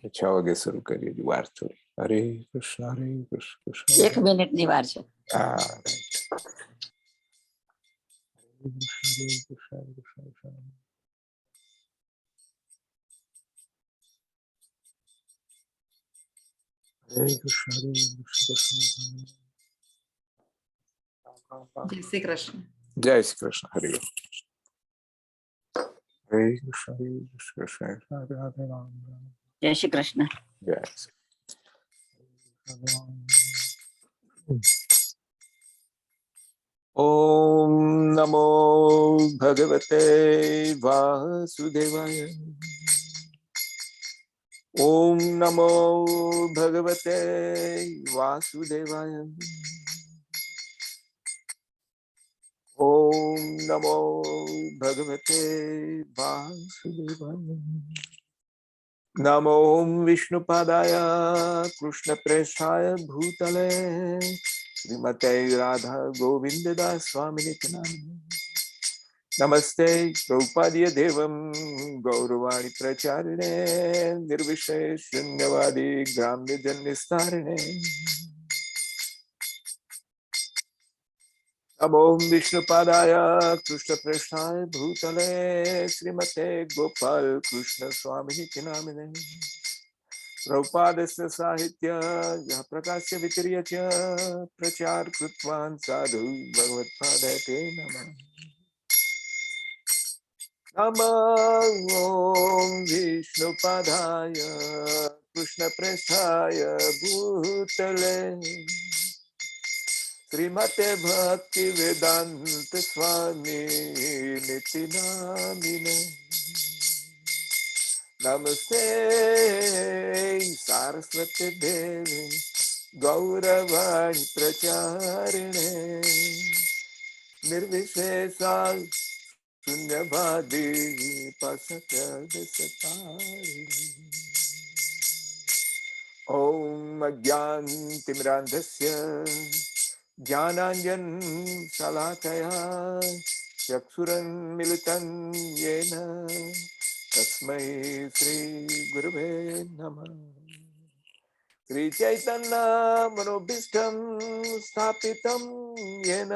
6 વાગે શરૂ કરીએ, વાર થોડી. હરે કૃષ્ણ કૃષ્ણ. 1 મિનિટની વાર છે. હા, રાઈટ. કૃષ્ણ કૃષ્ણ. હરે કૃષ્ણ કૃષ્ણ. જય શ્રી કૃષ્ણ. જય શ્રી કૃષ્ણ. હરે હરે કૃષ્ણ કૃષ્ણ. રાધે રામ. જય શ્રી કૃષ્ણ. જય. ઓમ નમો ભગવતે વાસુદેવાય. ઓમ નમો ભગવતે વાસુદેવાય. ઓમ નમો ભગવતે વાસુદેવાય. નમો વિષ્ણુપાદાય કૃષ્ણ પ્રેષ્ઠાય ભૂતલે શ્રીમતે રાધા ગોવિંદ દાસ સ્વામિનિત નામિને. નમસ્તે ગૌપાદીય દેવમ ગૌરવાણી પ્રચારિણે નિર્વિશેષ શૂન્યવાદી ગ્રામ્ય જન નિસ્તારિણે. નમો વિષ્ણુપાદાય કૃષ્ણ પ્રેષ્ઠાય ભૂતલે શ્રીમતે ગોપાલ કૃષ્ણ સ્વામિનિત નામિને. પ્રભુપાદસ્ય સાહિત્ય પ્રકાશ્ય વિક્રિય પ્રચાર કૃત્વાન સાધુ ભગવત્પાદાય તે નમઃ. નમો વિષ્ણુપાદાય કૃષ્ણ પ્રેષ્ઠાય ભૂતલે શ્રીમતે ભક્તિ વેદાંત સ્વામી નિતિ નામિને. નમસ્તે સારસ્વતી દેવી ગૌરવાણી પ્રચારિણે નિર્વિશેષા શૂન્યવાદી પસત્યદિશતારિણે. ઓમ અજ્ઞાનતિમિરાન્ધસ્ય જ્ઞાનાંજન શલાકયા ચક્ષુરન્મિલિतं येन तस्मै श्री गुरुवे नमः. श्री चैतन्य मनोभीष्टं स्थापितं येन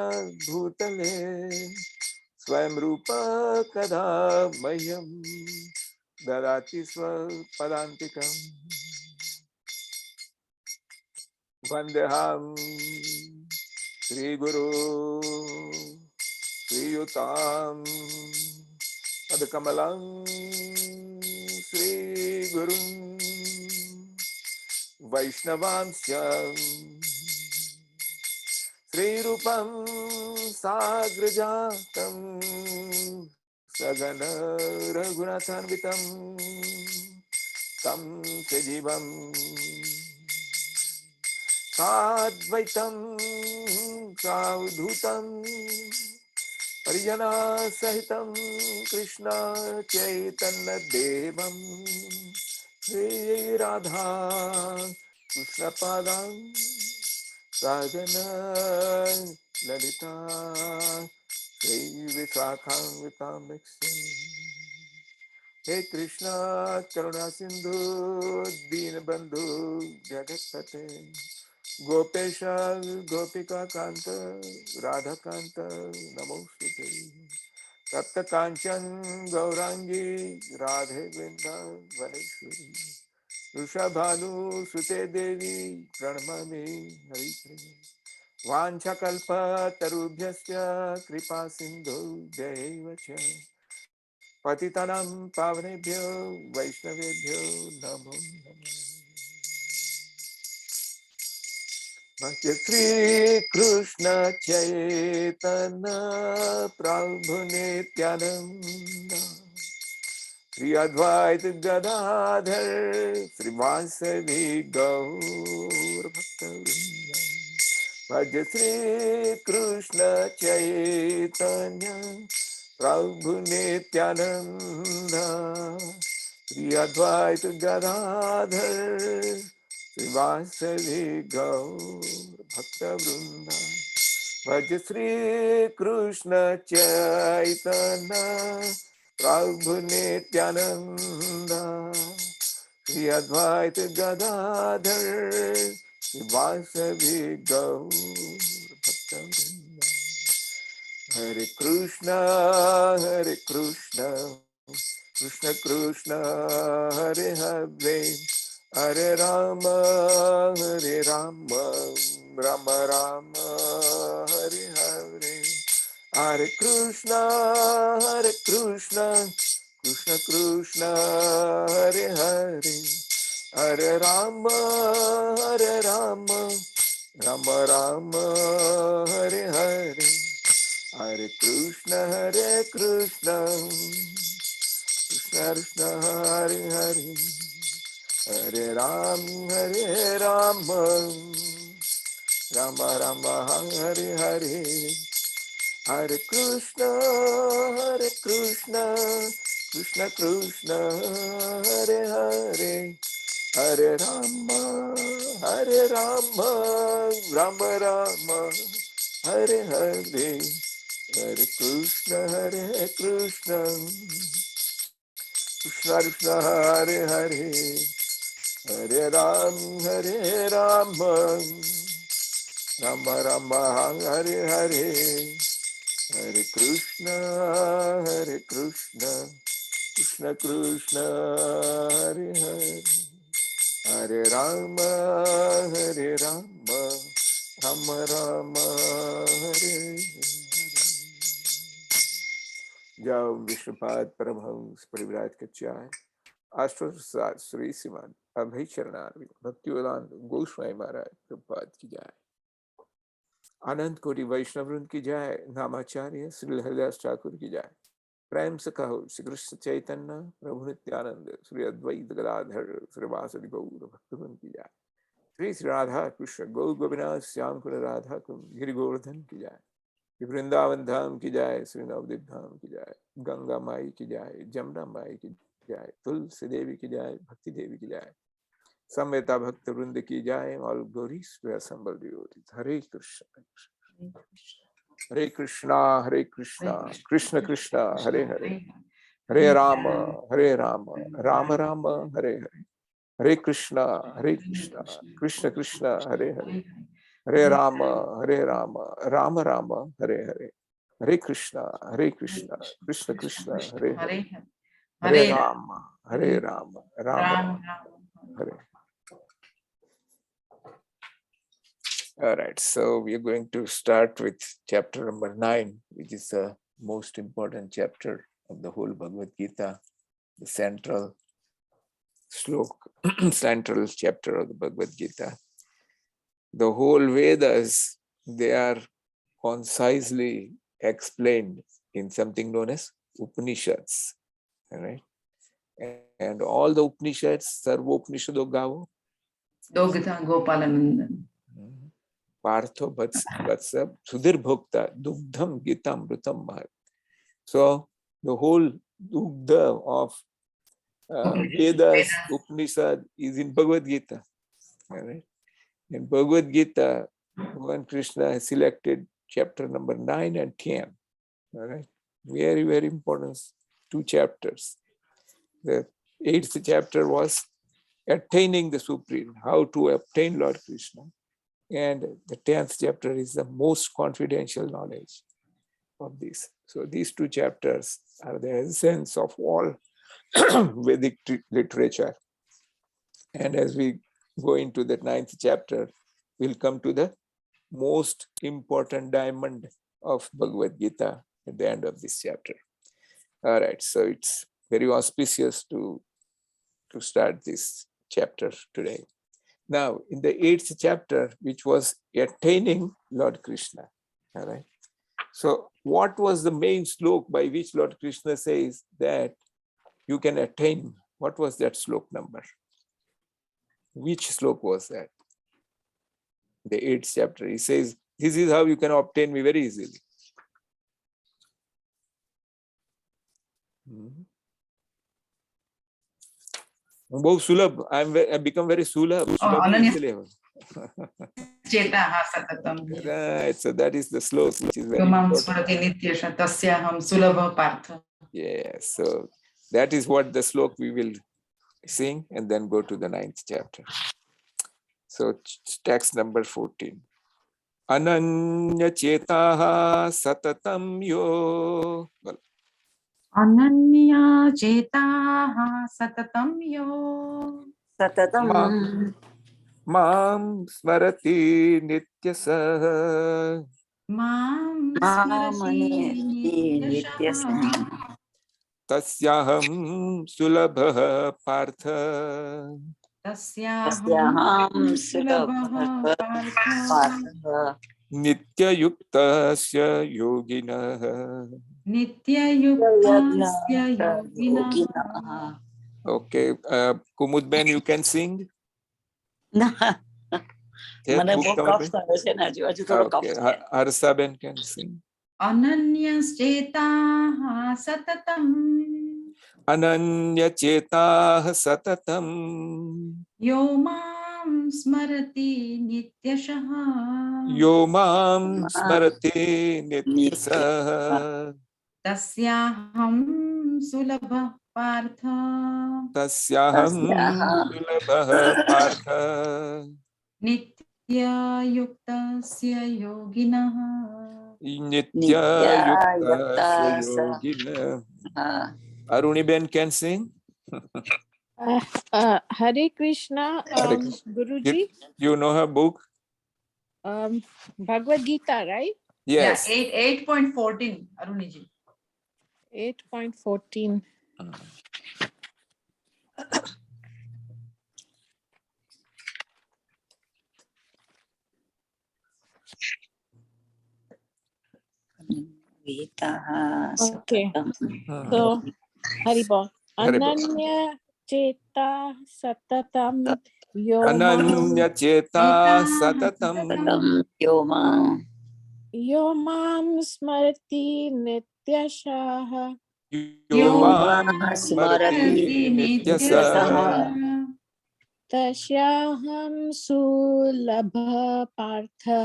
भूतले स्वयं रूप कदा मह्यं ददाति स्वपदान्तिकम्. वन्देऽहं श्रीगुरु श्रीयुतां पदकमलं श्रीगुरुं वैष्णवांश्च श्रीरूपं साग्रजातं सगन रघुनाथान्वितं तं सजीवं साद्वैतं सावधूतं परिजना सहितं कृष्ण चैतन्य देवं श्री राधा कृष्ण पादां साजना ललिता श्री विशाखान्वितां हे कृष्ण करुणा सिंधु दीनबंधु जगत्पते गोपेश गोपिका कांत राधा कांत नमोस्तुते. तप्त कांचन गौरांगी राधे वृंदावनेश्वरी वृषभानुसुते देवी प्रणमामि हरिप्रिये. वाञ्छाकल्पतरुभ्यश्च कृपा सिन्धु जयैव च पतितानां पावनेभ्यो वैष्णवेभ्यो नमो नमः. भक्ति श्री कृष्ण चैतन्य प्रभु नित्यानंद श्री अद्वैत गदाधर श्रीवासदि गौर भक्तवृंद. भज श्री कृष्ण चैतन्य प्रभु नित्यानंद श्री अद्वैत गदाधर श्रीवासदि गौर भक्तवृंद. भज श्री कृष्ण चैतन्य प्रभु Nityanand Advaita Gadadhar Vasavi Gaur Bhaktavrinda. Hare Krishna, Krishna Krishna, Hare Hare, Hare Rama, Rama Rama, Hare Hare. Hare Krishna, Krishna Krishna, Hare Hare, Hare Rama, Rama Rama, Hare Hare. Hare Krishna, Krishna Krishna, Hare Hare, Hare Ram, Rama Rama, Hare Hare. Hare Krishna, Krishna Krishna, Hare Hare, Hare Rama, Rama Rama, Hare Hare. Hare Krishna, Krishna Krishna, Hare Hare, Hare Rama, Rama Rama, Hare Hare. Hare Krishna, Krishna Krishna, Hare Hare, Hare Rama, Rama Rama, Hare Hare. जाओ विष्णुपाद परमहंस परिव्राज कच्चाय आश्रय श्री श्रीमान अभय चरणारविंद भक्तिवेदांत गोस्वामी महाराज प्रभुपाद की जाए। आनंद कोटि वैष्णव वृंद की जाए। नामाचार्य श्री हरिदास ठाकुर की जाए। प्रेम से कहो श्री कृष्ण चैतन्य प्रभु नित्यानंद श्री अद्वैत गदाधर श्रीवासदि गौर भक्तवृंद की जाए। श्री श्री राधा कृष्ण गौ गोविंद श्याम कुंड राधा कुंड गिरि गोवर्धन की जाए। वृंदावन धाम की जाए। श्री नवदीप धाम की जाए। गंगा माई की जाए। जमुना माई की जाए। तुलसी देवी की जाए। भक्ति देवी की जाए। समवेता भक्त वृंद की जाए। All glories to assembled devotees. Hare Krishna Hare Krishna Krishna Krishna Hare Hare, Hare Rama Rama Rama Hare Hare, Hare Krishna Krishna Krishna Hare Hare, Hare Rama Rama Rama Hare Hare, Hare Krishna Krishna Krishna Hare Hare, Hare Rama Rama Rama Hare. All right, so we are going to start with chapter number 9, which is the most important chapter of the whole Bhagavad Gita, the central slok, central chapter of the Bhagavad Gita. The whole Vedas, they are concisely explained in something known as Upanishads, all right? And all the Upanishads, Sarva Upanishado Gavo, Dogita Gopalanandan. Partho Vatsa Sudhir Bhokta Dugdham Gitam Rutam Mahat. So the whole Dugdha of Vedas, Upanishad is in Bhagavad Gita. All right? In Bhagavad Gita, Bhagavan Krishna has selected chapter number 9 and 10. All right? Very, very important 2 chapters. The 8th chapter was attaining the Supreme, how to obtain Lord Krishna. And the 10th chapter is the most confidential knowledge of this. So these 2 chapters are the essence of all Vedic literature. And as we go into the 9th chapter, we'll come to the most important diamond of Bhagavad Gita at the end of this chapter. All right, so it's very auspicious to start this chapter today. Now, in the 8th chapter, which was attaining Lord Krishna, all right. So what was the main slok by which Lord Krishna says that you can attain? What was that slok number? Which slok was that? The 8th chapter, he says, this is how you can obtain me very easily. Both sulabh, I've become very sulabh. Right, so that is the slok which is very important. Yeah, so that is what the slok we will sing, and then go to the 9th chapter. So text number 14. Ananya chetaha satatam yo. Well, Ananya chetaha satatam yo. Satatam Mam smarati nityasah. Mam mamani smarati nityashaha. nityasam Tasyaham sulabha partha. Tasyaham tasyaham sulabha sulabha partha. partha Nityayuktasya yoginah. Nityayuktasya yajnata yoginah. yoginah. Okay, Kumud Ben, you can sing. મને બહુ Bhukta કફ Ben. થયો છે ને હજુ થોડો કફ Okay, છે. Harsa Ben can sing. Ananyascetaha satatam. Ananya chetah satatam. Yo mam smarati nityashaha. Yo mam smarati નિત્ય nityasah. Tasyaham sulabha partha. Tasyaham તસ્યાહમ sulabha partha. Nitya yuktasya yoginah. Nitya નિત્યાયુક્તા yuktasya સ yoginah. Aruni Ben can sing. Hare Krishna, Hare Krishna. Guruji, You know her book? Bhagavad Gita, right? Yes. Yeah, 8.14, Aruniji. 8.14. Gita Okay, Hmm. so Haribol. Haribol. Ananya Cheta Satatam Yoma Ananya cheta satatam. Yomam Smarti Nityashaha Yomam smarati સ્મરતિ nityasa. Tasyaham Sulabha Partha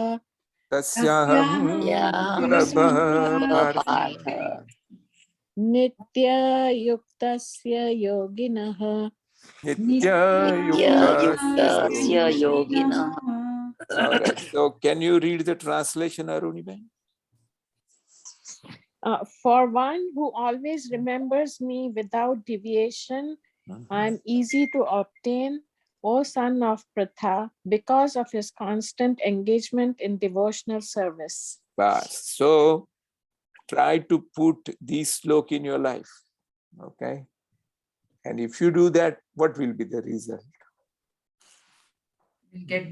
Tasyaham sulabha partha. Nitya Yuktasya Yoginaha Nitya નિત્યયુક્તસ્ય yuktasya યોગિનઃ. All right. So can you read the translation, Aruni Ben? For one who always remembers me without deviation, I am easy to obtain, O son of Pratha, because of his constant engagement in devotional service. So try to put this slok in your life. Okay. And if you do that, what will be the result? We'll get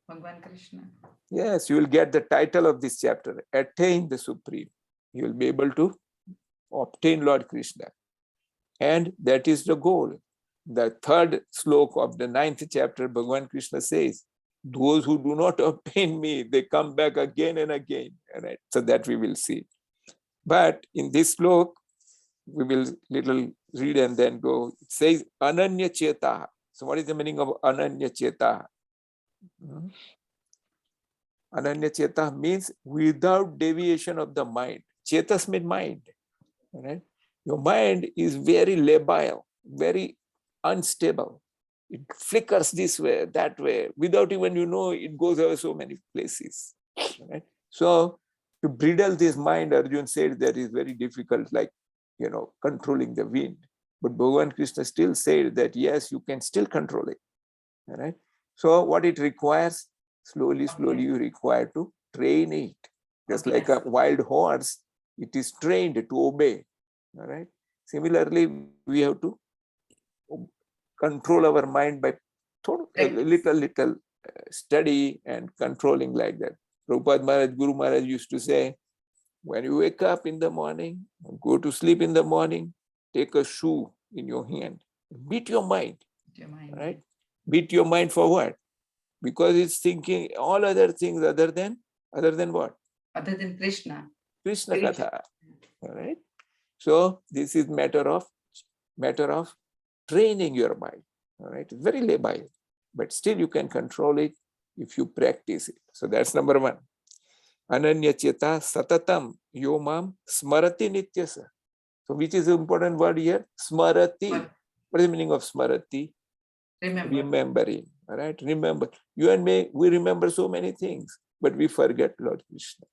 Bhagwan Krishna. Yes, you will get the title of this chapter, Attain the Supreme. You will be able to obtain Lord Krishna. And that is the goal. The third slok of the 9th chapter, Bhagwan Krishna says, those who do not obtain me, they come back again and again. All right. So that we will see. But in this slok, we will little read and then go. It says, Ananya Chetaha. So what is the meaning of Ananya Chetaha? Ananya Chetaha means without deviation of the mind. Chetas means mind. Right? Your mind is very labile, very unstable. It flickers this way, that way, without even it goes over so many places. Right? So to bridle this mind, Arjun said that is very difficult, like controlling the wind. But Bhagavan Krishna still said that yes, you can still control it. All right. So what it requires, slowly you require to train it. Just like a wild horse, it is trained to obey. All right. Similarly, we have to control our mind by a little study and controlling like that. Prabhupada Maharaj, Guru Maharaj used to say, when you wake up in the morning, go to sleep in the morning, take a shoe in your hand, beat your mind. Right? Beat your mind for what? Because it's thinking all other things other than what? Other than Krishna. Krishna Katha. All right. So this is matter of training your mind. All right. It's very labile, but still you can control it if you practice it. So that's number one. Ananya Cheta Satatam Yomam Smarati Nityasa. So which is the important word here? Smarati. What is the meaning of Smarati? Remember. Him. All right, remember. You and me, we remember so many things, but we forget Lord Krishna.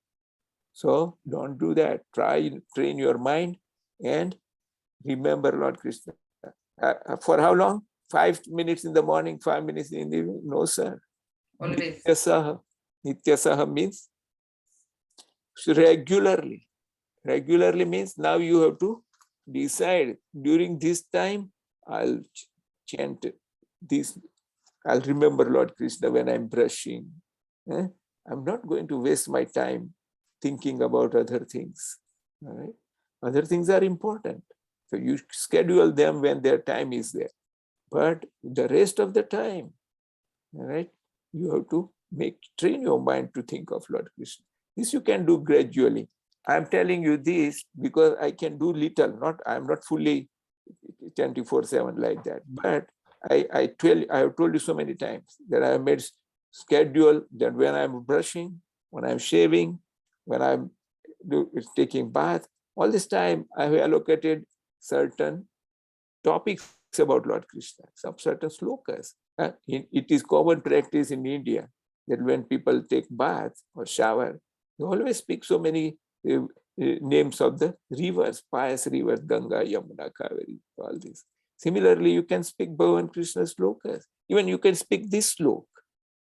So don't do that. Train your mind and remember Lord Krishna. For how long? 5 minutes in the morning, 5 minutes in the evening? No, sir. Always. Nityasaha. Nityasaha means regularly. Regularly means now you have to decide during this time I'll chant this. I'll remember Lord Krishna when I'm brushing. I'm not going to waste my time thinking about other things. All right? Other things are important. So you schedule them when their time is there. But the rest of the time, all right, you have to train your mind to think of Lord Krishna. This you can do gradually. I'm telling you this because I can do little. I'm not fully 24/7 like that. But I have told you so many times that I have made schedule that when I'm brushing, when I'm shaving, when I'm taking bath, all this time I have allocated certain topics about Lord Krishna, some certain slokas. It is common practice in India that when people take bath or shower, they always speak so many names of the rivers, pious rivers, Ganga, Yamuna, Kaveri, all this. Similarly, you can speak Bhagavan Krishna's slokas. Even you can speak this slok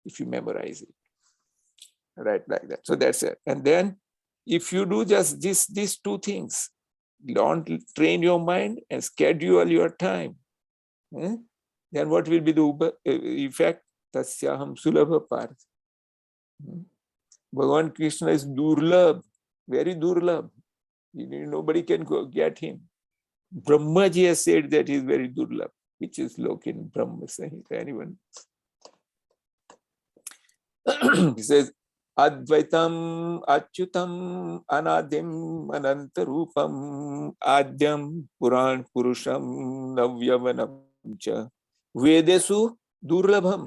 if you memorize it. Right, like that. So that's it. And then if you do just these two things, don't train your mind and schedule your time, then what will be the effect? Tasyaham sulabha parth. Bhagavan Krishna is durlabh, very durlabh. Nobody can go get him. Brahmaji has said that he is very durlabh, which is look in Brahma Samhita. Anyone? He says, Advaitam Achyutam Anadim Anantarupam Adyam Puran Purusham Navyavanam Cha Vedesu Durlabham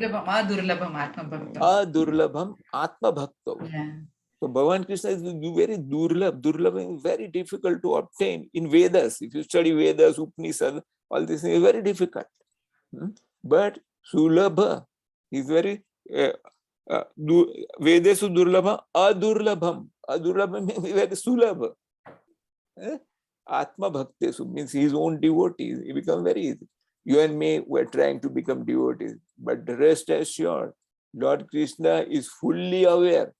Adurlabham Atma Bhakto. So Bhagavan Krishna is very durlabh. Durlabh is very difficult to obtain in Vedas. If you study Vedas, Upanishad, all this is very difficult. But Sulabha is very Vedesu Durlabha Adurlabham. Adurlabham means very Sulabha. Atma Bhaktesu means his own devotees. It becomes very easy. You and me were trying to become devotees, but rest assured, Lord Krishna is fully aware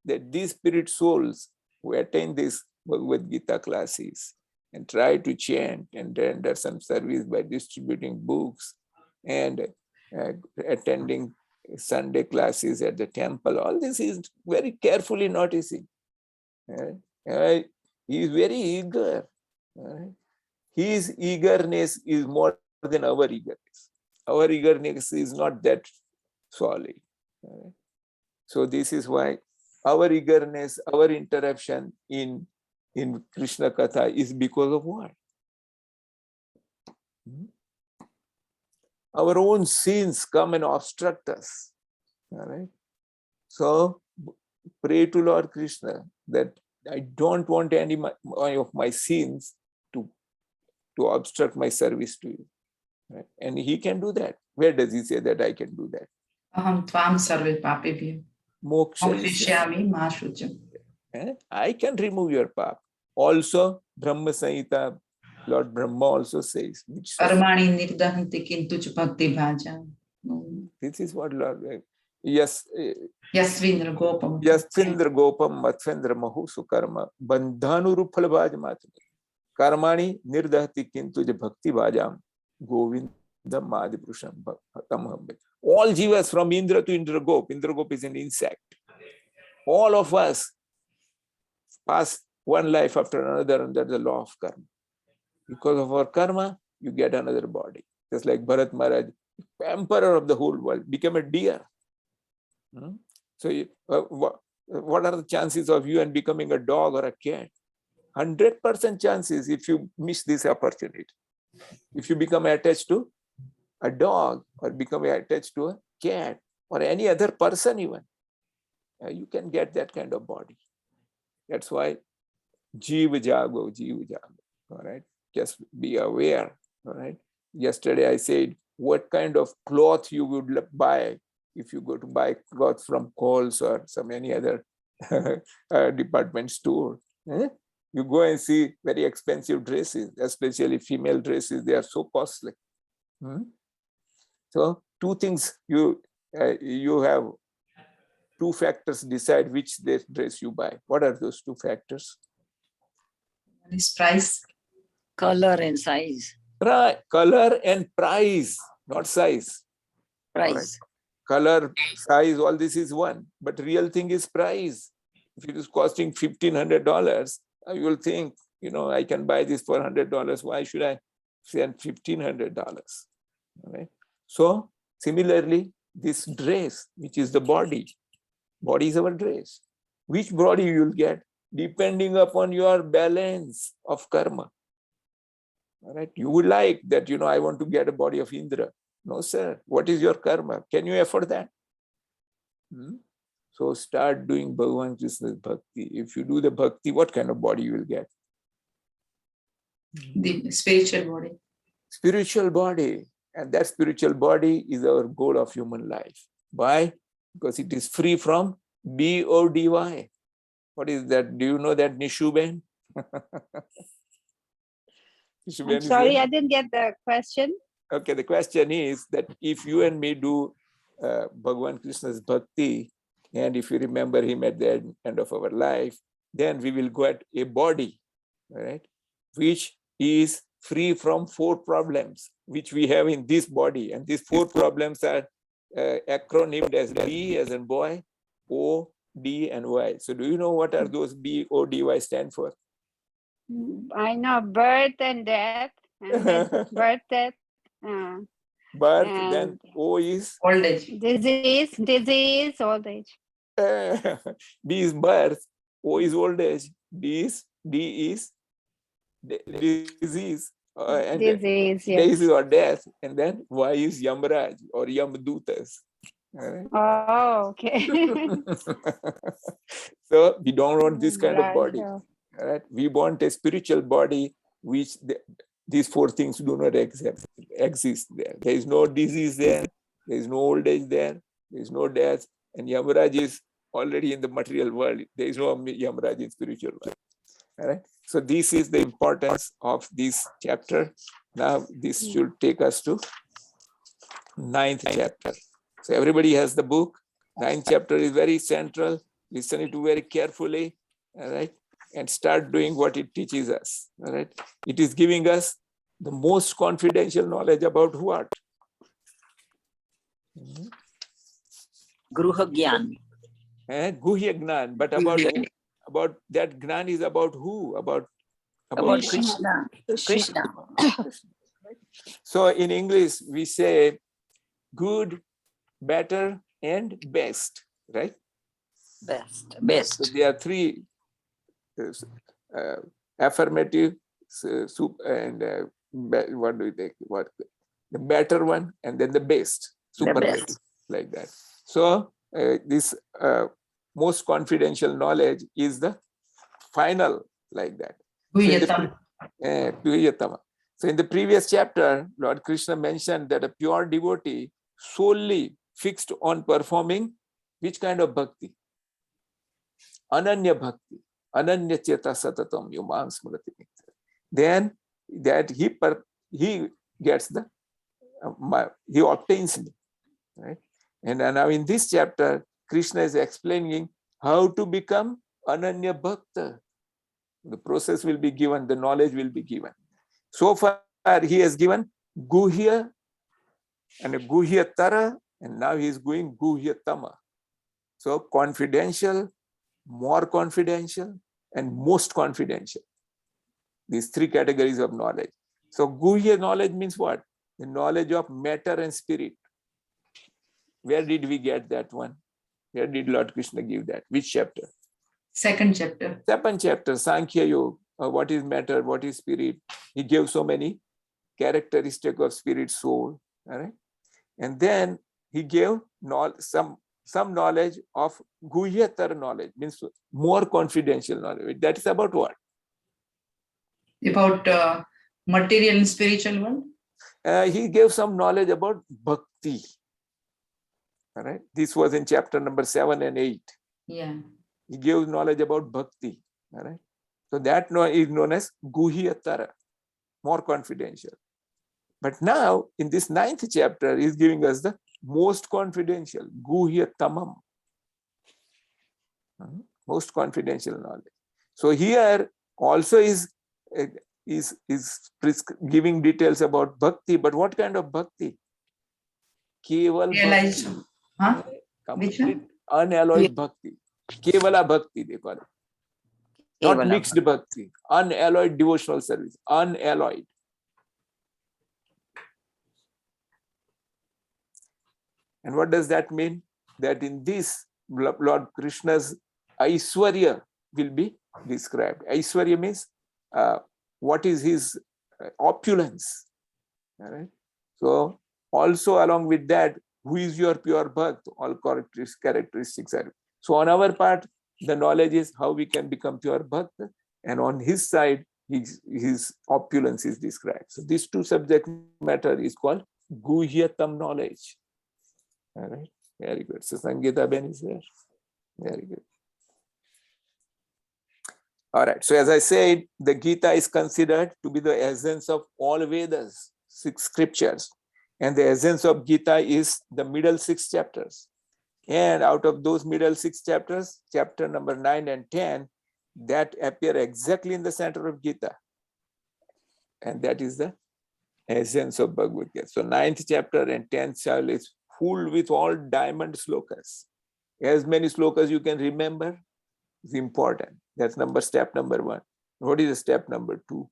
that these spirit souls who attend these Bhagavad Gita classes and try to chant and render some service by distributing books and attending Sunday classes at the temple, all this is very carefully noticing. He is very eager. His eagerness is more than our eagerness. Our eagerness is not that solid. So this is why our eagerness, our interruption in Krishna Katha is because of what? Our own sins come and obstruct us. All right. So pray to Lord Krishna that I don't want any of my sins to obstruct my service to you. Right? And he can do that. Where does he say that I can do that? Aham tvam sarve papebhyo mokshishyami ma shucham. I can remove your pap. Also, Brahma Samhita, Lord Brahma also says, Karmani nirdahanti kintu ch bhakti bhajam. This is what Lord, yes, Yasvindra gopam. Yasvindra gopam matvendra mahu sukarma bandhanu ruphalbhaj matri karmani nirdahati kintu ja bhakti bhajam govindam madiprusham tamham. All jivas from Indra to Indragop. Indragop is an insect. All of us pass one life after another, and that's the law of karma. Because of our karma, you get another body. Just like Bharat Maharaj, emperor of the whole world, became a deer. So what are the chances of you and becoming a dog or a cat? 100% chances if you miss this opportunity. If you become attached to a dog or become attached to a cat or any other person even, you can get that kind of body. That's why Jiva Jago, Jiva Jago. All right. Just be aware. All right. Yesterday I said what kind of cloth you would buy if you go to buy cloth from Kohl's or some any other department store. You go and see very expensive dresses, especially female dresses. They are so costly. So two things you have. Two factors decide which dress you buy. What are those two factors? One is price. Color and size. Right. Color and price, not size. Price. Right. Color, size, all this is one. But real thing is price. If it is costing $1,500, you will think, I can buy this for $100. Why should I spend $1,500? Right? So similarly, this dress, which is the body is our dress. Which body you will get depending upon your balance of karma. All right. You would like that, I want to get a body of Indra. No, sir. What is your karma? Can you afford that? So start doing Bhagavan Krishna's bhakti. If you do the bhakti, what kind of body you will get? The spiritual body. Spiritual body. And that spiritual body is our goal of human life. Why? Because it is free from BODY. What is that? Do you know that, Nishuben? I'm sorry, I didn't get the question. Okay, the question is that if you and me do Bhagavan Krishna's bhakti, and if you remember him at the end of our life, then we will get a body, right, which is free from 4 problems, which we have in this body. And these 4 problems are acronymed as B as in boy, O, D, and Y. So do you know what are those B, O, D, Y stand for? I know birth and death. And then birth, death. Birth, then O is? Old age. Disease, old age. B is birth, O is old age, D is disease. And Disease, yes. Disease or death, and then Y is Yamraj or Yamdutas. Right? Oh, okay. So we don't want this kind of Right, body. yeah. Right? We want a spiritual body which these 4 things do not exist there. There is no disease there. There is no old age there. There is no death. And Yamaraj is already in the material world. There is no Yamaraj in spiritual world. All right. So this is the importance of this chapter. Now this should take us to 9th chapter. So everybody has the book. 9th chapter is very central. Listen it to very carefully. All right. And start doing what it teaches us. All right. It is giving us the most confidential knowledge about what? Gruha Gyan. Guhya Gnan. But about that Gnan is about who? About Krishna. Krishna. So in English, we say good, better, and best, right? Best. So there are 3 affirmative, and what do you think? What the better one, and then the best, superlative, like that. So this most confidential knowledge is the final, like that. So in the previous chapter, Lord Krishna mentioned that a pure devotee solely fixed on performing which kind of bhakti? Ananya bhakti. Ananya cheta satatam yumam smrati. Then that he gets he obtains me. Right? And now in this chapter, Krishna is explaining how to become Ananya Bhakta. The process will be given, the knowledge will be given. So far, he has given Guhya and a Guhya Tara, and now he is going Guhya Tama. So confidential, more confidential, and most confidential. These 3 categories of knowledge. So Guhya knowledge means what? The knowledge of matter and spirit. Where did we get that one? Where did Lord Krishna give that? Which chapter? 2nd chapter. 2nd chapter, Sankhya Yoga. What is matter? What is spirit? He gave so many characteristics of spirit, soul. All right? And then he gave some knowledge of Guhyatar knowledge, means more confidential knowledge. That is about what? About material and spiritual world. He gave some knowledge about bhakti. All right. This was in chapter number 7 and 8. Yeah. He gave knowledge about bhakti. All right. So that is known as guhyatara, more confidential. But now in this 9th chapter, he's giving us the most confidential, guhyatamam, most confidential knowledge. So here also is giving details about bhakti, but what kind of bhakti? Keval Realized. bhakti. Huh? Which Complete one? unalloyed bhakti. Kevala bhakti, they call it. Not Kevala mixed bhakti. Unalloyed devotional service. Unalloyed. And what does that mean? That in this, Lord Krishna's Aishwarya will be described. Aishwarya means what is his opulence. All right? So also along with that, who is your pure bhakt? All characteristics are. So on our part, the knowledge is how we can become pure bhakt, and on his side, his opulence is described. So these two subject matter is called Guhyatam knowledge. All right, very good. So Sangeeta Ben is there. Very good. All right. So as I said, the Gita is considered to be the essence of all Vedas, 6 scriptures. And the essence of Gita is the middle 6 chapters. And out of those middle 6 chapters, chapter number 9 and 10, that appear exactly in the center of Gita. And that is the essence of Bhagavad Gita. So 9th chapter and 10th chapter is full with all diamond slokas. As many slokas you can remember is important. That's step number 1. What is the step number 2?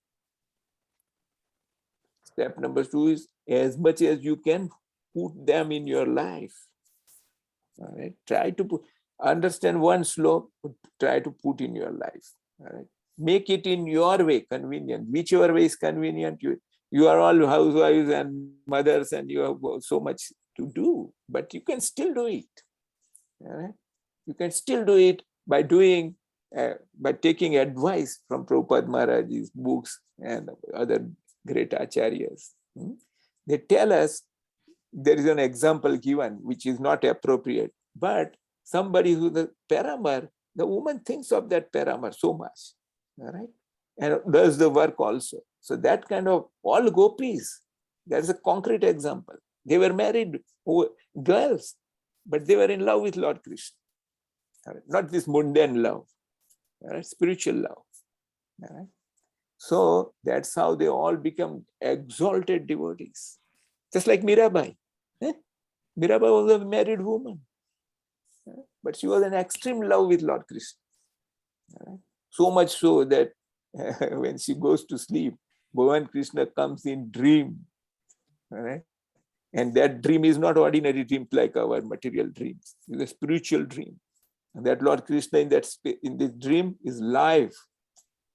Step number 2 is as much as you can put them in your life. All right. Try to understand one slok, try to put in your life. All right. Make it in your way convenient, whichever way is convenient. You are all housewives and mothers and you have so much to do, but you can still do it. All right. You can still do it by doing, by taking advice from Prabhupada Maharaj's books and other great acharyas. They tell us, there is an example given which is not appropriate, but somebody who the paramar, the woman thinks of that paramar so much, all right, and does the work also. So that kind of all gopis, that's a concrete example. They were married girls, but they were in love with Lord Krishna. Right? Not this mundane love, all right? Spiritual love. All right? So that's how they all become exalted devotees. Just like Mirabai. Mirabai was a married woman, but she was in extreme love with Lord Krishna. Right? So much so that when she goes to sleep, Bhagavan Krishna comes in dream. Right? And that dream is not ordinary dream like our material dreams. It's a spiritual dream. And that Lord Krishna in this dream is live.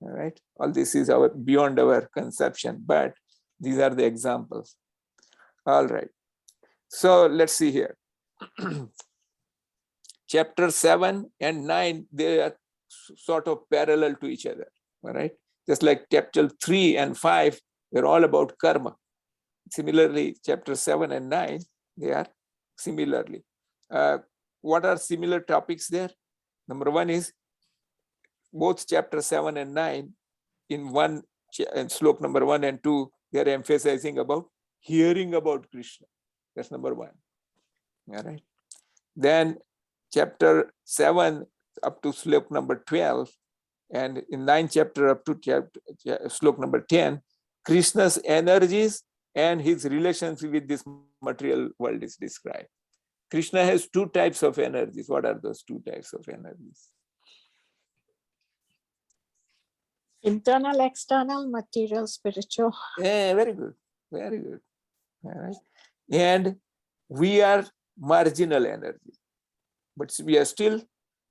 All right. All this is beyond our conception, but these are the examples. All right. So let's see here. Chapter 7 and 9, they are sort of parallel to each other. All right. Just like chapter 3 and 5, they're all about karma. Similarly, chapter 7 and 9, they are similarly. What are similar topics there? Number 1 is both chapter 7 and 9 in one slok number 1 and 2, they are emphasizing about hearing about Krishna. That's number 1. All right. Then chapter 7 up to slok number 12, and in 9th chapter up to slok number 10, Krishna's energies and his relationship with this material world is described. Krishna has 2 types of energies. What are those 2 types of energies? Internal, external, material, spiritual. Yeah, very good. Very good. All right. And we are marginal energy, but we are still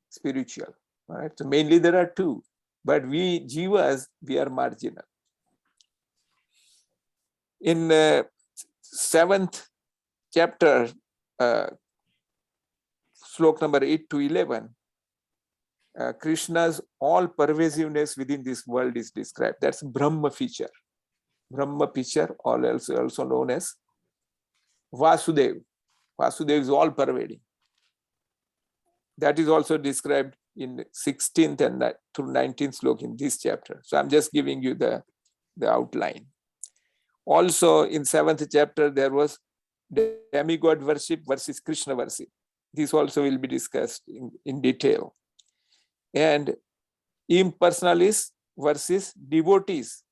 spiritual. All right. So mainly there are 2, but we jivas, we are marginal. In 7th chapter, slok number 8 to 11, Krishna's all pervasiveness within this world is described. That's Brahma feature. Brahma pitcher, also known as Vasudev. Vasudev is all pervading. That is also described in 16th and through 19th sloka in this chapter. So I'm just giving you the outline. Also in 7th chapter, there was demigod worship versus Krishna worship. This also will be discussed in detail. And impersonalists versus devotees,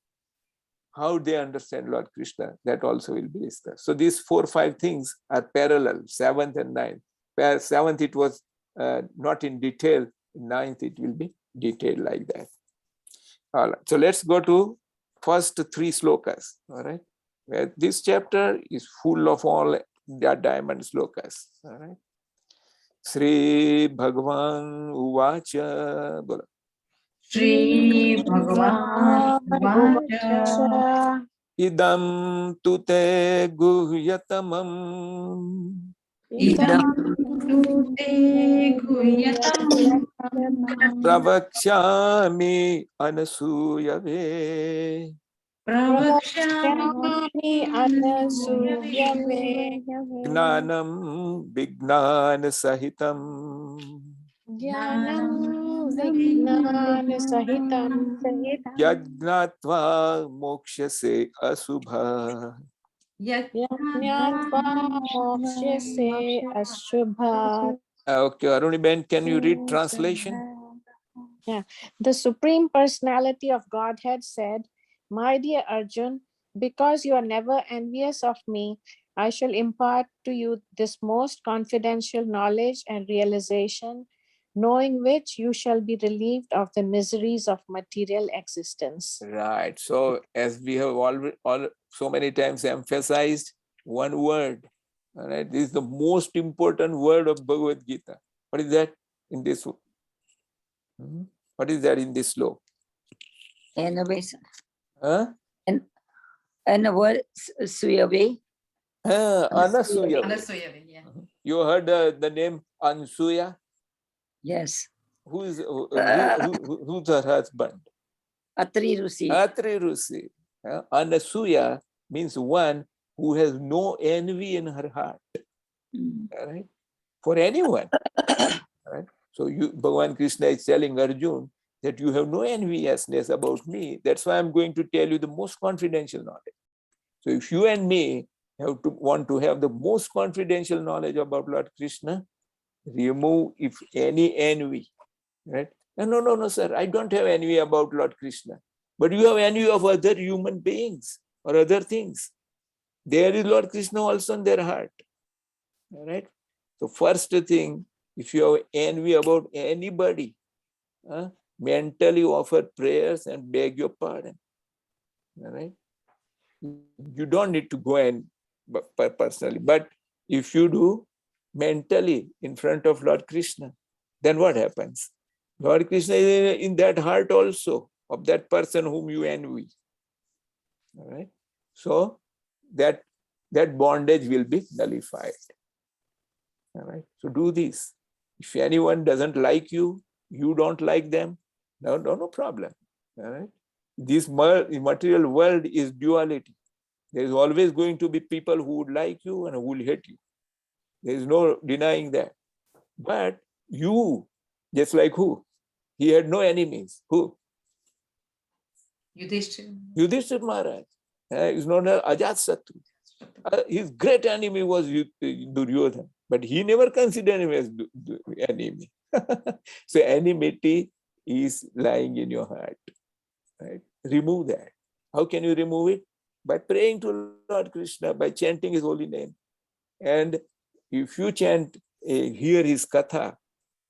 how they understand Lord Krishna, that also will be discussed. So these 4 or 5 things are parallel, 7th and 9th. Where 7th it was not in detail, in 9th it will be detailed like that. All right. So let's go to first 3 slokas. All right. Where this chapter is full of all the diamond slokas. All right. Sri Bhagavan Uvacha. Bola. Shri Bhagavan Uvacha Idam tute guhyatamam Idam tute guhyatam pravakshami anasuyave pravakshami Anasuyave gnanam vignana sahitam Jnanam Vijnana Sahitam yajnatva mokshase asubha. Yajnatva Mokshase Ashubha. Okay, Aruni Ben, can you read translation? Yeah. The Supreme Personality of Godhead said, "My dear Arjun, because you are never envious of me, I shall impart to you this most confidential knowledge and realization, knowing which you shall be relieved of the miseries of material existence." Right. So as we have all so many times emphasized, one word. All right. This is the most important word of Bhagavad Gita. What is that in this? What is that in this sloka? Innovation. Huh? And the word Suyave. Anasuya. Anasuyave, yeah. You heard the name Ansuya? Yes. Who's her husband? Atri Rusi. Atri Rusi. Anasuya means one who has no envy in her heart. All right? For anyone. All right? So Bhagavan Krishna is telling Arjun that you have no enviousness about me. That's why I'm going to tell you the most confidential knowledge. So if you and me want to have the most confidential knowledge about Lord Krishna, remove if any envy. Right? No, sir, I don't have envy about Lord Krishna. But you have envy of other human beings or other things. There is Lord Krishna also in their heart. All right? So first thing, if you have envy about anybody, mentally offer prayers and beg your pardon. All right? You don't need to go and personally, but if you do mentally in front of Lord Krishna, then what happens? Lord Krishna is in that heart also of that person whom you envy. All right? So that bondage will be nullified. All right? So do this. If anyone doesn't like you, you don't like them, no problem. All right? This material world is duality. There is always going to be people who would like you and who will hate you. There is no denying that. But you, just like who? He had no enemies. Who? Yudhishthira Maharaj. He's not an Ajat-Satru. His great enemy was Duryodhana, but he never considered him as enemy. So enmity is lying in your heart. Right? Remove that. How can you remove it? By praying to Lord Krishna, by chanting his holy name. And if you chant, hear his katha,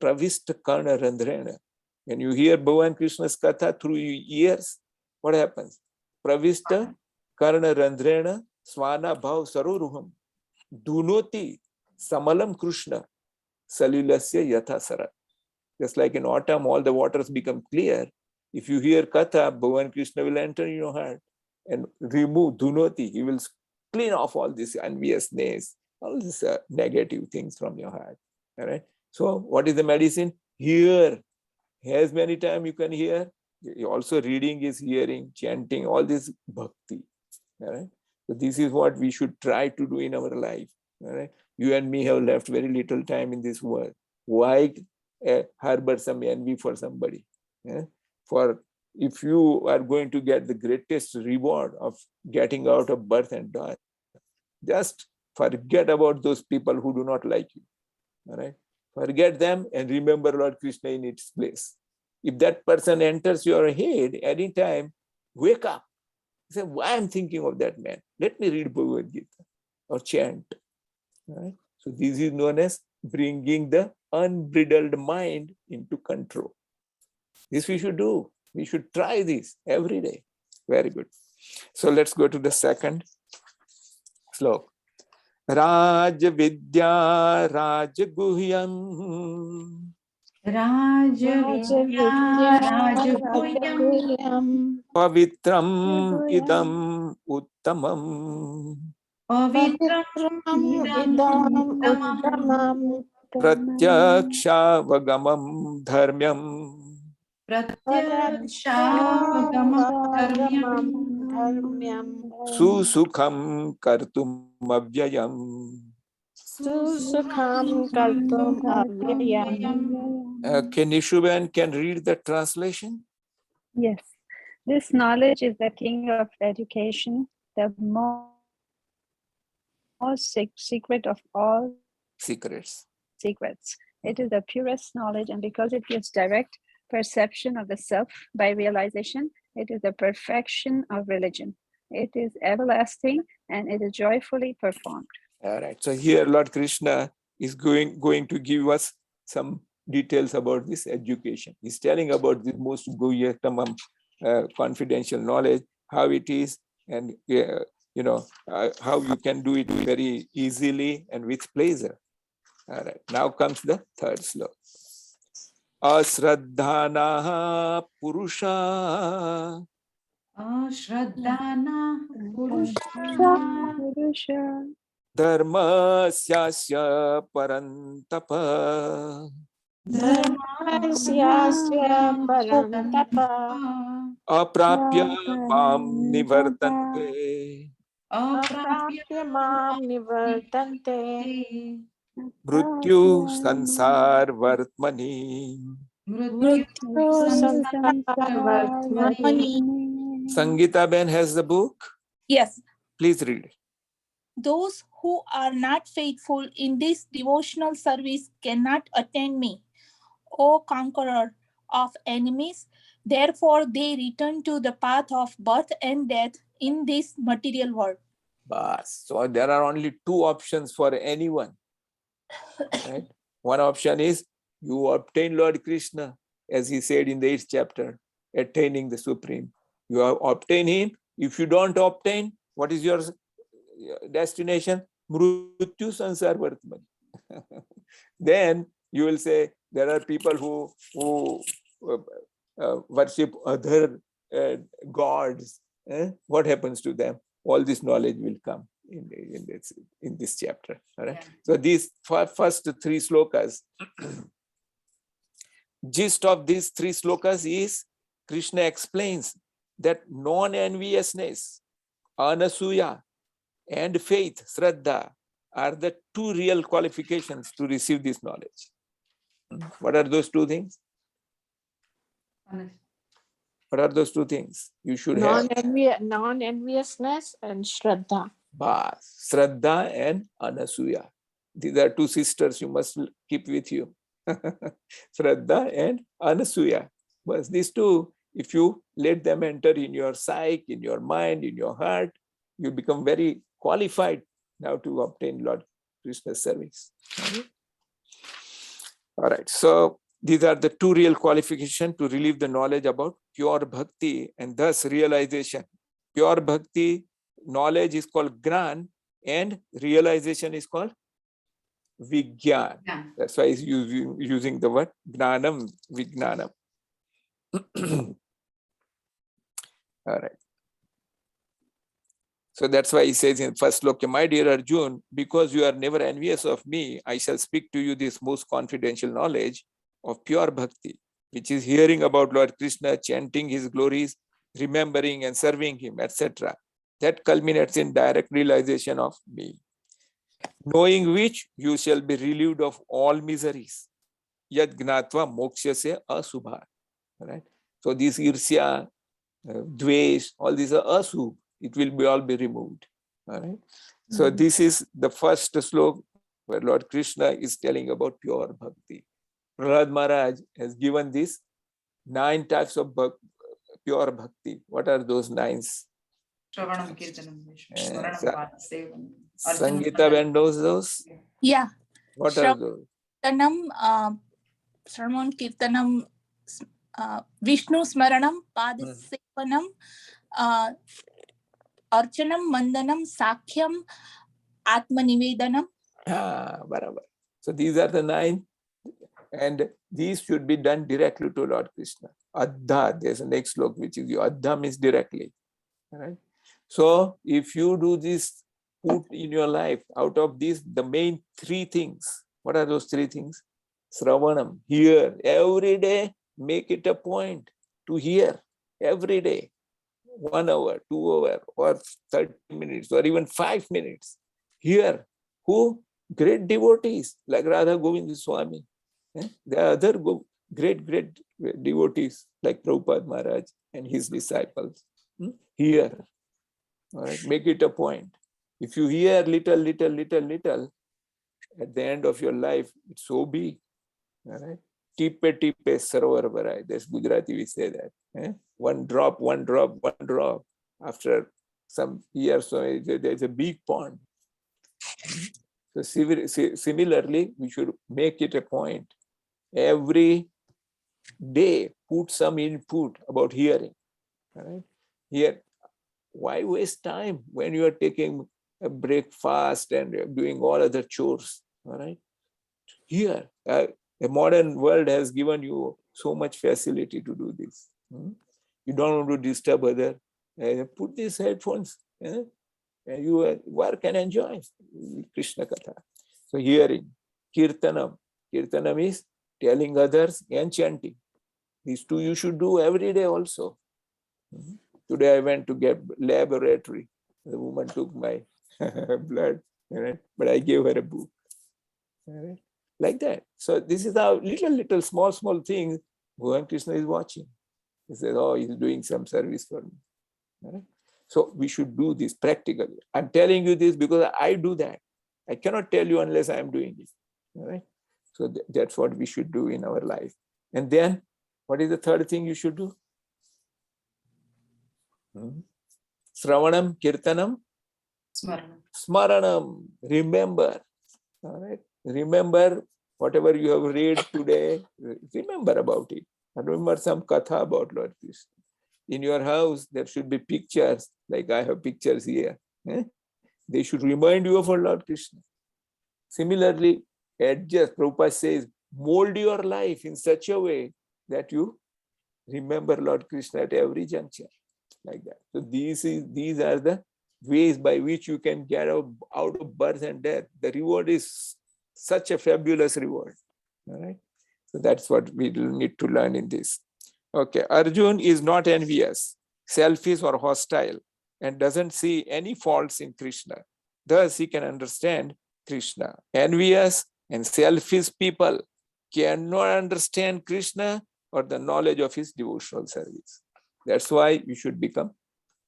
pravista karna randhrena. When you hear Bhagavan Krishna's katha through ears, what happens? Pravista karna randhrena swana bhav saroruham dunoti samalam Krishna salilasya yatha sarat. Just like in autumn, all the waters become clear. If you hear katha, Bhagavan Krishna will enter in your heart and remove dunoti. He will clean off all this enviousness, all these negative things from your heart. All right. So what is the medicine? Hear. As many times you can hear. Also reading is hearing, chanting, all this bhakti. All right. So this is what we should try to do in our life. All right. You and me have left very little time in this world. Why harbor some envy for somebody? Yeah? For if you are going to get the greatest reward of getting out of birth and death, just forget about those people who do not like you. All right. Forget them and remember Lord Krishna in its place. If that person enters your head anytime, wake up. Say, why I'm thinking of that man? Let me read Bhagavad Gita or chant. All right. So this is known as bringing the unbridled mind into control. This we should do. We should try this every day. Very good. So let's go to the second slok. Raj Vidya Raj Guhyam Rajavidya Rajaguhyam Rajaguhyam Pavitram Idam Uttamam Pavitram Pavitram Idam idam Uttamam uttamam Pratyaksha Dharmyam Pratyakshagamam Dharmyam Pratyakshagamam dharmyam Susukham Kartum Avyayam. susukham kartum avyayam. Can Ishuban can read the translation? Yes, this knowledge is the king of education, the most secret of all Secrets. secrets. It is the purest knowledge, and because it gives direct perception of the self by realization, it is the perfection of religion. It is everlasting and it is joyfully performed. All right. So here Lord Krishna is going to give us some details about this education. He's telling about the most Guhyatamam confidential knowledge, how it is, and how you can do it very easily and with pleasure. All right. Now comes the third slok. Asraddhana Purusha Ashraddhana Purusha Dharmasyasya Parantapa Dharmasyasya parantapa Aprapya Mam Nivartante aprapya mam nivartante Mrityu Sansar Vartmani. mrityu sansar vartmani. Sangeeta Ben has the book. Yes, Please read. those who are not faithful in this devotional service cannot attain me, O conqueror of enemies. Therefore, they return to the path of birth and death in this material world. Bas. So there are only two options for anyone. Right? One option is you obtain Lord Krishna, as he said in the 8th chapter, attaining the Supreme. You have obtained him. If you don't obtain, what is your destination? Mrityu Sansar Vartmani. Then you will say there are people who worship other gods. What happens to them? All this knowledge will come in this chapter. All right. Yeah. So these first three slokas, gist of these three slokas is Krishna explains that non-enviousness, anasuya, and faith, shraddha, are the two real qualifications to receive this knowledge. What are those two things? What are those two things you should have? Non-enviousness and Shraddha. Bas, Shraddha and Anasuya. These are two sisters you must keep with you. Shraddha and Anasuya. But these two, if you let them enter in your psyche, in your mind, in your heart, you become very qualified now to obtain Lord Krishna's service. All right. So these are the two real qualifications to relieve the knowledge about pure bhakti and thus realization. Pure bhakti knowledge is called Gnan and realization is called Vigyan. Yeah. That's why he's using the word Gnanam, Vijnanam. All right. So that's why he says in first sloka, my dear Arjun, because you are never envious of me, I shall speak to you this most confidential knowledge of pure bhakti, which is hearing about Lord Krishna, chanting his glories, remembering and serving him, etc. that culminates in direct realization of me. Knowing which you shall be relieved of all miseries. Yad gnatva mokshasya asubha. Right? So this irsya, dvesh, all these are asubh. It will be all be removed. All right. So this is the first slok where Lord Krishna is telling about pure bhakti. Prahlad Maharaj has given these 9 types of pure bhakti. What are those 9s? Shravanam, Kirtanam, Smaranam, Sevanam. Sangeeta Ben knows those. Yeah. What are those? Shravanam, Shravan Kirtanam, Vishnu Smaranam, Padasevanam, Archanam, Mandanam, Sakhyam, Atmanivedanam. Barabar. So these are the 9, and these should be done directly to Lord Krishna. Adha, there's a next slok which is Adha means directly. Right? So if you do this, put in your life, out of these, the main 3 things. What are those 3 things? Sravanam, hear every day, make it a point to hear every day. 1 hour, 2 hours, or 30 minutes, or even 5 minutes. Hear who? Great devotees like Radha Govind Swami. There are other great devotees like Prabhupada Maharaj and his disciples. Hear. All right, make it a point. If you hear little, at the end of your life, it's so big. All right. Tipe sarovar bharai. That's Gujarati, we say that. One drop. After some years, so there's a big pond. So similarly, we should make it a point. Every day, put some input about hearing. All right. Here, why waste time when you are taking a breakfast and doing all other chores? All right. Here, the modern world has given you so much facility to do this. You don't want to disturb others. Put these headphones. And you work and enjoy Krishna Katha. So hearing, Kirtanam. Kirtanam is telling others and chanting. These 2 you should do every day also. Today I went to get laboratory. The woman took my blood, right? But I gave her a book. Right? Like that. So this is how little small things Bhagavan Krishna is watching. He says, oh, he's doing some service for me. Right? So we should do this practically. I'm telling you this because I do that. I cannot tell you unless I'm doing it. Right? So that's what we should do in our life. And then, what is the third thing you should do? Sravanam, Kirtanam, Smaranam. Remember. All right. Remember whatever you have read today. Remember about it. Remember some katha about Lord Krishna. In your house, there should be pictures, like I have pictures here. They should remind you of our Lord Krishna. Similarly, adjust. Prabhupada says, mold your life in such a way that you remember Lord Krishna at every juncture. Like that. So these are the ways by which you can get out of birth and death. The reward is such a fabulous reward. All right. So that's what we need to learn in this. Okay. Arjun is not envious, selfish, or hostile, and doesn't see any faults in Krishna. Thus, he can understand Krishna. Envious and selfish people cannot understand Krishna or the knowledge of his devotional service. That's why you should become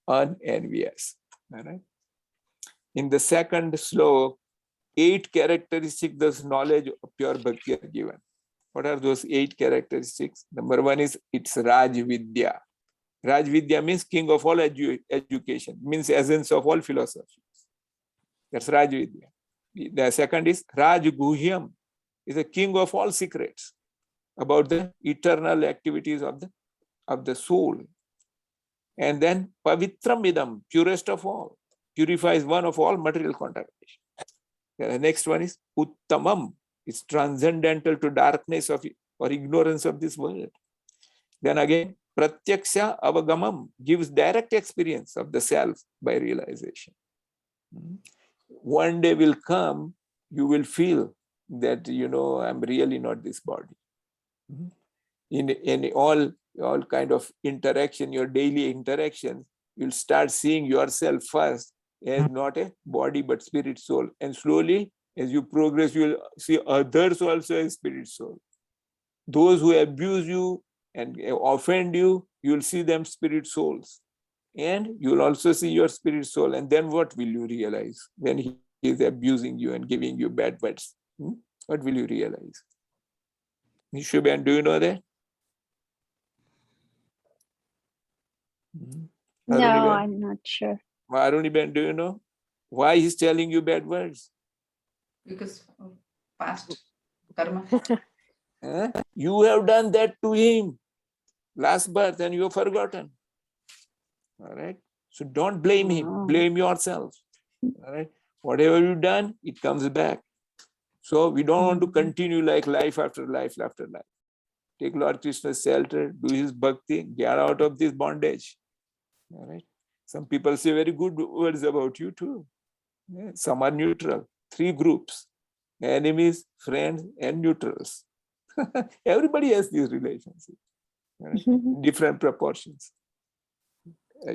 unenvious. All right. In the second slok, 8 characteristics of knowledge of pure bhakti are given. What are those 8 characteristics? Number 1 is it's Raj Vidya. Raj Vidya means king of all education, means essence of all philosophy. That's Raj Vidya. The second is Raj Guhyam, is a king of all secrets about the eternal activities of the soul. And then Pavitram Idam, purest of all, purifies one of all material contamination. The next one is Uttamam, it's transcendental to darkness of or ignorance of this world. Then again, Pratyaksha Avagamam gives direct experience of the self by realization. One day will come, you will feel that, I'm really not this body. In all kind of interaction, your daily interactions, you'll start seeing yourself first as not a body but spirit soul. And slowly, as you progress, you'll see others also as spirit soul. Those who abuse you and offend you, you'll see them spirit souls. And you'll also see your spirit soul. And then what will you realize when he is abusing you and giving you bad words? What will you realize? Nishuban, do you know that? No, I'm not sure. Aruniben, do you know why he's telling you bad words? Because of past karma. You have done that to him last birth and you have forgotten. All right. So don't blame him, blame yourself. All right. Whatever you've done, it comes back. So we don't want to continue like life after life after life. Take Lord Krishna's shelter, do his bhakti, get out of this bondage. All right. Some people say very good words about you too. Yeah. Some are neutral. 3 groups: enemies, friends, and neutrals. Everybody has these relationships, right? In different proportions.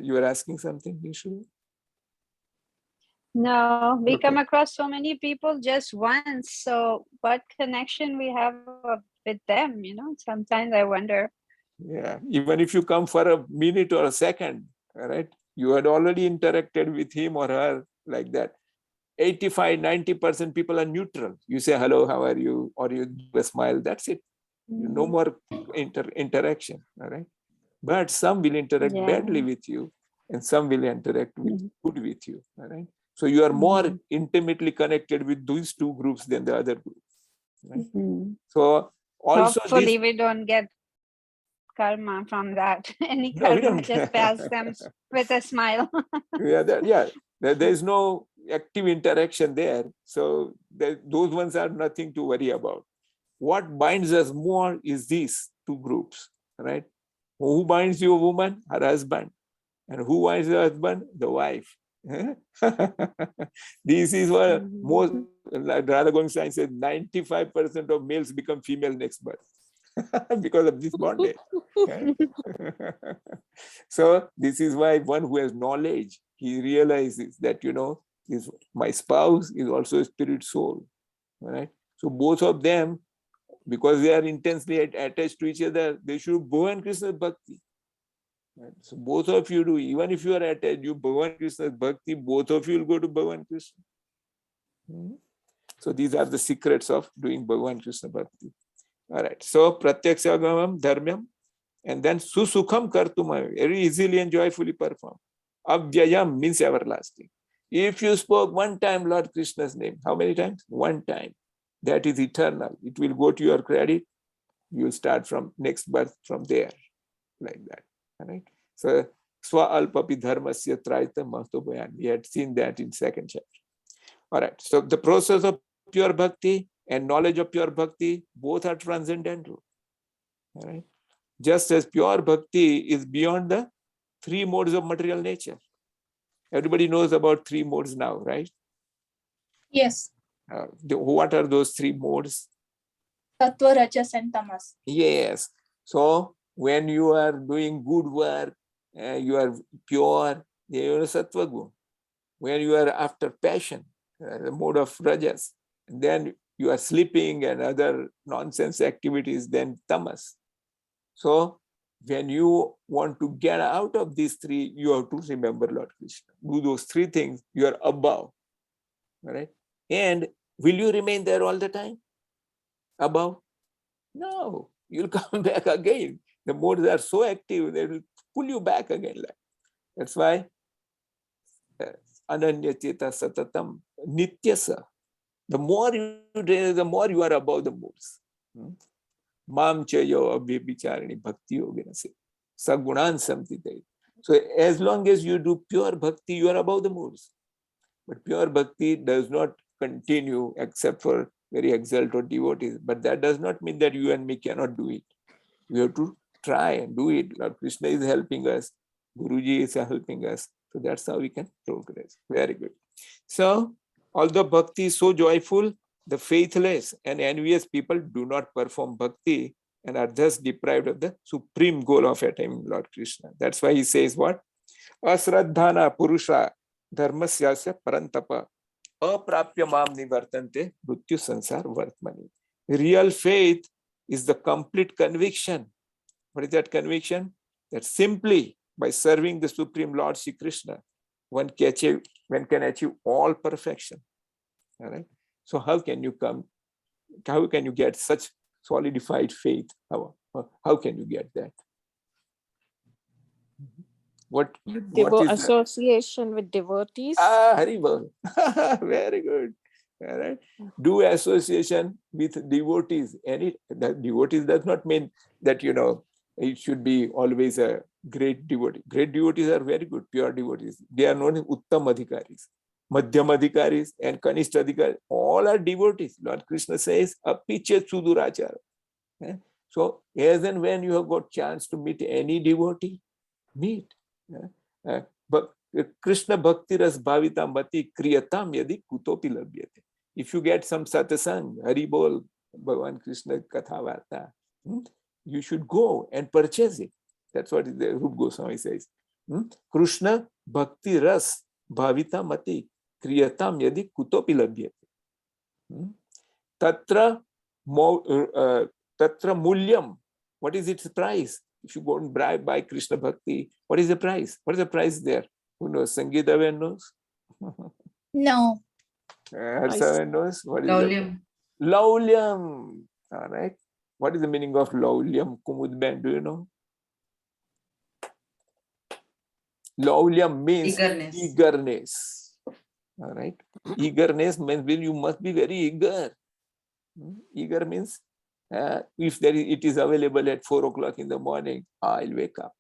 You were asking something, Nishu? No, we come Okay. across so many people just once. So what connection we have with them, sometimes I wonder. Yeah, even if you come for a minute or a second, all right, you had already interacted with him or her like that. 85-90% people are neutral. You say hello, how are you, or you give a smile, that's it. No more interaction, all right? But some will interact badly with you and some will interact with good with you, all right? So you are more intimately connected with these 2 groups than the other group, right? So also Hopefully we don't get karma from that. Any No, we karma, don't. just pass them with a smile. There is no active interaction there. So those ones are nothing to worry about. What binds us more is these 2 groups, right? Who binds you, woman? Her husband. And who binds the husband? The wife. This is what most, like Radha Govind said, 95% of males become female next birth because of this bondage. So this is why one who has knowledge, he realizes that, is my spouse is also a spirit soul. Right? So both of them, because they are intensely attached to each other, they should Bhavan Krishna's bhakti. Right? So both of you do, even if you are attached, you Bhavan Krishna's bhakti, both of you will go to Bhavan Krishna. So these are the secrets of doing Bhavan Krishna bhakti. All right. So pratyakshagamam dharmyam, and then susukham kartum, very easily and joyfully perform. Avyayam means everlasting. If you spoke one time Lord Krishna's name, how many times? One time. That is eternal. It will go to your credit. You will start from next birth from there, like that. All right. So swa alpapi dharmasya traita mahto bhayan. We had seen that in 2nd chapter. All right. So the process of pure bhakti and knowledge of pure bhakti, both are transcendental. All right. Just as pure bhakti is beyond the 3 modes of material nature. Everybody knows about 3 modes now, right? Yes. What are those 3 modes? Tattva, Rajas, and Tamas. Yes. So when you are doing good work, you are pure, you are sattva gun. When you are after passion, the mode of rajas, then you are sleeping and other nonsense activities, then tamas. So when you want to get out of these 3, you have to remember Lord Krishna. Do those 3 things, you are above. All right. And will you remain there all the time? Above? No, you'll come back again. The modes are so active, they will pull you back again. That's why Ananya Cheta Satatam Nityasa. The more you do, the more you are above the modes. Mam Chayo Abhyabhicharini Bhakti Yoginase. Sagunan Samtite. So as long as you do pure bhakti, you are above the modes. But pure bhakti does not continue except for very exalted devotees. But that does not mean that you and me cannot do it. We have to try and do it. Lord Krishna is helping us. Guruji is helping us. So that's how we can progress. Very good. So although bhakti is so joyful, the faithless and envious people do not perform bhakti and are thus deprived of the supreme goal of attaining Lord Krishna. That's why he says what? Asraddhana purusha dharmasyasya parantapa aprapya mam nivartante mrityu sansar vartmani. Real faith is the complete conviction. What is that conviction? That simply by serving the Supreme Lord Shri Krishna, one can achieve all perfection. All right. So how can you get such solidified faith? How can you get that? What is association with devotees? Haribol. Very good. All right. Do association with devotees. Devotees does not mean that, it should be always a great devotee. Great devotees are very good, pure devotees. They are known as Uttam Adhikaris. Madhyam Adhikaris and Kanishta Adhikaris. All are devotees. Lord Krishna says, Apiche Sudurachara. So as and when you have got chance to meet any devotee, meet. But Krishna Bhakti Ras Bhavita Mati Kriyatam Yadi Kutopi Labhyate. If you get some satsang, Haribol, Bhagavan Krishna Katha Varta, you should go and purchase it. That's what the Rup Goswami says. Krishna Bhakti Ras Bhavita Mati Kriyatam Yadi Kutopi Labhyate. Tatra Mulyam. What is its price? If you go and buy Krishna Bhakti, what is the price? What is the price there? Who knows? Sangeeta knows? No. Harsavan knows? What is Laulyam. that? Laulyam. All right. What is the meaning of Laulyam? Kumudben, do you know? Laulyam means eagerness. All right. Eagerness means you must be very eager. Eager means if it is available at 4 o'clock in the morning, I'll wake up.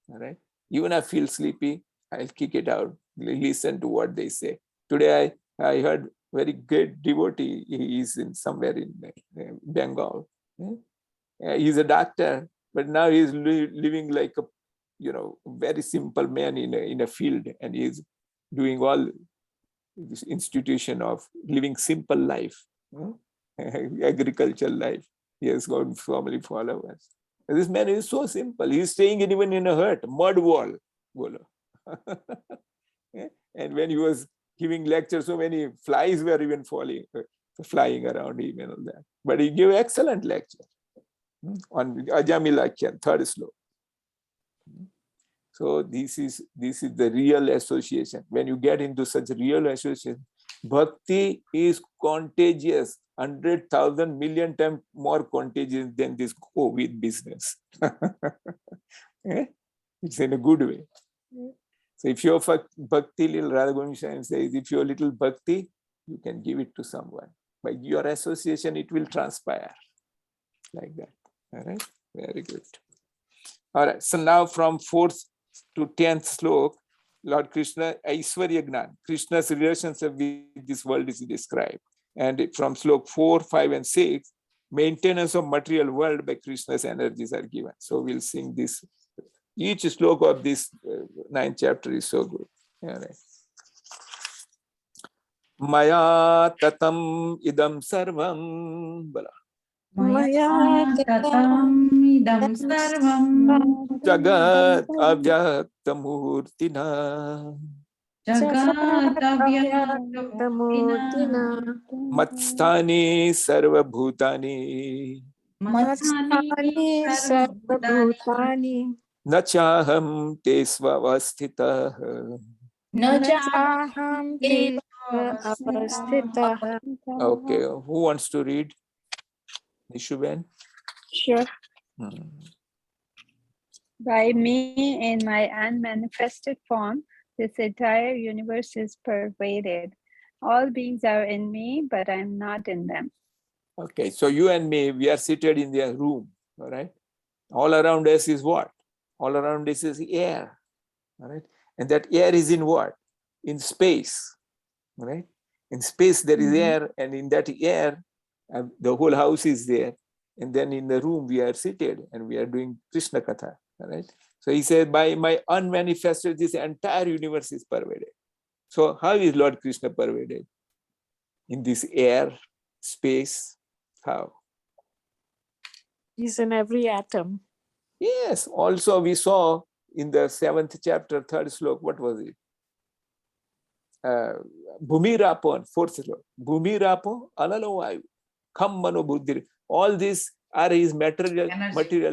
All right. Even if I feel sleepy, I'll kick it out. Listen to what they say. Today I heard very great devotee. He is somewhere in Bengal. He's a doctor, but now he's living like a very simple man in a field, and he's doing all this institution of living simple life, agricultural life. He has got so many followers. This man is so simple. He's staying even in a hut, mud wall. And when he was giving lectures, so many flies were even flying around him and all that. But he gave excellent lecture on Ajamilakyan, third slope. So this is the real association. When you get into such real association, bhakti is contagious, 100,000 million times more contagious than this COVID business. It's in a good way. So if you're bhakti, little Radha Govind says, if you're little bhakti, you can give it to someone. By your association, it will transpire like that. All right, very good. All right, so now from 4th to 10th slok, Lord Krishna, Aishwarya Gnan, Krishna's relationship with this world is described. And from slok 4, 5, and 6, maintenance of material world by Krishna's energies are given. So we'll sing this. Each slok of this 9th chapter is so good. All right. Maya tatam idam sarvam. Maya tatam idam sarvam Jagat avyaktamurtina. Jagat avyaktamurtina Matstani sarvabhutani. Matsani sarvabhutani Sarvabhutani Nachaham te svavastitah. Najaham Deva Avastitah. Okay, who wants to read? Nishuben? Sure. By me in my unmanifested form, this entire universe is pervaded. All beings are in me, but I'm not in them. Okay, so you and me, we are seated in their room, all right? All around us is what? All around us is air, all right? And that air is in what? In space, all right? In space there is air, and in that air, the whole house is there. And then in the room we are seated and we are doing Krishna Katha, all right? So he said, by my unmanifested, this entire universe is pervaded. So how is Lord Krishna pervaded? In this air, space, how? He's in every atom. Yes, also we saw in the 7th chapter, 3rd slok, what was it? Bhumi Rapo, 4th slok. Bhumi Rapo, Analo Vayu, Kham Mano Buddhi. All these are his material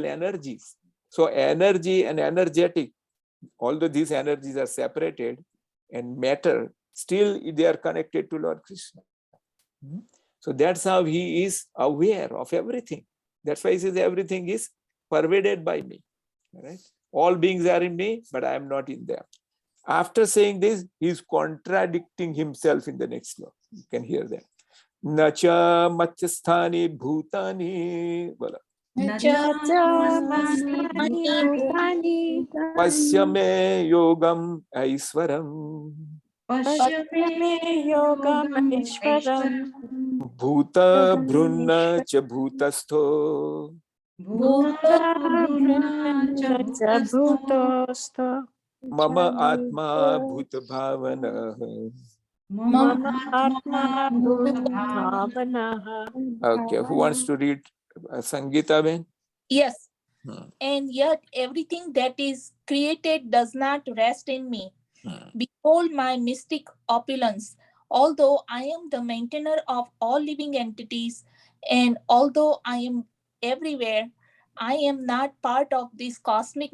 energies. So energy and energetic, although these energies are separated and matter, still they are connected to Lord Krishna. So that's how he is aware of everything. That's why he says everything is pervaded by me. Right? All beings are in me, but I am not in them. After saying this, he is contradicting himself in the next law. You can hear that. Nacha machyasthani bhutani. Pasya me yogam aiswaram. Bhuta brunna cha bhutastho. Mama atma bhuta bhavana. Okay, who wants to read Sangeeta Ben? Yes. And yet everything that is created does not rest in me. Behold my mystic opulence. Although I am the maintainer of all living entities, and although I am everywhere, I am not part of this cosmic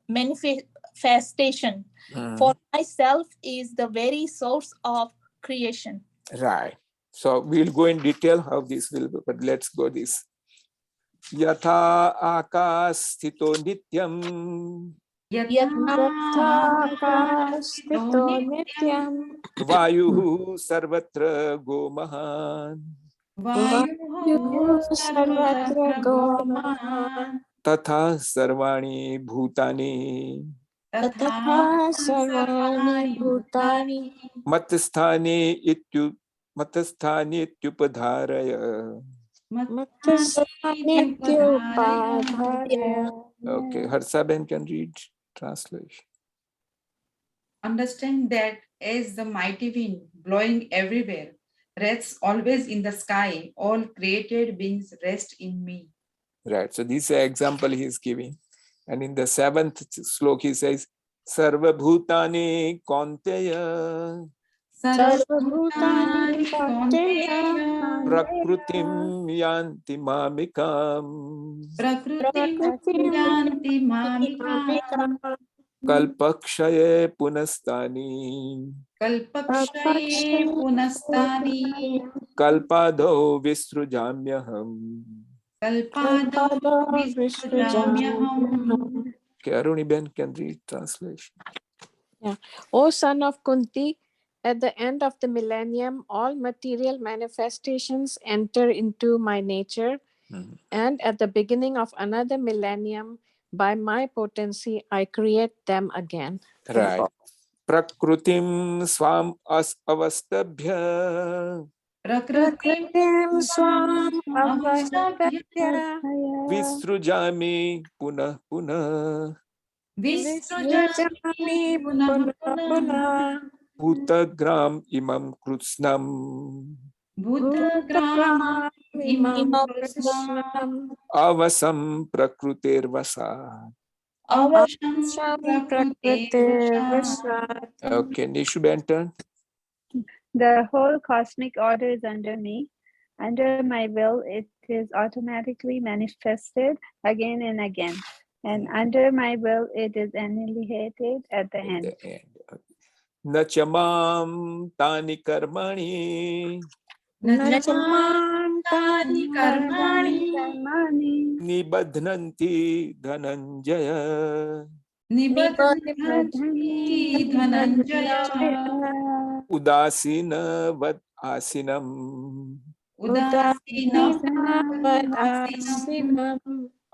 manifestation. For myself is the very source of creation. Right. So we'll go in detail how this will go, but let's go this. Yatha akasthito nityam. Vayuhu sarvatra gomahan. Tatha sarvani bhutani. Matasthani ityupadharaya. Okay, Harsa Ben can read translation. Understand that as the mighty wind blowing everywhere rests always in the sky, all created beings rest in me. Right. So this is an example he is giving. And in the 7th slok he says, Sarva Bhutani Konteya Prakrutim Yanti Mamikam Kalpakshaye Punastani Kalpado Visrujamyaham. Okay, Aruni Ben can read translation. Yeah. O son of Kunti, at the end of the millennium, all material manifestations enter into my nature. And at the beginning of another millennium, by my potency, I create them again. Right. Prakrutim swam avastabhya Prakritim swam avastabhya Visrujami punah punah visrujami punah punah Bhutagram imam krutsnam bhutagram imam krishnam Avasam prakrutir vasat. avasham prakrite vasat. Okay, Nishu Benton. The whole cosmic order is under me. Under my will, it is automatically manifested again and again. And under my will, it is annihilated at the end. Nachamam tani karmani Nachamam tani karmani Nibadhnanti dhananjaya Udasina vad asinam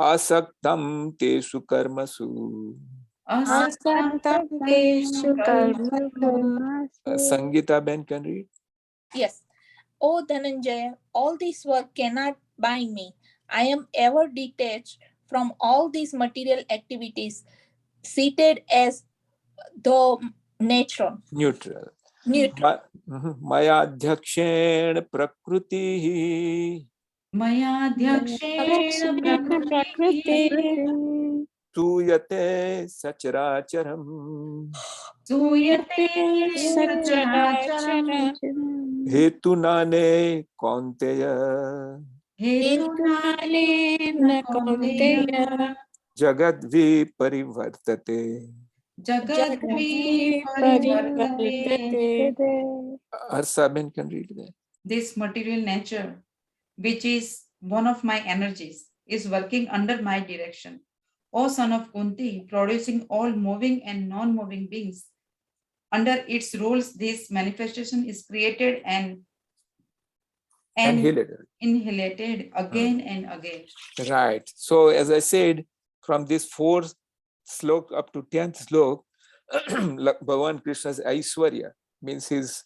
Asaktam tesu karmasu. Sangeeta Ben can read. Yes. O Dhananjaya, all this work cannot bind me. I am ever detached from all these material activities, seated as though neutral. Maya dhyakshen prakriti Maya dhyakshen prakriti Suyate Sacharacharam Suyate Sacharacharam Hetunane Kaunteya Hetunane Kaunteya Jagadvi Parivartate. Jagadvi Parivartate. Parivartate. Arsaben can read that. This material nature, which is one of my energies, is working under my direction. O son of Kunti, producing all moving and non-moving beings. Under its rules, this manifestation is created and inhalated again and again. Right. So as I said, from this fourth slok up to 10th slok, Bhagavan Krishna's Aishwarya means his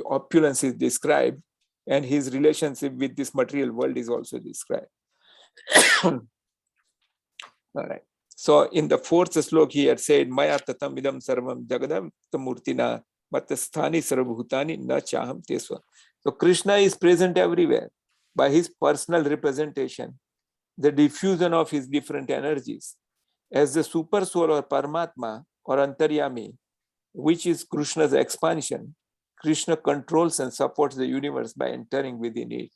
opulence is described, and his relationship with this material world is also described. All right. So in the fourth slok, he had said, Maya tatam idam sarvam jagadam tamurtina matasthani sarvabhutani na chaham tesva. So Krishna is present everywhere by his personal representation, the diffusion of his different energies. As the super soul or Paramatma or Antaryami, which is Krishna's expansion, Krishna controls and supports the universe by entering within it.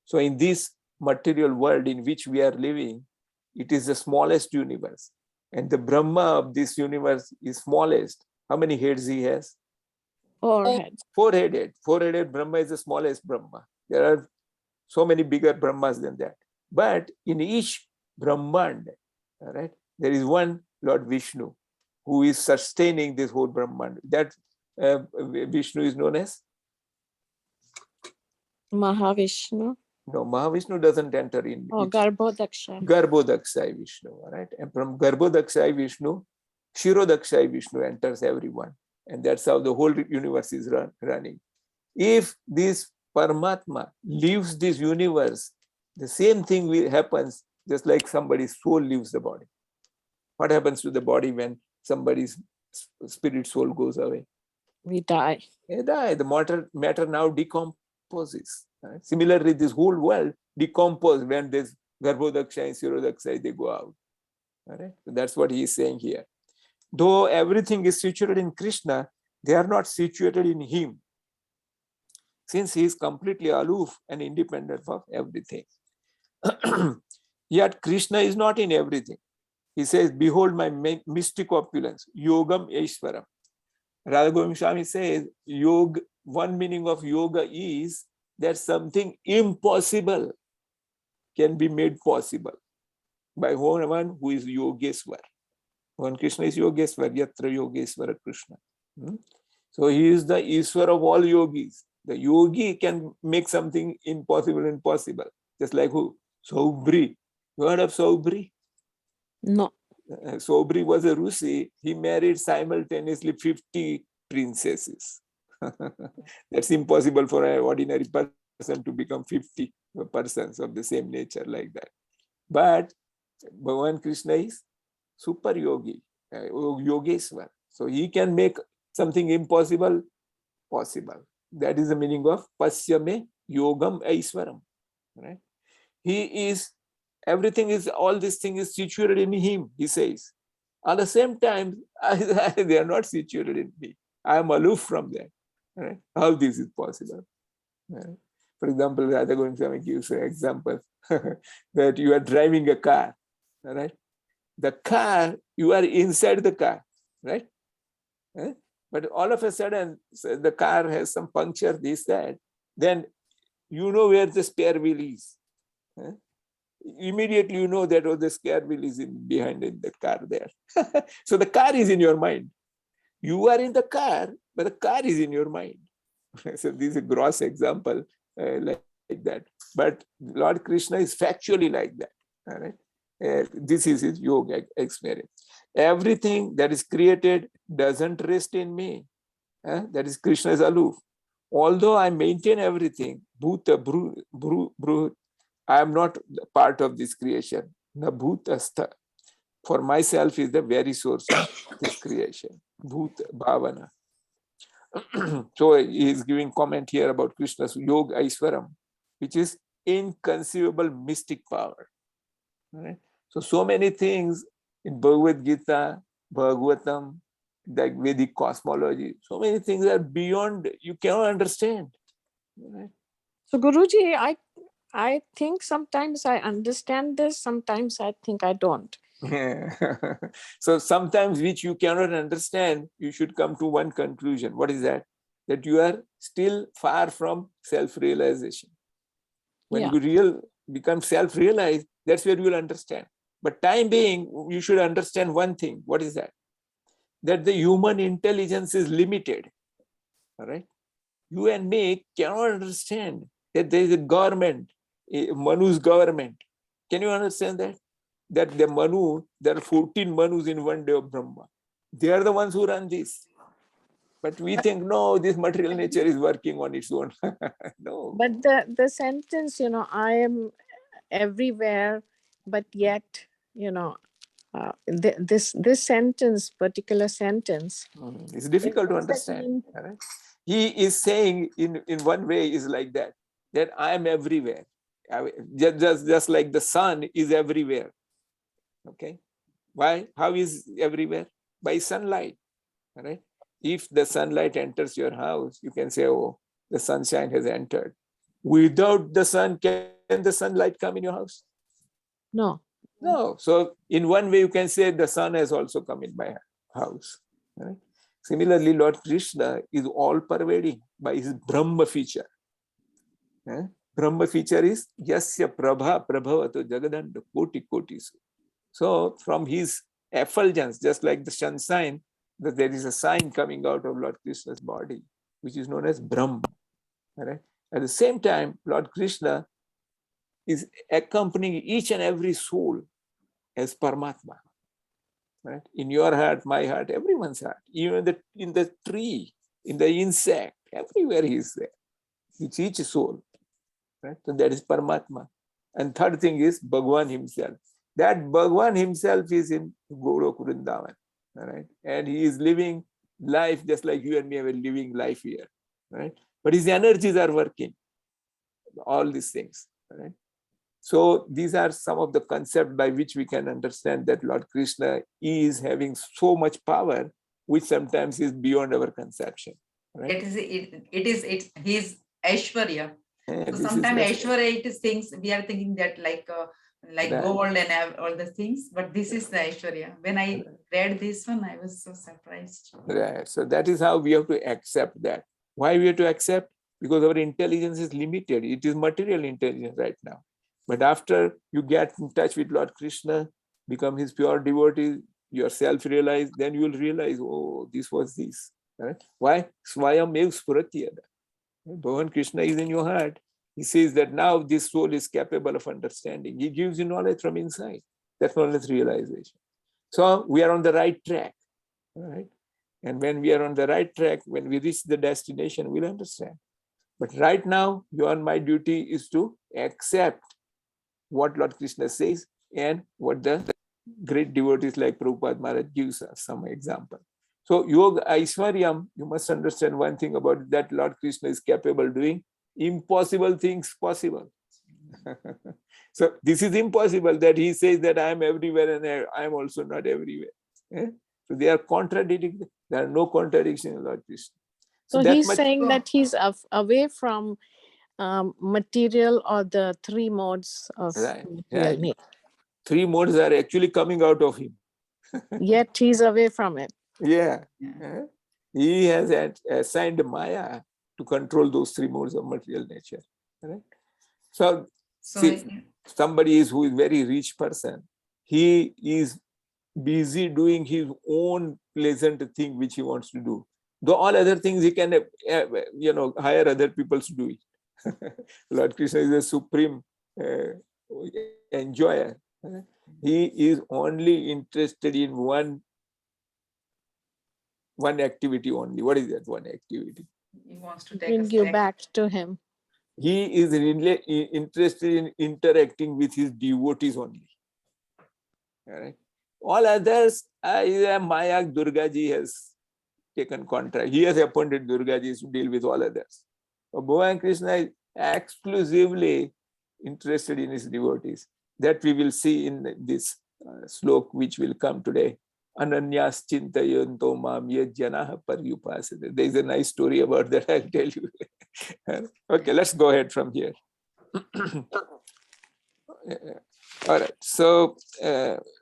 So in this material world in which we are living, it is the smallest universe. And the Brahma of this universe is smallest. How many heads he has? 4 heads. Four-headed. Four-headed Brahma is the smallest Brahma. There are so many bigger Brahmas than that. But in each Brahmand, all right, there is one Lord Vishnu who is sustaining this whole Brahmand. That Vishnu is known as? Mahavishnu. No, Mahavishnu doesn't enter in. Oh, Garbhodaksha. Garbhodakshay Vishnu, all right? And from Garbhodakshay Vishnu, Shirodakshay Vishnu enters everyone. And that's how the whole universe is running. If this Paramatma leaves this universe, the same thing happens just like somebody's soul leaves the body. What happens to the body when somebody's spirit soul goes away? We die. They die. The matter now decomposes. Right? Similarly, this whole world decomposes when this Garbhodaksha and Shirodaksha, they go out. All right? So that's what he is saying here. Though everything is situated in Krishna, they are not situated in him, since he is completely aloof and independent of everything. Yet Krishna is not in everything. He says, behold my mystic opulence, yogam Aishwaram. Radha Govind Swami says, yoga, one meaning of yoga is that something impossible can be made possible by one who is Yogeshwar. One Krishna is Yogeshwar, yatra Yogeshwara Krishna. So he is the Ishwar of all yogis. The yogi can make something impossible possible. Just like who? Saubri. You heard of Saubri? No. Saubri was a Rusi. He married simultaneously 50 princesses. That's impossible for an ordinary person to become 50 persons of the same nature like that. But Bhagavan Krishna is super yogi, Yogeshwar. So he can make something impossible possible. That is the meaning of Pasyame Yogam Aishwaram. Right? He is, everything is, all this thing is situated in him, he says. At the same time, they are not situated in me. I am aloof from them. Right? How this is possible? Right? For example, Radha Govind Swami gives an example that you are driving a car. Right? The car, you are inside the car, right? But all of a sudden, the car has some puncture, this, that. Then you know where the spare wheel is. Immediately you know that the spare wheel is behind in the car there. So the car is in your mind. You are in the car, but the car is in your mind. So this is a gross example like that. But Lord Krishna is factually like that. All right? This is his yoga experience. Everything that is created doesn't rest in me. That is Krishna's aloof. Although I maintain everything, bhuta, I am not part of this creation. Na bhutastha. For myself is the very source of this creation. Bhuta, bhavana. So he is giving comment here about Krishna's yoga Aishwaram, which is inconceivable mystic power. Right? So many things in Bhagavad Gita, Bhagavatam, like Vedic cosmology. So many things are beyond, you cannot understand. Right? So Guruji, I think sometimes I understand this, sometimes I think I don't. So sometimes which you cannot understand, you should come to one conclusion. What is that? That you are still far from self-realization. When Yeah. you become self-realized, that's where you will understand. But time being, you should understand one thing. What is that? That the human intelligence is limited. All right. You and me cannot understand that there is a government, Manu's government. Can you understand that? That the Manu, there are 14 Manus in one day of Brahma. They are the ones who run this. But we think, no, this material nature is working on its own. No. But the sentence, I am everywhere, but yet, this sentence, particular sentence, It's difficult to does that understand. mean? All right? He is saying in one way is like that I am everywhere. Just like the sun is everywhere. Okay. Why? How is everywhere? By sunlight. All right. If the sunlight enters your house, you can say, oh, the sunshine has entered. Without the sun, can the sunlight come in your house? No. No. So in one way, you can say the sun has also come in my house. Right? Similarly, Lord Krishna is all pervading by his Brahma feature. Brahma feature is Yasya Prabha Prabhavato Jagadanda Koti Kotisu. So from his effulgence, just like the sunshine, that there is a sign coming out of Lord Krishna's body, which is known as Brahma. Right? At the same time, Lord Krishna is accompanying each and every soul as Paramatma. Right? In your heart, my heart, everyone's heart, even in the tree, in the insect, everywhere he is there. It's each soul. Right? So that is Paramatma. And third thing is Bhagwan himself. That Bhagwan himself is in Golok Vrindavan. Right? And he is living life just like you and me are living life here. Right? But his energies are working. All these things. Right? So these are some of the concepts by which we can understand that Lord Krishna is having so much power, which sometimes is beyond our conception. Right? It's his Aishwarya. So This is sometimes just- Aishwarya, it is things we are thinking that like Right. gold and all the things, but this is the Aishwarya. When I read this one, I was so surprised. Right. So that is how we have to accept that. Why we have to accept? Because our intelligence is limited. It is material intelligence right now. But after you get in touch with Lord Krishna, become his pure devotee, you self-realize, then you will realize, oh, this was this. Right? Why? Swayam ev spuratyada. Bhagavan Krishna is in your heart. He says that now this soul is capable of understanding. He gives you knowledge from inside. That's knowledge realization. So we are on the right track. Right? And when we are on the right track, when we reach the destination, we'll understand. But right now, your and my duty is to accept what Lord Krishna says and what the great devotees like Prabhupada Maharaj gives us some example. So Yoga Aishwaryam, you must understand one thing about that Lord Krishna is capable of doing impossible things possible. So this is impossible that he says that I am everywhere and I am also not everywhere. So they are contradicting. There are no contradiction in Lord Krishna. So that he's much- saying that he's away from material or the three modes of Right. material Yeah. nature. Three modes are actually coming out of him. Yet he's away from it. Yeah. Yeah. He has assigned Maya to control those three modes of material nature. Right? So, So see, somebody who is very rich person, he is busy doing his own pleasant thing which he wants to do. Though all other things he can, hire other people to do it. Lord Krishna is a supreme enjoyer. He is only interested in one activity only. What is that one activity? he wants to take Bring us you back. back to him. He is really interested in interacting with his devotees only. All right. All others, Maya Durgaji has taken contract. He has appointed Durgaji to deal with all others. But Bhagavan Krishna is exclusively interested in his devotees. That we will see in this slok which will come today. Ananyas chintayanto mam yad janaha paryupasate. There is a nice story about that, I'll tell you. Okay, let's go ahead from here. All right, so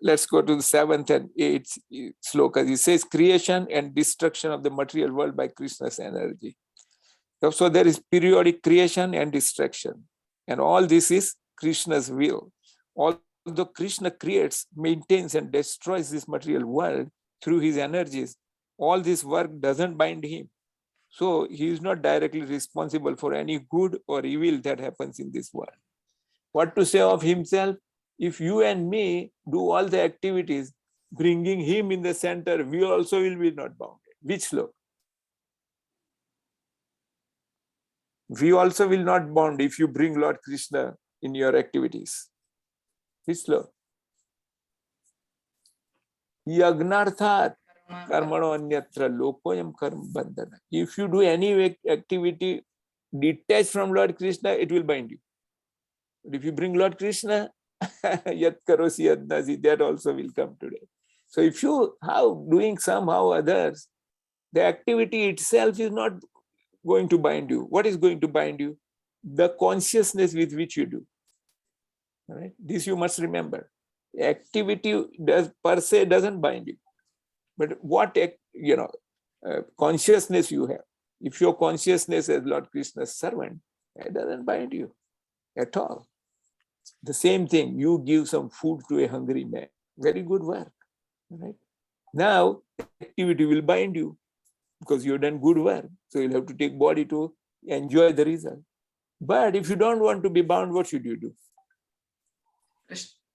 let's go to the 7th and 8th slokas. He says, creation and destruction of the material world by Krishna's energy. So there is periodic creation and destruction, and all this is Krishna's will. Although Krishna creates, maintains, and destroys this material world through his energies, all this work doesn't bind him. So he is not directly responsible for any good or evil that happens in this world. What to say of himself? If you and me do all the activities, bringing him in the center, we also will be not bounded. Which slok? We also will not bound if you bring Lord Krishna in your activities. Which slok? Yagnarthat karmano anyatra lokoyam karma bandhana. If you do any activity detached from Lord Krishna, it will bind you. But if you bring Lord Krishna, yat karosi yadnasi, that also will come today. So if you have doing somehow others, the activity itself is not going to bind you. What is going to bind you? The consciousness with which you do. All right? This you must remember. Activity does per se doesn't bind you, but what consciousness you have. If your consciousness is Lord Krishna's servant, it doesn't bind you at all. The same thing, you give some food to a hungry man. Very good work. Right? Now, activity will bind you because you've done good work. So you'll have to take body to enjoy the result. But if you don't want to be bound, what should you do?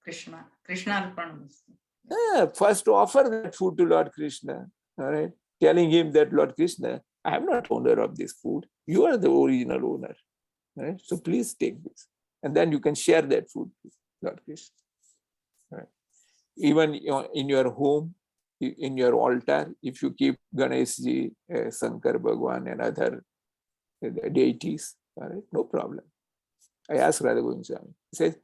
Krishna Arpan. First offer that food to Lord Krishna. All right, telling him that Lord Krishna, I am not owner of this food. You are the original owner. Right? So please take this. And then you can share that food with Lord Krishna. Right? Even in your home, in your altar, if you keep Ganeshji, Shankar Bhagwan and other deities, all right, no problem. I asked Radha Govind Swami. He says,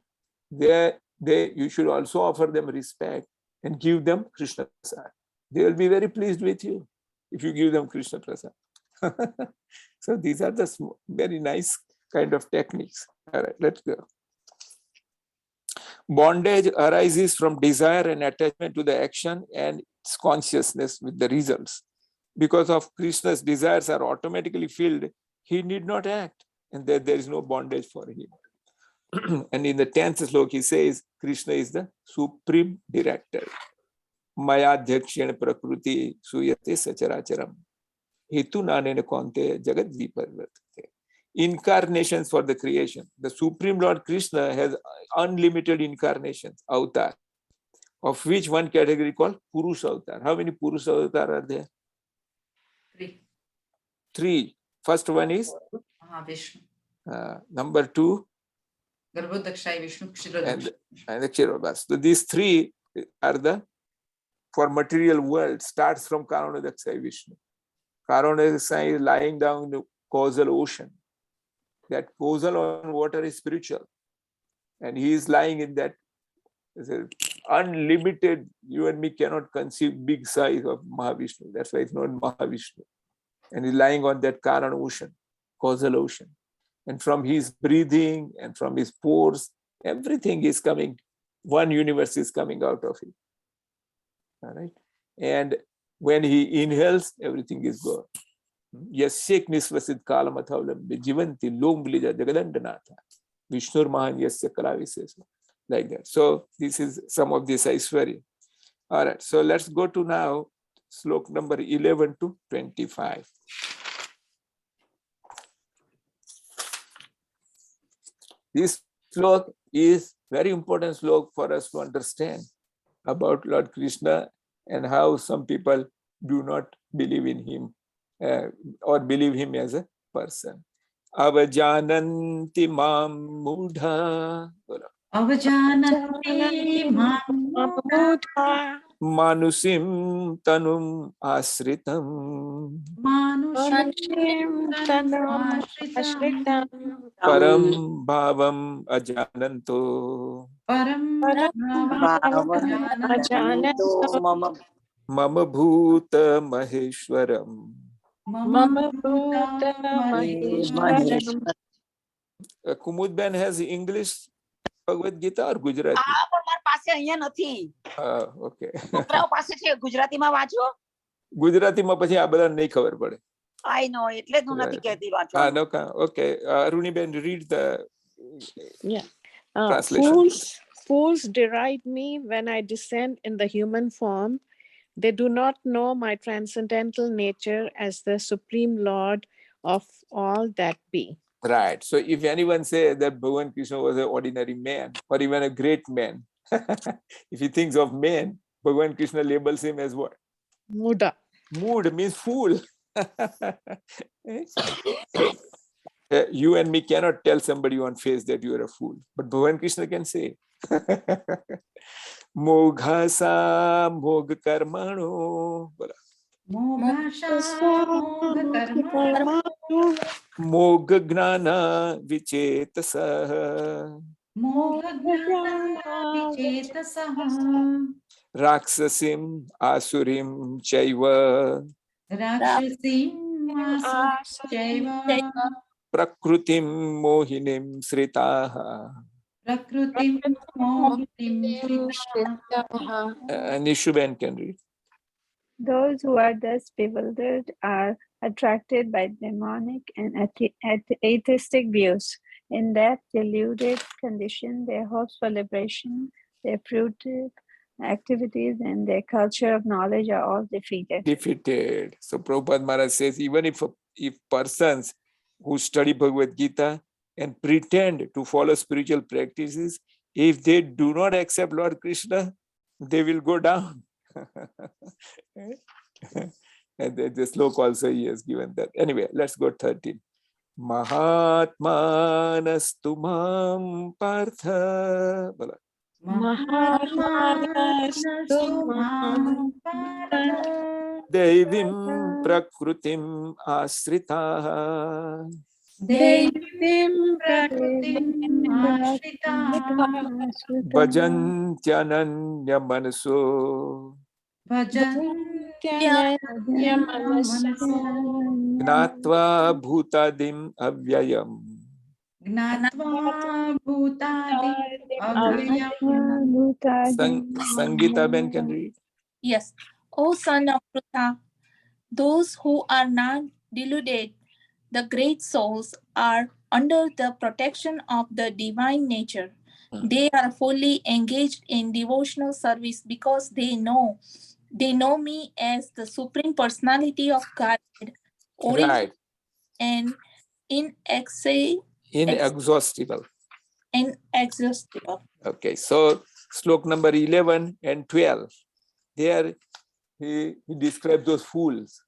you should also offer them respect and give them Krishna Prasad. They will be very pleased with you if you give them Krishna Prasad. So these are the very nice kind of techniques. All right, let's go. Bondage arises from desire and attachment to the action and its consciousness with the results. Because of Krishna's desires are automatically filled, he need not act, and there is no bondage for him. And in the 10th slok, he says, Krishna is the supreme director. Maya dhyakshen prakruti suyate sacharacharam. Hetu nanena konte jagat viparvartate. Incarnations for the creation. The Supreme Lord Krishna has unlimited incarnations, avatar, of which one category called Purusha avatar. How many Purusha avatar are there? 3. First one is Vishnu. Number 2, Garbhodakshaya Vishnu, and the Kshirodaksh. So these 3 are the for material world. Starts from Karanodakshaya Vishnu. Karanodakshaya is lying down in the causal ocean. That causal ocean water is spiritual, and he is lying in that unlimited. You and me cannot conceive big size of Mahavishnu. That's why it's not Mahavishnu. And he's lying on that Karan ocean, causal ocean. And from his breathing and from his pores, everything is coming. One universe is coming out of it. All right. And when he inhales, everything is gone. Yasyek nisvasit kalamathavlam jivanti lomblija jagadandanatha Vishnur Mahan Yasya Kalavisesa. Like that. So this is some of this Aishwarya. All right. So let's go to now slok number 11 to 25. This slok is very important slok for us to understand about Lord Krishna and how some people do not believe in him or believe him as a person. Avajananti mam mudha. Avajananti mam Mudha Manusim tanum asritam Manushim tanam ashritam param bhavam ajananto Param param Bhavam bhavam Jananto ajananto mama mama bhuta maheshwaram. Mama mama bhuta Maheshwaram. maheshwaram. Kumud Ben has English Bhagavad Gita or Gujarati? આ પણ મારી પાસે અહીંયા નથી Okay. છોકરાઓ પાસે છે ગુજરાતીમાં વાંચો ગુજરાતીમાં પછી આ બધા નહીં ખબર પડે. આઈ નો એટલે જ હું નથી કહેતી વાંચવાનું No, okay. Aruni Ben, read the Yeah. translation. Fools deride me when I descend in the human form. They do not know my transcendental nature as the supreme Lord of all that be. Right. So if anyone says that Bhagavan Krishna was an ordinary man or even a great man, if he thinks of man, Bhagavan Krishna labels him as what? Muda. Mood means fool. You and me cannot tell somebody on face that you are a fool, but Bhagavan Krishna can say. Moghasa mogh karmano. Moghasha Mogha Karma Mogh gnana vichetasa. Mogha Gnana Vichetasaha Raksasim asurim chaiva. Rakshasim Chaiva Prakrutim mohinim sritaha. Prakrutim Mohitim Sritaha. Nishuben can read. Those who are thus bewildered are attracted by demonic and atheistic views. In that deluded condition, their hopes for liberation, their fruitive activities, and their culture of knowledge are all defeated. Defeated. So Prabhupada Maharaj says, even if persons who study Bhagavad Gita and pretend to follow spiritual practices, if they do not accept Lord Krishna, they will go down. And the sloka also he has given that. Anyway, let's go 13. Mahatmanastu mam partha. Bala. Mahatmanastu Mam Partha Devim prakrutim asritaha. Devim Prakrutim Ashritaha Bhajantyananya manaso. Bhajantya Manaso Gnatva bhutadim avyayam. Gnatva Bhutadim Avyayam. Sangeeta Ben can read. Yes. O son of Pritha, those who are not deluded, the great souls, are under the protection of the divine nature. They are fully engaged in devotional service because they know me as the Supreme Personality of Godhead, Right. and Inexhaustible. inexhaustible. Okay, so slok number 11 and 12. There he describes those fools.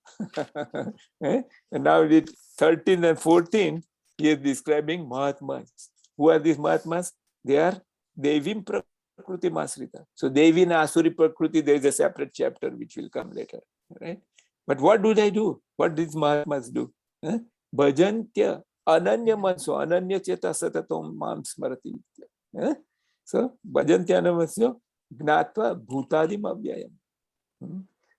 And now with 13 and 14, he is describing Mahatmas. Who are these Mahatmas? They are Devim Prakruti Masrita. So Devi and Asuri Prakruti, there is a separate chapter which will come later. Right? But what do they do? What these Mahatmas do? Bhajantya Ananya Manso, Ananya Cheta Satatom Mam Smarati. So Bhajantya Anamasyo Gnatva Bhutadim Avyayam.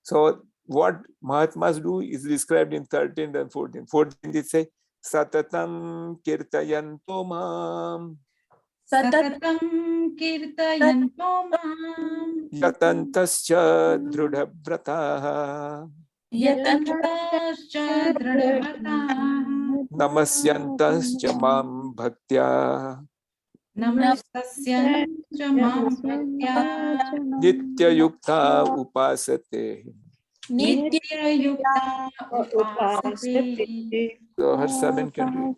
So what Mahatmas do is described in 13 and 14. 14 it says Satatam Kirtayanto Mam Satatam Kirtayanto Mam Yatantascha Drudha Yatantascha Dradhavata Namasyantascha Mam Bhaktya Namastasyancha Mam Bhaktya Nitya Yukta Upasate. Nitya Yukta Upasate. So her seven can read.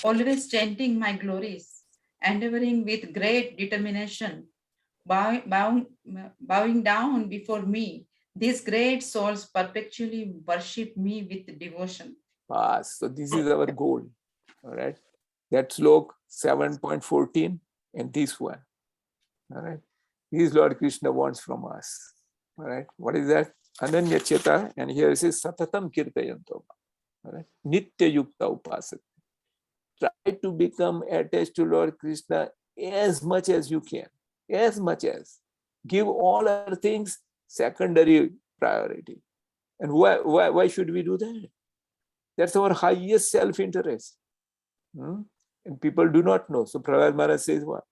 Always chanting my glories, endeavoring with great determination, bowing down before me, these great souls perpetually worship me with devotion. So this is our goal. All right. That slok 7.14 and this one. All right. This Lord Krishna wants from us. All right. What is that? Ananya Cheta. And here it says Satatam Kirtayanto. All right. Nitya Yukta Upasat. Try to become attached to Lord Krishna as much as you can. As much as. Give all other things secondary priority. And why should we do that? That's our highest self-interest. And people do not know. So Prahlad Maharaj says what?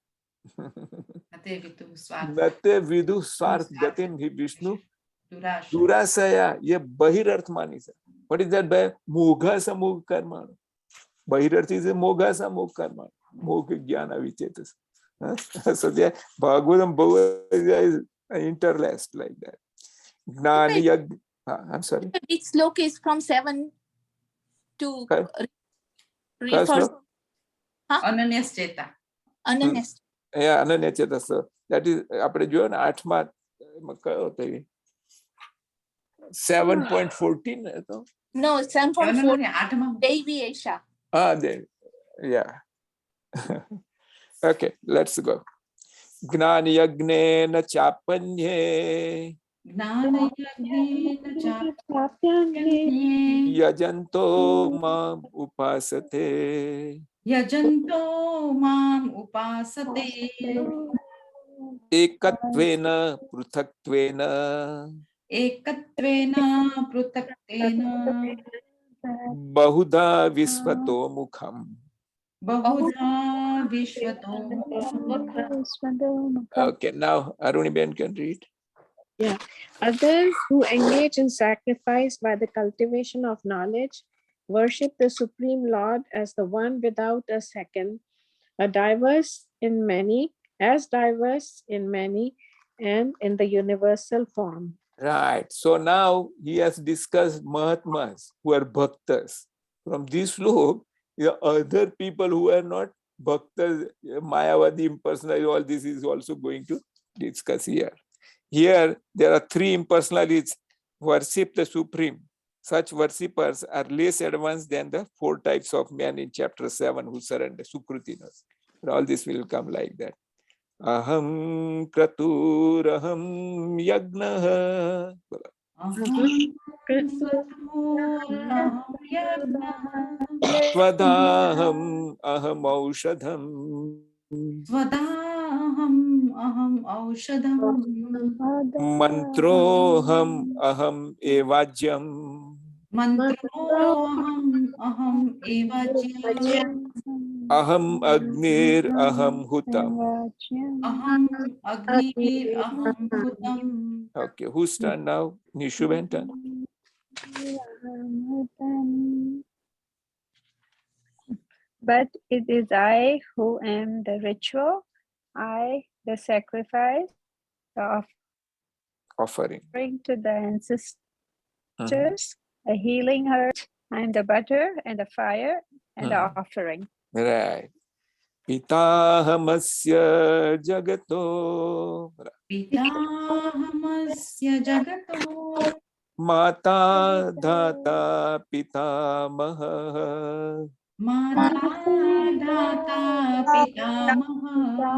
Nate vidu swarth gatin hi Vishnu durasaya. Ye bahirarth mani sa. What is that? Mogha sa mog karma. Bahirarth is a mogha sa mog karma. Mog jnana vichetas. So there, Bhagavatam is interlaced like that. Gnani yag. I'm sorry. Which slok is from 7 to read First for Ananyas Cheta. Ananyas. Yeah, Ananya Cheta. So that is આપણે જોયો ને 8માં કયો હતો 7.14 હતો. No, 7.4. No, આઠમાં. Devi Esha. There. Yeah. Okay, let's go. Gnani yagnena chapanye Gnanayagneena yajanto mam upasate yajanto mam upasate ekatvena pruthatvena ekatvena prutaktena bahudha visvato mukham. bahudha vishvato. Okay, now Aruniben can read. Yeah. Others who engage in sacrifice by the cultivation of knowledge worship the Supreme Lord as the one without a second, diverse in many, and in the universal form. Right. So now he has discussed Mahatmas who are bhaktas. From this slope, the other people who are not bhaktas, Mayavadi, impersonal, all this is also going to discuss here. Here, there are 3 impersonalities worship the Supreme. Such worshippers are less advanced than the 4 types of men in chapter 7 who surrender, Sukrutinas. And all this will come like that. Aham kraturaham yagnaha. Swadaham aham aushadham. Swadaham aham aushadham. Mantroham aham evajyam. Mantroham aham evajyam. Aham agnir aham hutam. Aham agnir aham hutam. Okay, whose turn now? Nishu turn. But it is I who am the ritual, I the sacrifice, the Offering. offering to the ancestors, a healing herb. I am the butter and the fire and the offering. Right. Pitahamasya jagato. Pitahamasya jagato. Mata dhata pitamaha. Mata dhata pitamaha.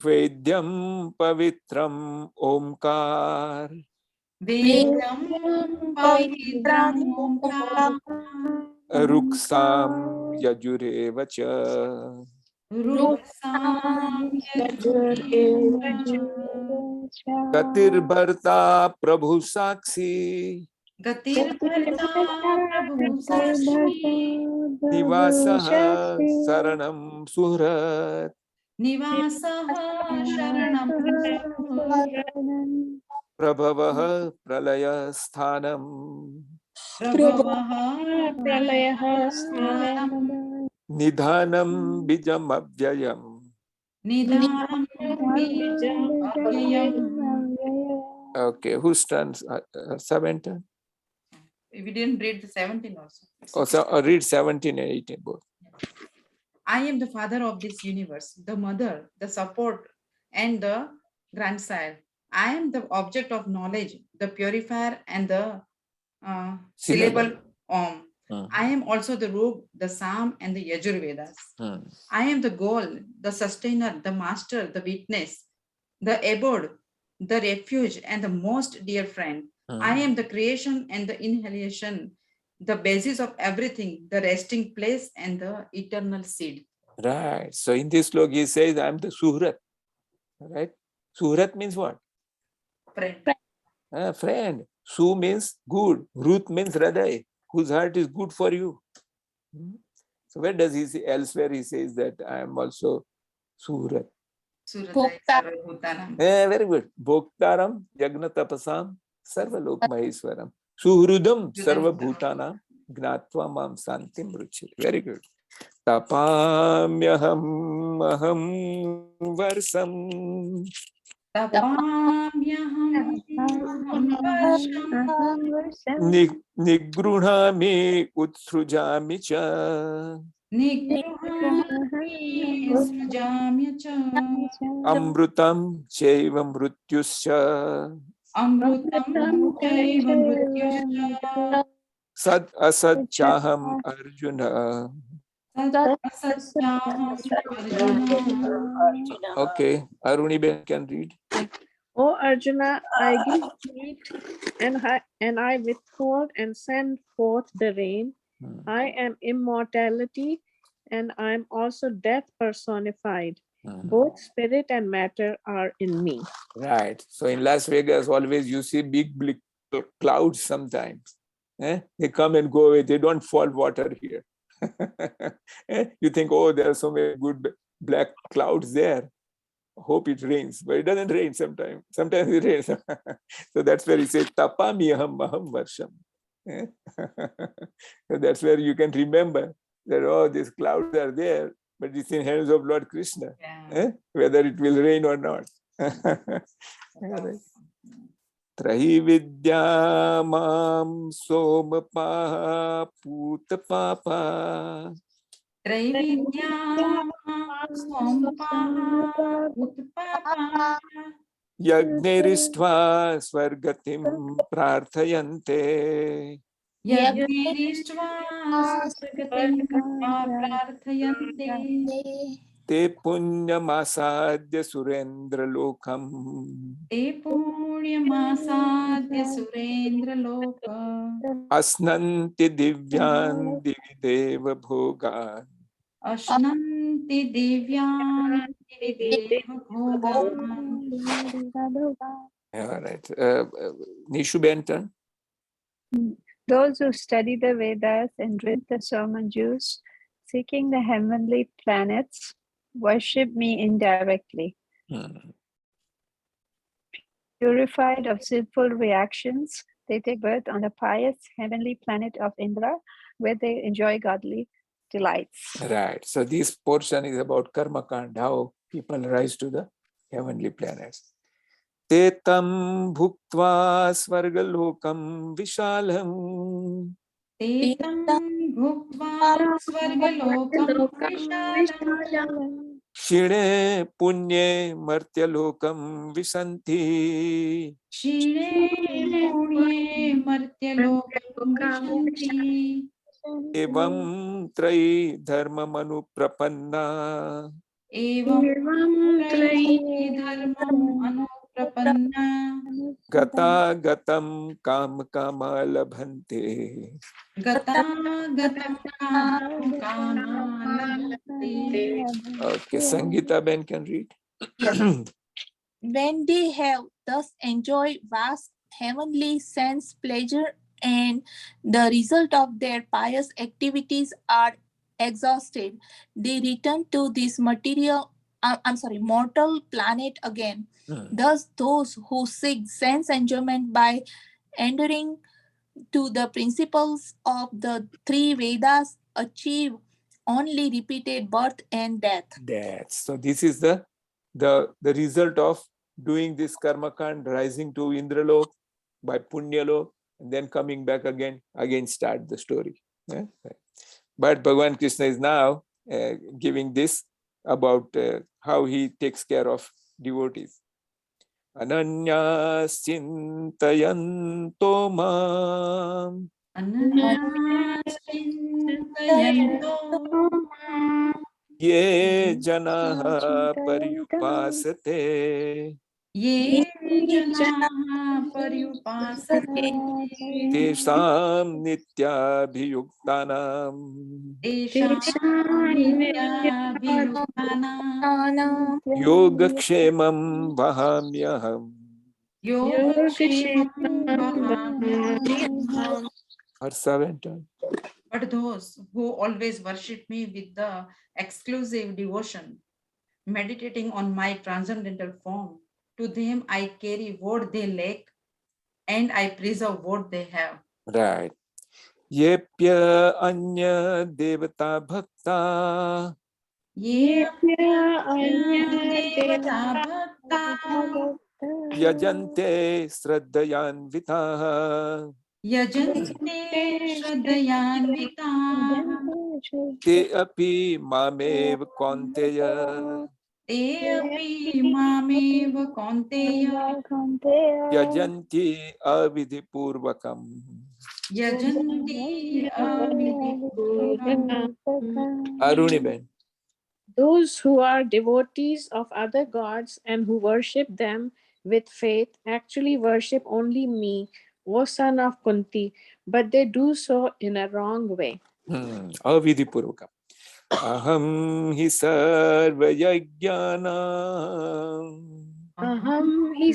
Vedyam pavitram omkar. Vedam pavitram omkar. Ruksam yajurevacha. Ruksam yajurevacha. Gatir bharta prabhu sakshi. Gatir bharta prabhu sakshi. Nivasaha saranam suhrat. Nivasaha sharanam suhrat. Prabhavaha pralaya sthanam. Prabhavaha Pralayaha sthanam. Nidhanam bijam avyayam. Nidhanam bijam avyayam. Okay, whose turn? 17? We didn't read the 17 also. Oh, so read 17 and 18 both. I am the father of this universe, the mother, the support, and the grandsire. I am the object of knowledge, the purifier, and the syllable Om. I am also the Rug, the Sam, and the Yajurvedas. I am the goal, the sustainer, the master, the witness, the abode, the refuge and the most dear friend. I am the creation and the inhalation, the basis of everything, the resting place and the eternal seed. Right. So in this slok, he says, I am the Suhrat. Right? Suhrat means what? Friend. Friend. Su means good. Rut means Radhay, whose heart is good for you. So where does he say? Elsewhere he says that I am also Suhrat. Suradai Sarvabhutanam. Very good. Bhoktaram Yagna Tapasam Sarvalok Maheswaram. Suhrudam Sarvabhutanam Gnatva Mam Santim Ruchir. Very good. Tapamyaham Aham Varsam Tapamyaham varsham Nigrunhami Utsrujami Cha Nigruhami srujamya cha Amrutam Chaiva Mrutyuscha Amrutam chaiva mrityuscha Sad Asad Chaham Arjuna. Sat asatchaham Arjuna. Okay, Aruni Ben can read. O Arjuna, I give heat and I withhold and send forth the rain. I am immortality and I am also death personified. Both spirit and matter are in me. Right. So in Las Vegas, always you see big clouds sometimes. They come and go away. They don't fall water here. You think, oh, there are so many good black clouds there. Hope it rains, but it doesn't rain sometimes. Sometimes it rains. So that's where he says, Tapami aham varsham. So that's where you can remember that, oh, these clouds are there, but it's in hands of Lord Krishna, whether it will rain or not. Trahi vidya mam somapaha puta papa Traividya Swampaha Utpapa Yagneristva Svargatim Prarthayante Yagnirishtva Sargatim Prarthayante Te Punyamasadya Surendra Lokam Te Punyamasadya Surendra Loka Asnanti Divyan Divideva Bhogan. Ashnanti Divyan Divideva Bhogan. All right. Nishu Benton. Those who study the Vedas and drink the Soman juice, seeking the heavenly planets, worship me indirectly. Purified of sinful reactions, they take birth on the pious heavenly planet of Indra, where they enjoy godly delights. Right. So this portion is about Karma Kand, how people rise to the heavenly planets. Tetam bhuktva svargalokam vishalam Tetam bhuktva svargalokam vishalam Shine punye martyalokam visanti Shire punye martyalokam vishanti Evam trai dharma manu prapanna Evam trayi dharmam anuprapanna Gata gatam kam kama labhante. Gata gatam kama labhante. Okay, Sangeeta Ben can read. When they have thus enjoyed vast heavenly sense pleasure and the result of their pious activities are exhausted, they return to this mortal planet again. Thus, those who seek sense enjoyment by adhering to the principles of the three Vedas achieve only repeated birth and death. So this is the result of doing this karma kand, rising to Indralok by Punyalok, and then coming back again start the story. But Bhagavan Krishna is now giving this about how he takes care of devotees. Ananyas chintayanto mam Ananyas chintayanto ye janaha paryupasate ये जनाः पर्युपासते तेषां नित्याभियुक्तानां तेषां नित्याभियुक्तानां योगक्षेमं वहाम्यहम्. योगक्षेमं वहाम्यहम्. Verse 7. But those who always worship me with the exclusive devotion, meditating on my transcendental form, to them I carry what they lack and I preserve what they have. Right. Yepya anya devata bhakta ये देवता भक्ता yajante श्रद्धयान्विताः यजन्ते श्रद्धयान्विताः te api mamev kaunteya ते अपि मामेव कौन्तेय yajanti avidhipurvakam. यजन्ति अविधिपूर्वकम्. Aruniben. Those who are devotees of other gods and who worship them with faith actually worship only me, O son of Kunti, but they do so in a wrong way. Avidhipurvakam. Aham hi sarvayajnanam Aham hi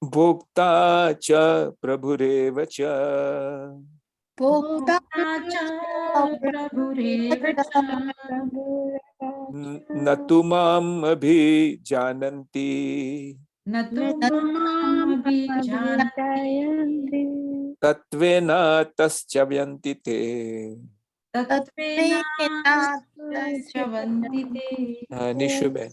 bhokta cha prabhureva cha भोक्ता प्रभुरेव च natu mam abhijananti न तु मामभिजानन्ति tatvena taschavanti te. तत्त्वेन तच्चवन्ति ते. Nishuben.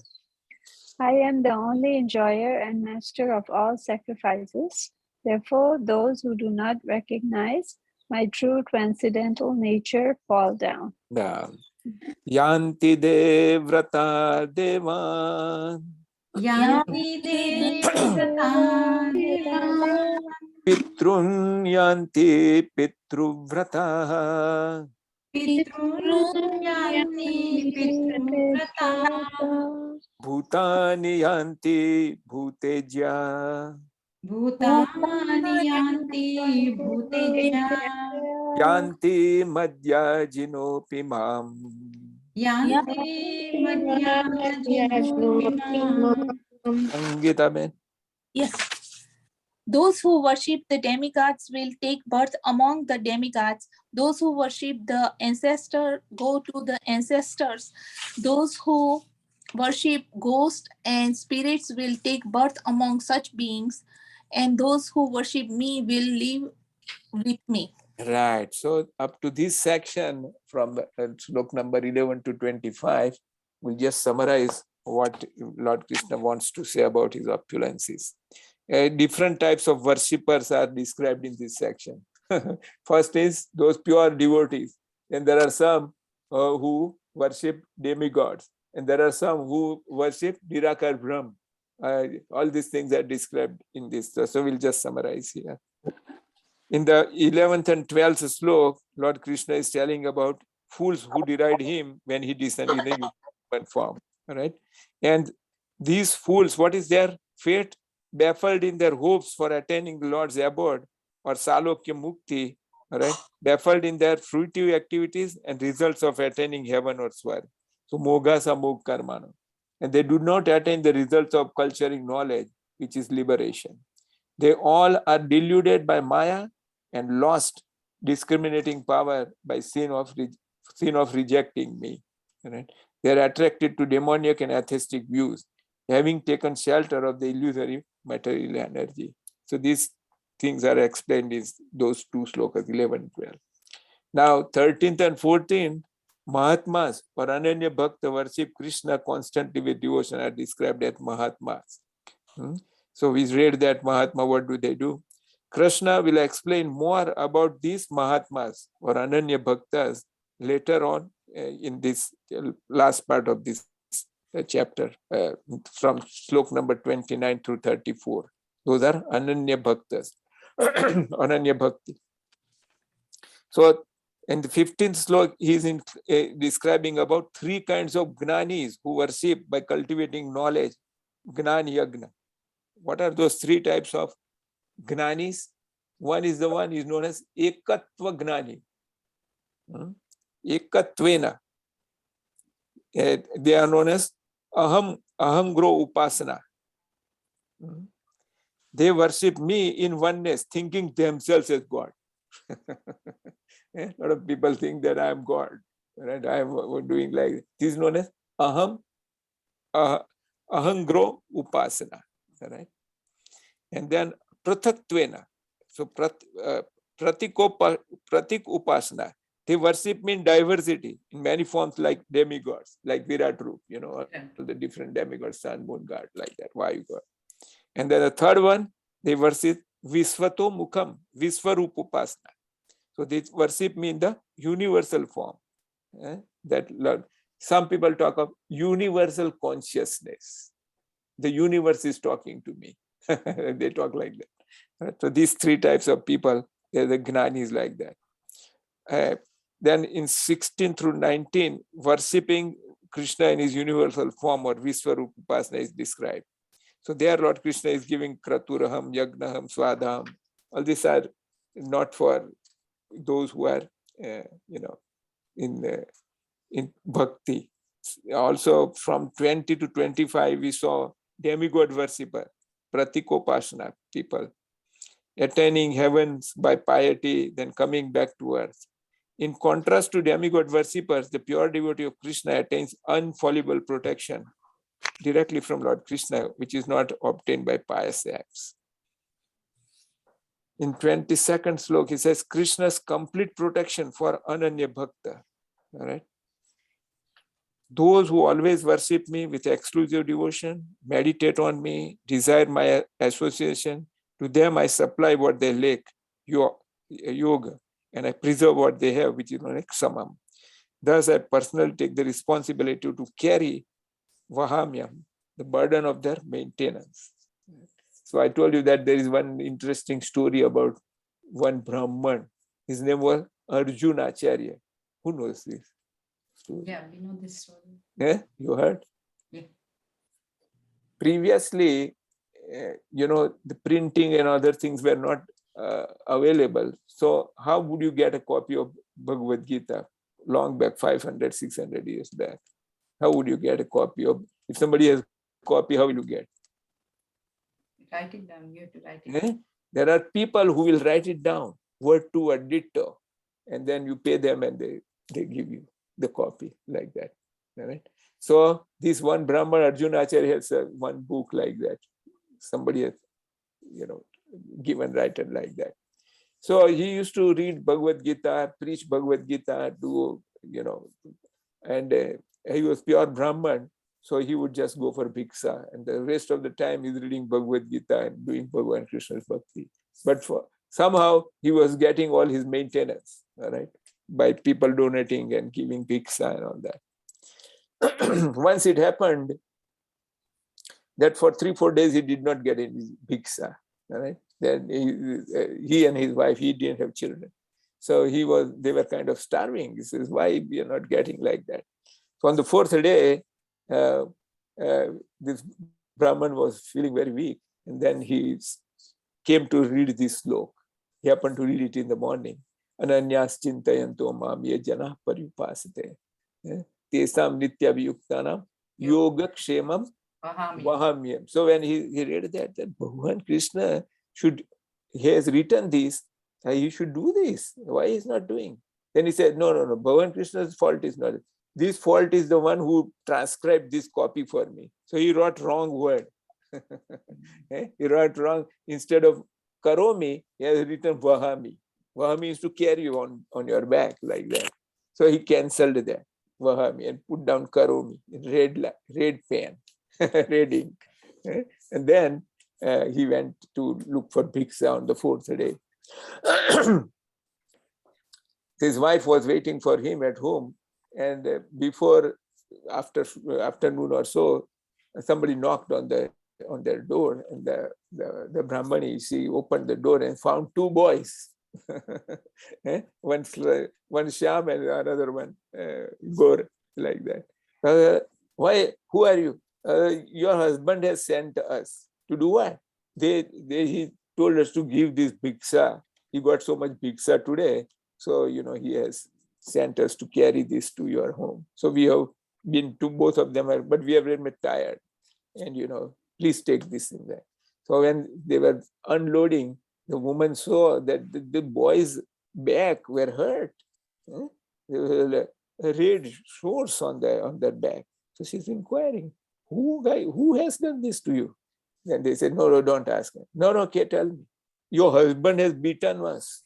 I am the only enjoyer and master of all sacrifices. Therefore, those who do not recognize my true transcendental nature fall down. Yanti devrata devan यान्ति देवव्रता देवान् pitrun yanti pitruvrata पितॄन् यान्ति पितृव्रताः bhutani yanti bhuteja भूतानि यान्ति भूतेज्या yanti madhyajinopi mam. यान्ति मध्याजिनोऽपि माम्. Angita ben. Yes. Those who worship the demigods will take birth among the demigods. Those who worship the ancestor go to the ancestors. Those who worship ghosts and spirits will take birth among such beings. And those who worship me will live with me. Right. So up to this section from the slok number 11 to 25, we'll just summarize what Lord Krishna wants to say about his opulences. Different types of worshippers are described in this section. First is those pure devotees. And there are some who worship demigods. And there are some who worship Nirakar Brahm. All these things are described in this. So we'll just summarize here. In the 11th and 12th slok, Lord Krishna is telling about fools who deride him when he descended in a human form. All right. And these fools, what is their fate? Baffled in their hopes for attaining the Lord's abode or Salokya Mukti, all right, baffled in their fruitive activities and results of attaining heaven or Swarga. So Moga Samog Karmana. And they do not attain the results of culturing knowledge, which is liberation. They all are deluded by Maya and lost discriminating power by sin of rejecting me. Right? They are attracted to demoniac and atheistic views, having taken shelter of the illusory material energy. So these things are explained in those two slokas, 11 and 12. Now, 13th and 14th, Mahatmas or Ananya Bhakta worship Krishna constantly with devotion are described as Mahatmas. So we read that Mahatma, what do they do? Krishna will explain more about these Mahatmas or Ananya Bhaktas later on in this last part of this chapter from slok number 29 through 34. Those are Ananya Bhaktas, Ananya Bhakti. So And the 15th slok, he is describing about 3 kinds of gnanis who worship by cultivating knowledge. Gnani yagna. What are those 3 types of gnanis? One is the one is known as ekatva gnani. Ekatvena. They are known as ahangro upasana. They worship me in oneness, thinking themselves as God. A lot of people think that I am God, right? I am doing like this. This is known as ahangro upasana, right? And then prataktvena. So pratik upasana. They worship me in diversity, in many forms, like demigods, like Virat Roop, all the different demigods, sun, moon god, like that, Vayu god. And then the third one, they worship Visvato Mukham, Visvarup Upasana. So they worship me in the universal form. That Lord. Some people talk of universal consciousness. The universe is talking to me. They talk like that. So these 3 types of people, they're the Gnanis like that. Then in 16 through 19, worshipping Krishna in his universal form or Visvarup Upasana is described. So there Lord Krishna is giving Kraturaham, Yagnaham, Swadham. All these are not for those who are, in bhakti. Also from 20 to 25, we saw demigod worshipper, Pratikopasana people, attaining heavens by piety, then coming back to earth. In contrast to demigod worshippers, the pure devotee of Krishna attains unfallible protection directly from Lord Krishna, which is not obtained by pious acts. In 22nd slok, he says, Krishna's complete protection for Ananya Bhakta. All right. Those who always worship me with exclusive devotion, meditate on me, desire my association, to them I supply what they lack, yoga, and I preserve what they have, which is known as samam. Thus, I personally take the responsibility to carry vahamyam, the burden of their maintenance. So I told you that there is one interesting story about one Brahman. His name was Arjuna Acharya. Who knows this story? Yeah, we know this story. Yeah, you heard? Yeah. Previously, the printing and other things were not available. So how would you get a copy of Bhagavad Gita long back, 500, 600 years back? How would you get a copy of, if somebody has a copy, how will you get? Write it down. You have to write it down. There are people who will write it down, word to word, ditto, and then you pay them and they give you the copy like that. All right. So this one Brahman, Arjuna Acharya, has one book like that. Somebody has, given written like that. So he used to read Bhagavad Gita, preach Bhagavad Gita, and he was pure Brahman. So he would just go for bhiksha, and the rest of the time he's reading Bhagavad Gita and doing Bhagavan Krishna's bhakti. But somehow he was getting all his maintenance, all right, by people donating and giving bhiksha and all that. Once it happened that for 3-4 days he did not get any bhiksha, all right. Then he and his wife, he didn't have children, so they were kind of starving. He says, why we are not getting like that? So on the 4th day, this Brahman was feeling very weak, and then he came to read this slok. He happened to read it in the morning. Ananyas chintayanto mam ye jana paripasate tesam nitya viyuktanam yoga kshemam vahamyam. So when he read that Bhagavan Krishna he has written this, he should do this. Why he's not doing? Then he said, no, Bhagavan Krishna's fault is not. This fault is the one who transcribed this copy for me. So he wrote wrong word. He wrote wrong. Instead of karomi, he has written vahami. Vahami is to carry you on your back like that. So he cancelled that vahami and put down karomi in red pen, red ink. And then he went to look for bhiksha on the 4th day. His wife was waiting for him at home. And after afternoon or so, somebody knocked on their door, and the Brahmani, she opened the door and found 2 boys One Sham and another one Gaur, like that. Why? Who are you? Your husband has sent us to do what? He told us to give this bhiksha. He got so much bhiksha today, so he has sent us to carry this to your home. So we have been to both of them, but we are very much tired, and please take this in there. So when they were unloading, the woman saw that the boy's back were hurt. There were red sores on their back. So she's inquiring, who has done this to you? And they said, no, don't ask me. No, okay, tell me. Your husband has beaten us.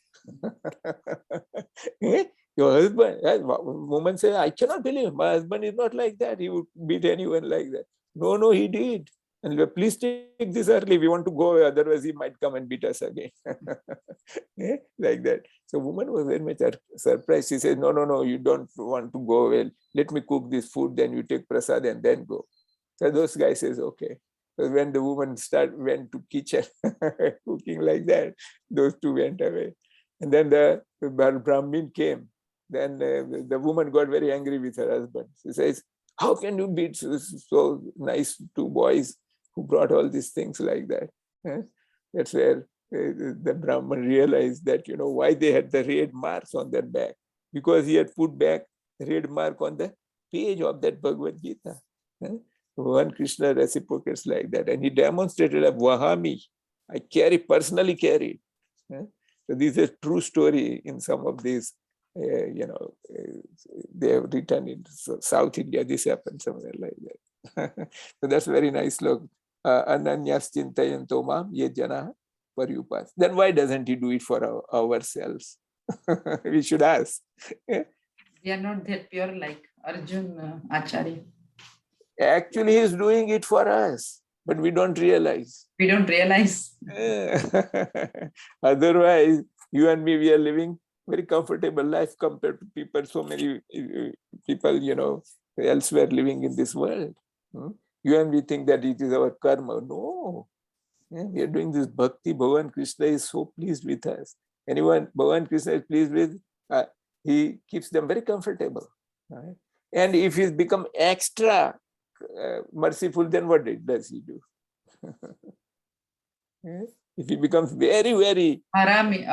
Your husband, woman said, I cannot believe my husband is not like that. He would beat anyone like that. No, he did. And please take this early. We want to go away. Otherwise, he might come and beat us again. Like that. So woman was very much surprised. She said, no, you don't want to go away. Let me cook this food. Then you take prasad and then go. So those guys says, okay. So when the woman went to kitchen cooking like that, those two went away. And then the Brahmin came. Then the woman got very angry with her husband. She says, how can you beat so nice two boys who brought all these things like that? That's where the Brahman realized that, why they had the red marks on their back. Because he had put back red mark on the page of that Bhagavad Gita. One Krishna reciprocates like that. And he demonstrated a Vahami. I personally carried. So this is a true story in some of these, they have written in South India, this happened somewhere like that. So that's very nice. Look, Ananyas Chintayanto Mam Ye Jana Paryupas. Then why doesn't he do it for ourselves? We should ask. We are not that pure like Arjun Acharya. Actually, he's doing it for us, but we don't realize. We don't realize. Otherwise, you and me, we are living very comfortable life compared to people, so many people, elsewhere living in this world. You and we think that it is our karma. No. We are doing this bhakti. Bhagavan Krishna is so pleased with us. Anyone Bhagavan Krishna is pleased with, he keeps them very comfortable. Right? And if he's become extra merciful, then what does he do? If he becomes very, very Harami.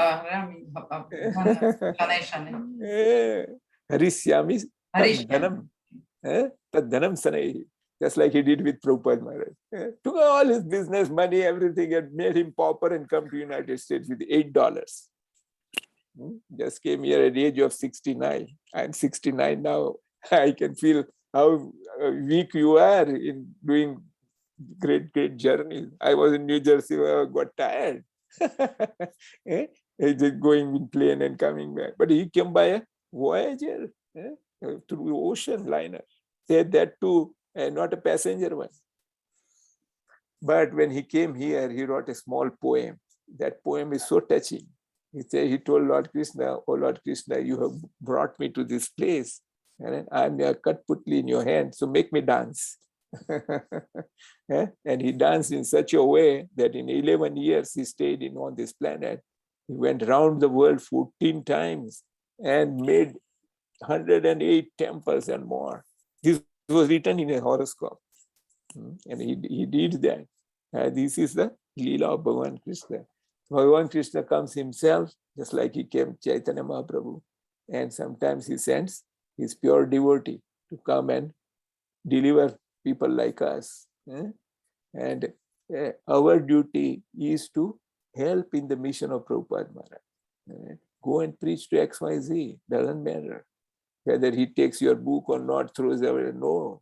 Harishyami Tadhanam Sanai. Just like he did with Prabhupada Maharaj. Took all his business money, everything, and made him pauper and come to United States with $8. Just came here at the age of 69. I'm 69 now. I can feel how weak you are in doing great journeys. I was in New Jersey where I got tired. Just going in plane and coming back. But he came by a Voyager through ocean liner. Said that too, not a passenger one. But when he came here, he wrote a small poem. That poem is so touching. He told Lord Krishna, oh Lord Krishna, you have brought me to this place. And I'm a Katputli in your hand, so make me dance. And he danced in such a way that in 11 years he stayed on this planet. He went around the world 14 times and made 108 temples and more. This was written in a horoscope. And he did that. This is the Leela of Bhagavan Krishna. Bhagavan Krishna comes himself, just like he came Chaitanya Mahaprabhu. And sometimes he sends his pure devotee to come and deliver people like us. And our duty is to help in the mission of Prabhupada Maharaj. Go and preach to XYZ, doesn't matter. Whether he takes your book or not, throws away, no.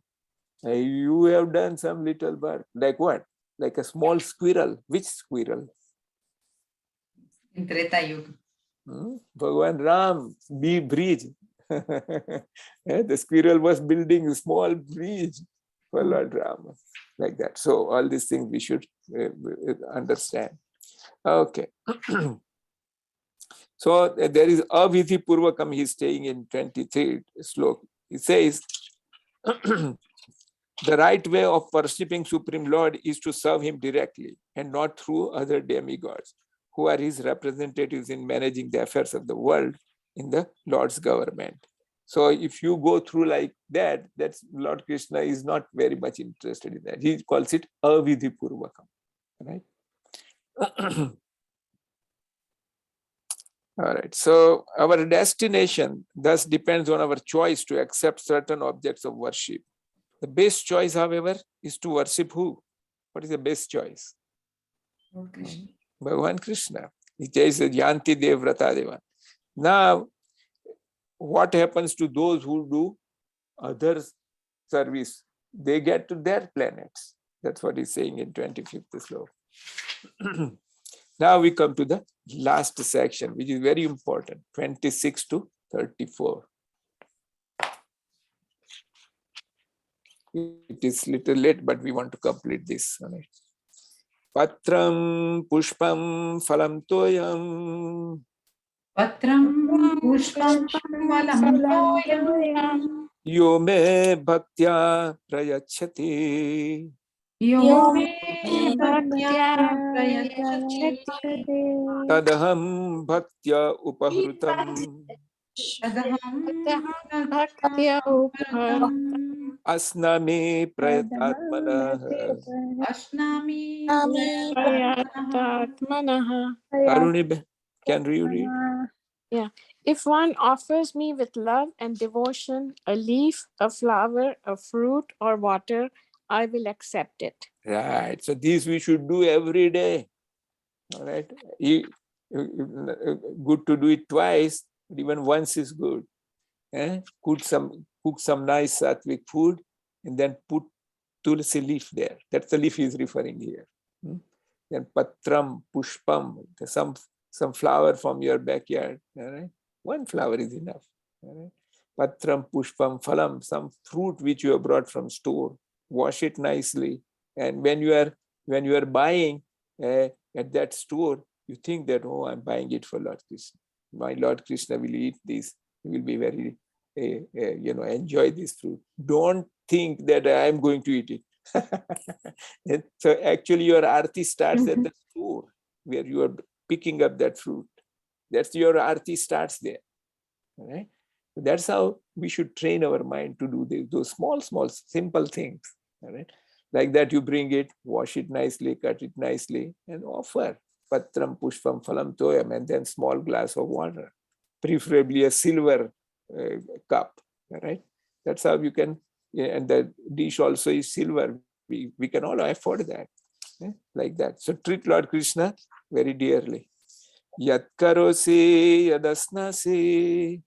You have done some little work. Like what? Like a small squirrel. Which squirrel? In Treta Yuga. Bhagavan Ram, be bridge. The squirrel was building a small bridge for Lord Rama. Like that. So all these things we should understand. Okay. So there is Avidhi Purvakam, he's staying in 23 slok. He says, the right way of worshipping Supreme Lord is to serve him directly and not through other demigods who are his representatives in managing the affairs of the world in the Lord's government. So if you go through like that, that's Lord Krishna is not very much interested in that. He calls it avidhi purvakam, right? All right. So our destination thus depends on our choice to accept certain objects of worship. The best choice, however, is to worship who? What is the best choice? Lord Krishna. Bhagavan Krishna. He says Yanti Devrata Deva. Now, what happens to those who do other service? They get to their planets. That's what he's saying in 25th sloka. Now we come to the last section, which is very important, 26 to 34. It is little late, but we want to complete this. Patram pushpam phalam toyam Patram pushpam phalam toyam yo me bhaktya prayachati yo me Yo bhaktya prayachati tadaham bhaktya upahrutam tadaham Bhaktya bhaktam asnami prayatatmana. ashnami prayatmanah. Prayatatmanaha. Aruni, can you read? Yeah. If one offers me with love and devotion a leaf, a flower, a fruit, or water, I will accept it. Right. So these we should do every day. All right. Good to do it twice, but even once is good. Cook some nice sattvic food and then put tulsi leaf there. That's the leaf he's referring here. Then patram, pushpam, some flower from your backyard. All right. One flower is enough. All right. Patram, pushpam, phalam, some fruit which you have brought from store. Wash it nicely. And when you are buying at that store, you think that, oh, I'm buying it for Lord Krishna. My Lord Krishna will eat this. He will be very, enjoy this fruit. Don't think that I'm going to eat it. So actually your arti starts at the store where you are picking up that fruit. That's your arti starts there. All right. That's how we should train our mind to do those small, simple things. All right. Like that, you bring it, wash it nicely, cut it nicely, and offer patram pushpam phalam toyam, and then small glass of water, preferably a silver cup. All right. That's how you can, and the dish also is silver. We can all afford that. Like that. So treat Lord Krishna very dearly. Yat karosi yadasnasi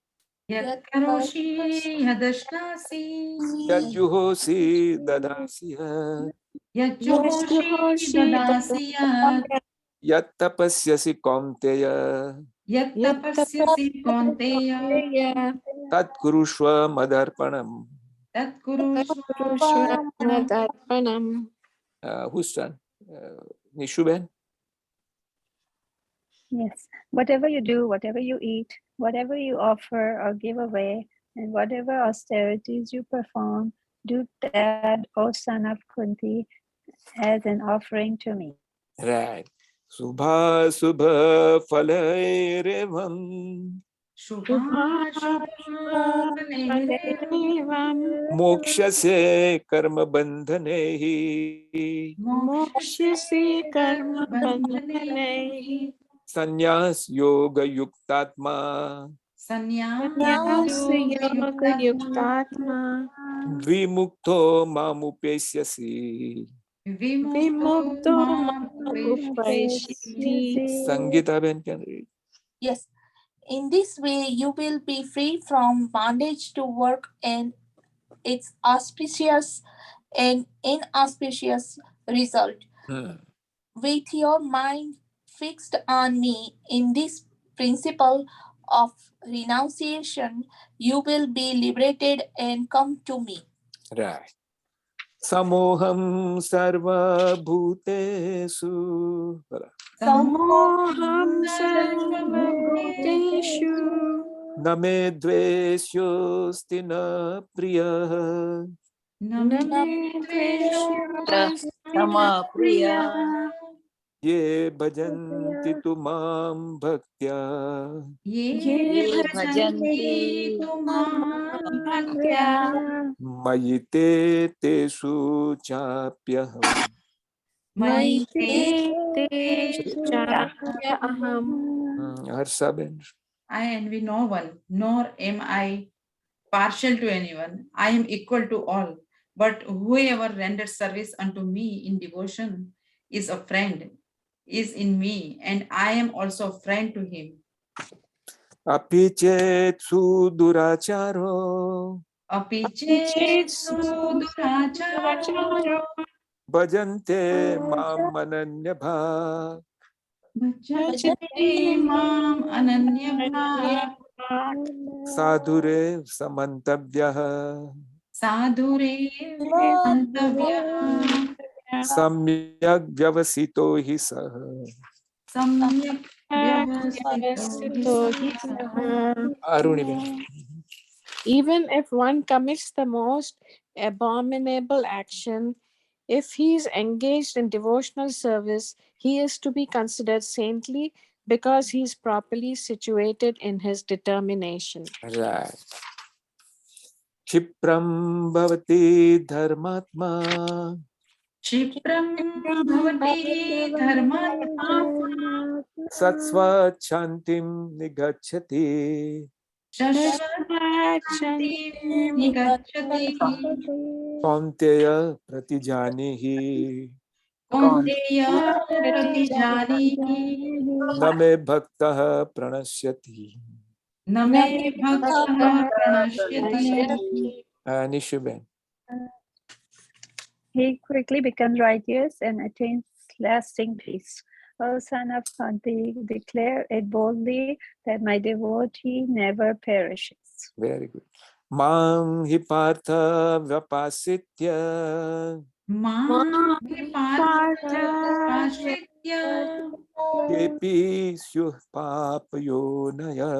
Yat karoshi yadashnasi yajjuhosi dadasya yat johoshi dadasya yat tapasyasi kaunteya yat tapasyasi kaunteya tat kurushva madarpanam. tat kurushva. Whose turn? Nishuben? Yes. Whatever you do, whatever you eat, whatever you offer or give away, and whatever austerities you perform, do that, O son of Kunti, as an offering to me. Right. Subha subha falairevam Shubha shubha mokshase karma bandhanehi mokshase karma bandhane sannyas yoga yuktatma sannyas yoga yuktatma vimukto mamupesyasi. vimukto Sangeeta Ben can read. Yes. In this way, you will be free from bondage to work and its auspicious and inauspicious result. With your mind fixed on me in this principle of renunciation, you will be liberated and come to me. Right. Samoham sarva bhutesu. Samoham sarvabhuteshu Name dvesyosti na priya. Nama Priya. Ye bhajanti tu mam bhaktya Ye bhajanti bhajanti tumam bhaktya mayite tesu chapyaham. maite Harsaben. I envy no one, nor am I partial to anyone. I am equal to all. But whoever renders service unto me in devotion is a friend, is in me, and I am also a friend to him. Api chet suduracharo Apiche suduracharo bhajante mam ananyabha. bhajate mam ananyabha Sadhure samantabhyah sadhure mantavya samyak vyavasito hi sah. samyak vyavasito Aruni. Even if one commits the most abominable action, if he is engaged in devotional service, he is to be considered saintly because he is properly situated in his determination. Right. Kshipram bhavati dharmatma Kshipram bhavati dharmatma satsva chantim nigachati shashvatantim nigacchati kaunteya pratijanihi kaunteya pratijanihi name bhaktah pranashyati. name bhaktah pranashyati. Nishuben. He quickly becomes righteous and attains lasting peace. O son of Kunti, declare it boldly that my devotee never perishes. Very good. Mam hi partha vyapasitya Mam partha pashitya kepi syuh papayonaya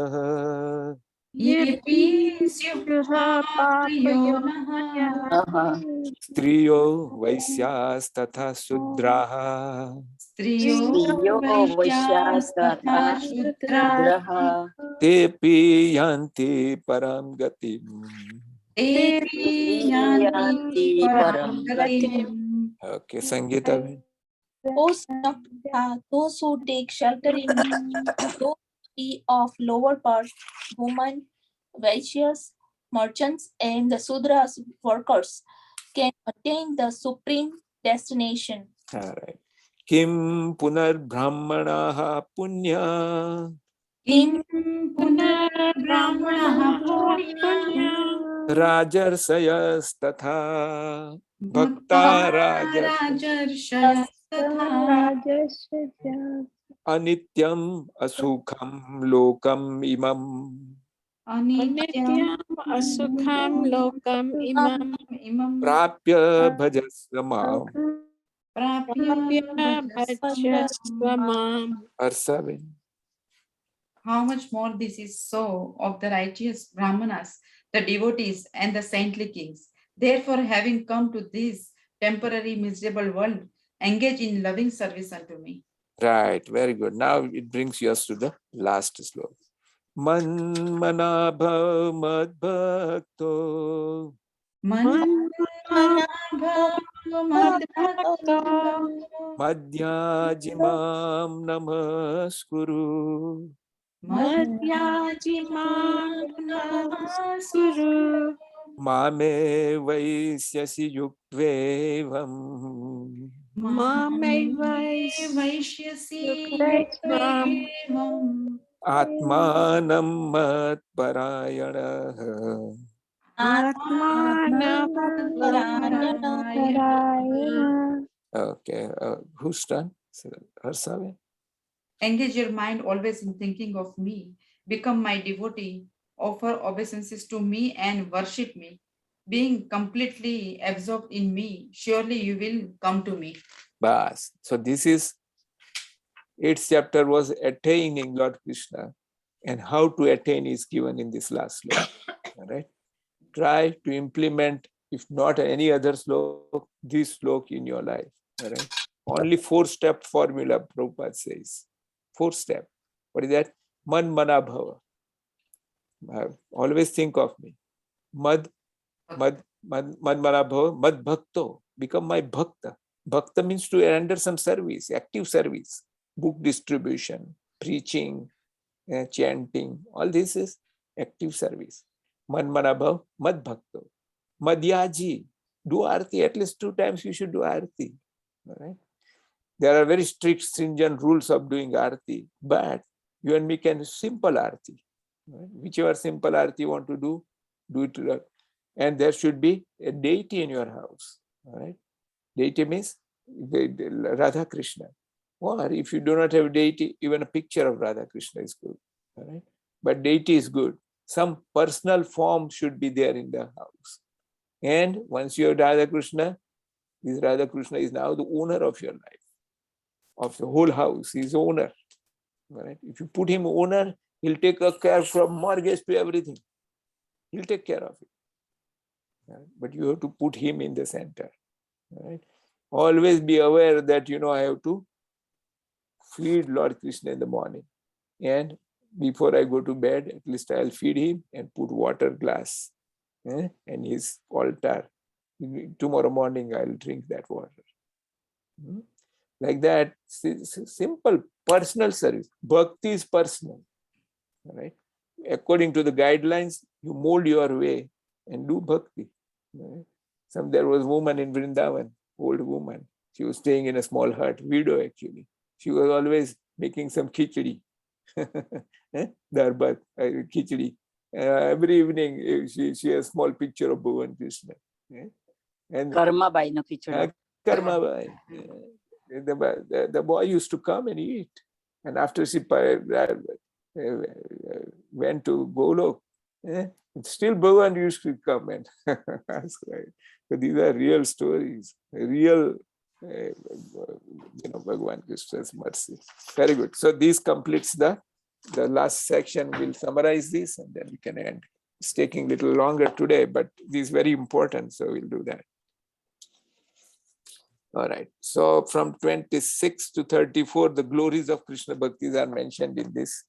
yepi syupapriyonah striyo vaisyas tatha sudraha striyo vaishyas tatha shudra tepi yanti param gatim. tepi yanti param gatim. Okay, Sangeeta. O son of Pritha, those who take shelter in me, those of lower birth, women, Vaishyas, merchants, and the Sudras workers can attain the supreme destination. All right. Kim punar brahmanaha punya Kim punar brahmanah punya rajarsayas tatha bhakta rajarshayas tatha anityam asukham lokam imam anityam Asukham lokam imam imam prapya bhajasvamam. prapya bhajasvamam. Arsaben. How much more this is so of the righteous Brahmanas, the devotees, and the saintly kings. Therefore, having come to this temporary miserable world, engage in loving service unto me. Right, very good. Now it brings us to the last sloka. Manmanabha madbhakto madhyajimam namaskuru Madhyajimam mame vaisyasi yuktvevam Vaishyasi atmanam matparayana. Okay, whose turn? Harsaben. Engage your mind always in thinking of me. Become my devotee. Offer obeisances to me and worship me. Being completely absorbed in me, surely you will come to me. Bas. So this is 8th chapter was attaining Lord Krishna, and how to attain is given in this last sloka. All right. Try to implement, if not any other sloka, this sloka in your life. All right. Only 4-step formula, Prabhupada says. 4-step. What is that? Man mana bhava. Always think of me. Mad mana bhava, mad bhakto. Become my bhakta. Bhakta means to render some service, active service. Book distribution, preaching, chanting. All this is active service. Man mana bhava, mad bhakto. Madhyaji. Do arti. At least 2 times you should do arti. All right? There are very strict, stringent rules of doing arti, but you and me can simple arti. Right? Whichever simple arti you want to do it. And there should be a deity in your house. All right? Deity means the Radha Krishna. Or if you do not have deity, even a picture of Radha Krishna is good. All right? But deity is good. Some personal form should be there in the house. And once you have Radha Krishna, this Radha Krishna is now the owner of your life, of the whole house. He's owner. Right? If you put him owner, he'll take care from mortgage to everything. He'll take care of it. Right? But you have to put him in the center. Right? Always be aware that, I have to feed Lord Krishna in the morning. And before I go to bed, at least I'll feed him and put water glass and his altar. Tomorrow morning, I'll drink that water. Like that, simple personal service. Bhakti is personal. Right? According to the guidelines, you mold your way and do bhakti. Right? There was a woman in Vrindavan, old woman. She was staying in a small hut, widow actually. She was always making some khichdi. Darbat, khichdi. Every evening, she has a small picture of Bhagavan Krishna. And Karmabai no khichdi. Karmabai. The boy used to come and eat. And after she went to Golok, still Bhagavan used to come and ask. So these are real stories, real Bhagavan Krishna's mercy. Very good. So this completes the last section. We'll summarize this and then we can end. It's taking a little longer today, but this is very important, so we'll do that. All right. So from 26 to 34, the glories of Krishna Bhaktis are mentioned in this.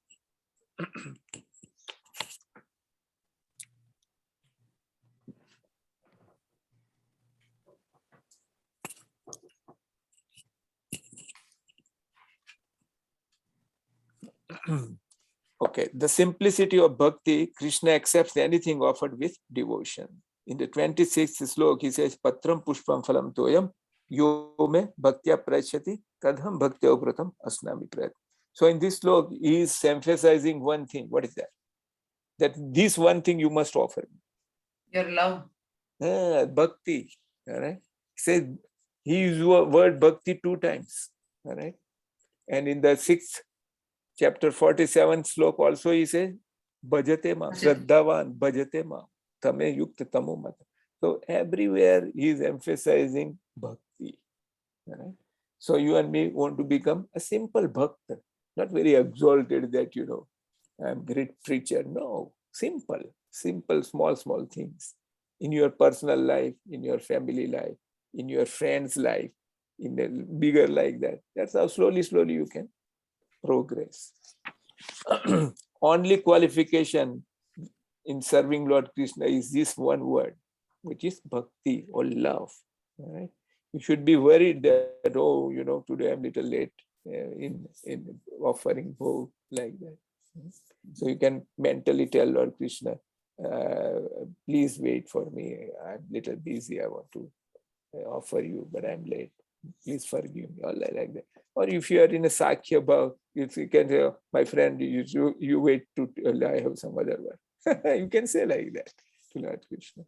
Okay, the simplicity of bhakti, Krishna accepts anything offered with devotion. In the 26th slok, he says, Patram pushpam phalam toyam yo me bhaktya prachati tadham bhaktya upratam asnami prayat. So in this slok, he is emphasizing one thing. What is that? That this one thing you must offer. Your love. Bhakti. All right. He says, he used word bhakti 2 times. All right. And in the 6th chapter 47 slok also he says, Bhajate ma, Shraddhavan, Bhajate ma, Tame yukta tamo mata. So everywhere he is emphasizing bhakti. Right? So you and me want to become a simple bhakta, not very exalted that, I'm great preacher. No, simple, small things in your personal life, in your family life, in your friend's life, in the bigger like that. That's how slowly you can progress. Only qualification in serving Lord Krishna is this one word, which is bhakti or love. Right? You should be worried that, today I'm a little late in offering bhog like that. So you can mentally tell Lord Krishna, please wait for me. I'm a little busy. I want to offer you, but I'm late. Please forgive me, all like that. Or if you are in a Sakya Bhav, you can say, my friend, you wait to I have some other one. You can say like that to Lord Krishna.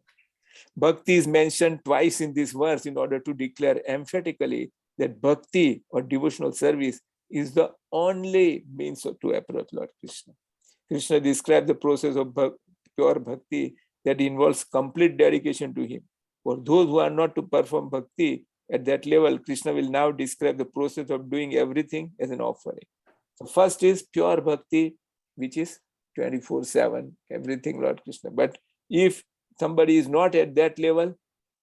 Bhakti is mentioned twice in this verse in order to declare emphatically that bhakti or devotional service is the only means to approach Lord Krishna. Krishna described the process of pure bhakti that involves complete dedication to him. For those who are not to perform bhakti at that level, Krishna will now describe the process of doing everything as an offering. So first is pure bhakti, which is 24/7, everything Lord Krishna. But if somebody is not at that level,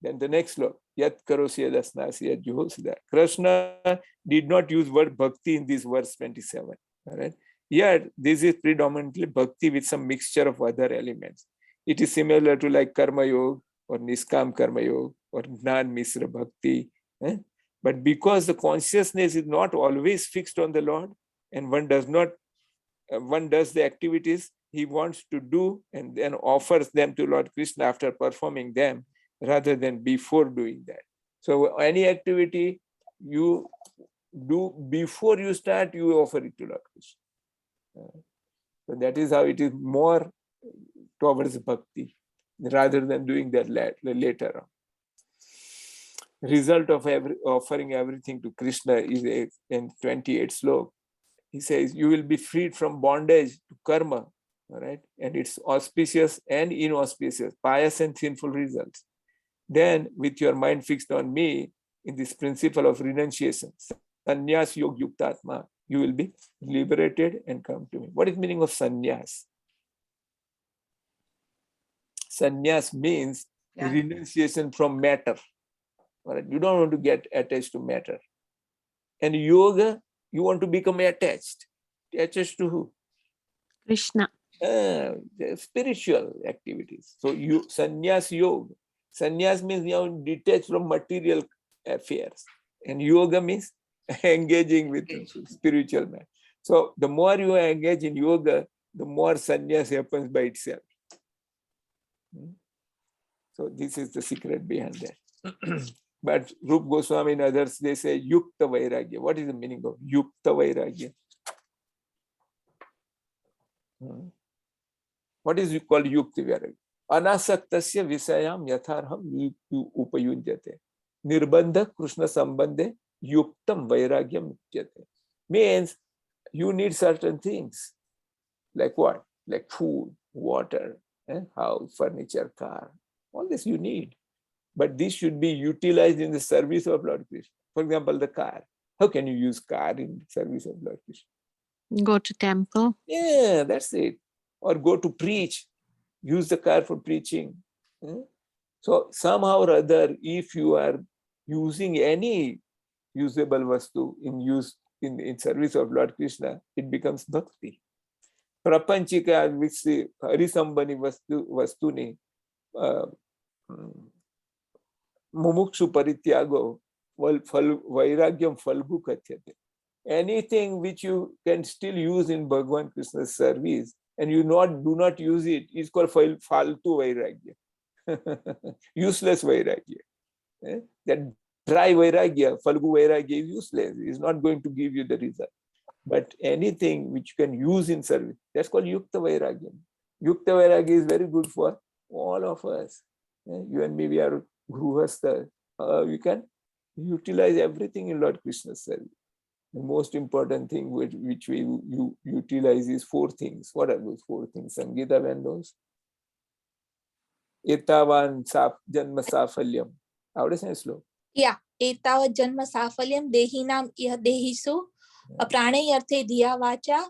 Then the next slok, Yat karosi yadasnasi yat juhosida. Krishna did not use word bhakti in this verse 27. All right. Yet this is predominantly bhakti with some mixture of other elements. It is similar to like karma yoga or niskam karma yoga or gnan misra bhakti. But because the consciousness is not always fixed on the Lord, and one does the activities he wants to do and then offers them to Lord Krishna after performing them, rather than before doing that. So any activity you do before you start, you offer it to Lord Krishna. So that is how it is more towards bhakti, rather than doing that later on. Result of offering everything to Krishna is in 28 slok. He says, you will be freed from bondage to karma, all right? And it's auspicious and inauspicious, pious and sinful results. Then, with your mind fixed on me in this principle of renunciation, sannyas yog yuktatma, you will be liberated and come to me. What is the meaning of sannyas? Sannyas means renunciation from matter. All right? You don't want to get attached to matter. And yoga, you want to become attached. Attached to who? Krishna. The spiritual activities. So you sannyas yoga. Sannyas means you are detached from material affairs. And yoga means engaging with spiritual man. So the more you engage in yoga, the more sannyas happens by itself. So this is the secret behind that. But Rup Goswami and others, they say yukta vairagya. What is the meaning of yukta vairagya? What is called yukta vairagya? Anasaktasya visayam yatharham upayunjate. Nirbandha Krishna sambandhe yuktam vairagyam mukyate. Means you need certain things. Like what? Like food, water, house, furniture, car. All this you need. But this should be utilized in the service of Lord Krishna. For example, the car. How can you use car in the service of Lord Krishna? Go to temple. Yeah, that's it. Or go to preach. Use the car for preaching. So somehow or other, if you are using any usable vastu in service of Lord Krishna, it becomes bhakti. Prapanchika which harisambani vastuni mumukshu parityago vairagyam falgu kathyate. Anything which you can still use in Bhagavan Krishna's service and you do not use it is called faltu vairagya. Useless vairagya. That dry vairagya, falgu vairagya is useless. It's not going to give you the result. But anything which you can use in service, that's called yukta vairagya. Yukta vairagya is very good for all of us. You and me, we are gruhastha. You can utilize everything in Lord Krishna's service. The most important thing which we utilize is 4 things. What are those 4 things? Sangeeta knows. Etavan janma safalyam. Avde se slow. Yeah. Etavat janma safalyam dehinam iha dehisu prane arthe dhiya vacha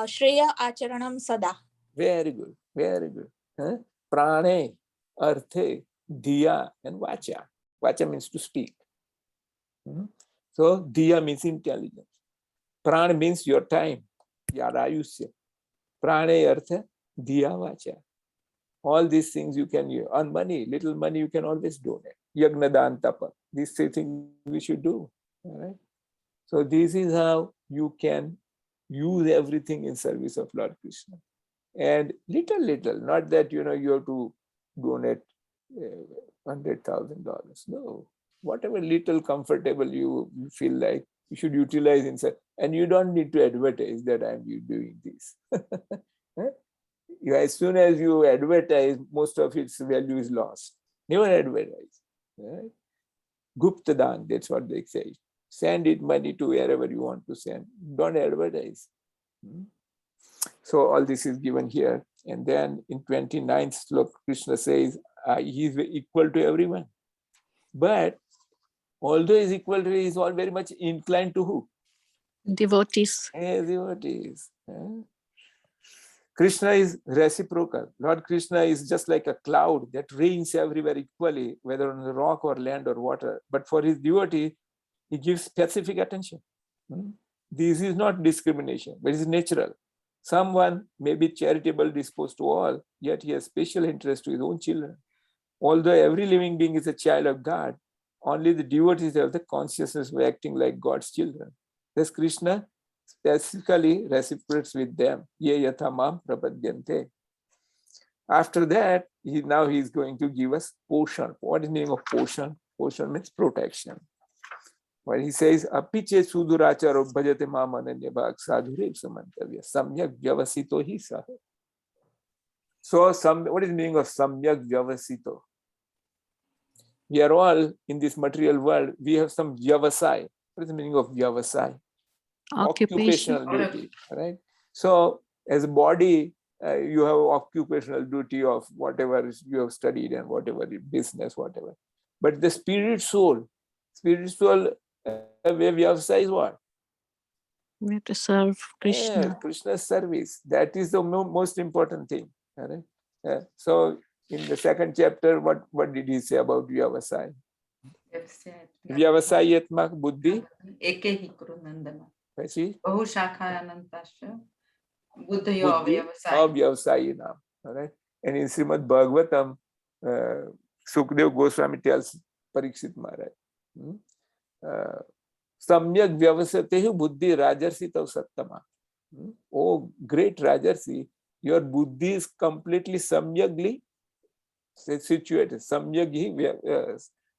shreya acharanam sada. Very good. Very good. Prane, arthe, dhiya and vacha. Vacha means to speak. So dhiya means intelligence. Prana means your time. Yarayusya. Prane artha, dhiya vacha. All these things you can use. On money, little money you can always donate. Yagna dan tapa. These 3 things we should do. All right. So this is how you can use everything in service of Lord Krishna. And little, not that you have to donate $100,000. No, whatever little comfortable you feel like, you should utilize inside. And you don't need to advertise that I'm doing this. As soon as you advertise, most of its value is lost. Never advertise. Right? Gupta dan, that's what they say. Send it money to wherever you want to send. Don't advertise. So all this is given here. And then in 29th slok, Krishna says, he is equal to everyone. But although he is equal to, he is all very much inclined to who? Devotees. Devotees. Krishna is reciprocal. Lord Krishna is just like a cloud that rains everywhere equally, whether on the rock or land or water. But for his devotee, he gives specific attention. This is not discrimination, but it's natural. Someone may be charitable disposed to all, yet he has special interest to his own children. Although every living being is a child of God, only the devotees have the consciousness of acting like God's children. Thus Krishna specifically reciprocates with them. Ye yatha mam prapadyante. After that, he is going to give us poshan. What is the meaning of poshan? Poshan means protection. When he says, apiche suduracharo bhajate mam ananya bhag sadhurev samantavya samyak vyavasito hi sah. So, what is the meaning of samyak vyavasito? We are all in this material world. We have some vyavasai. What is the meaning of vyavasai? Occupational duty, right? So, as a body, you have occupational duty of whatever you have studied and whatever business, whatever. But the spirit soul, vyavasai is what? We have to serve Krishna. Yeah, Krishna's service. That is the most important thing. Right? So, in the second chapter, what did he say about vyavasai? Vyavasayatmak buddhi. Buddhi avyavasayinam. Right? And in Srimad Bhagavatam, Sukdev Goswami tells Parikshit Maharaj, Samyak vyavasatehu buddhi rajarsitav sattama. Oh, great Rajarsi, your buddhi is completely samyagly situated. Samyak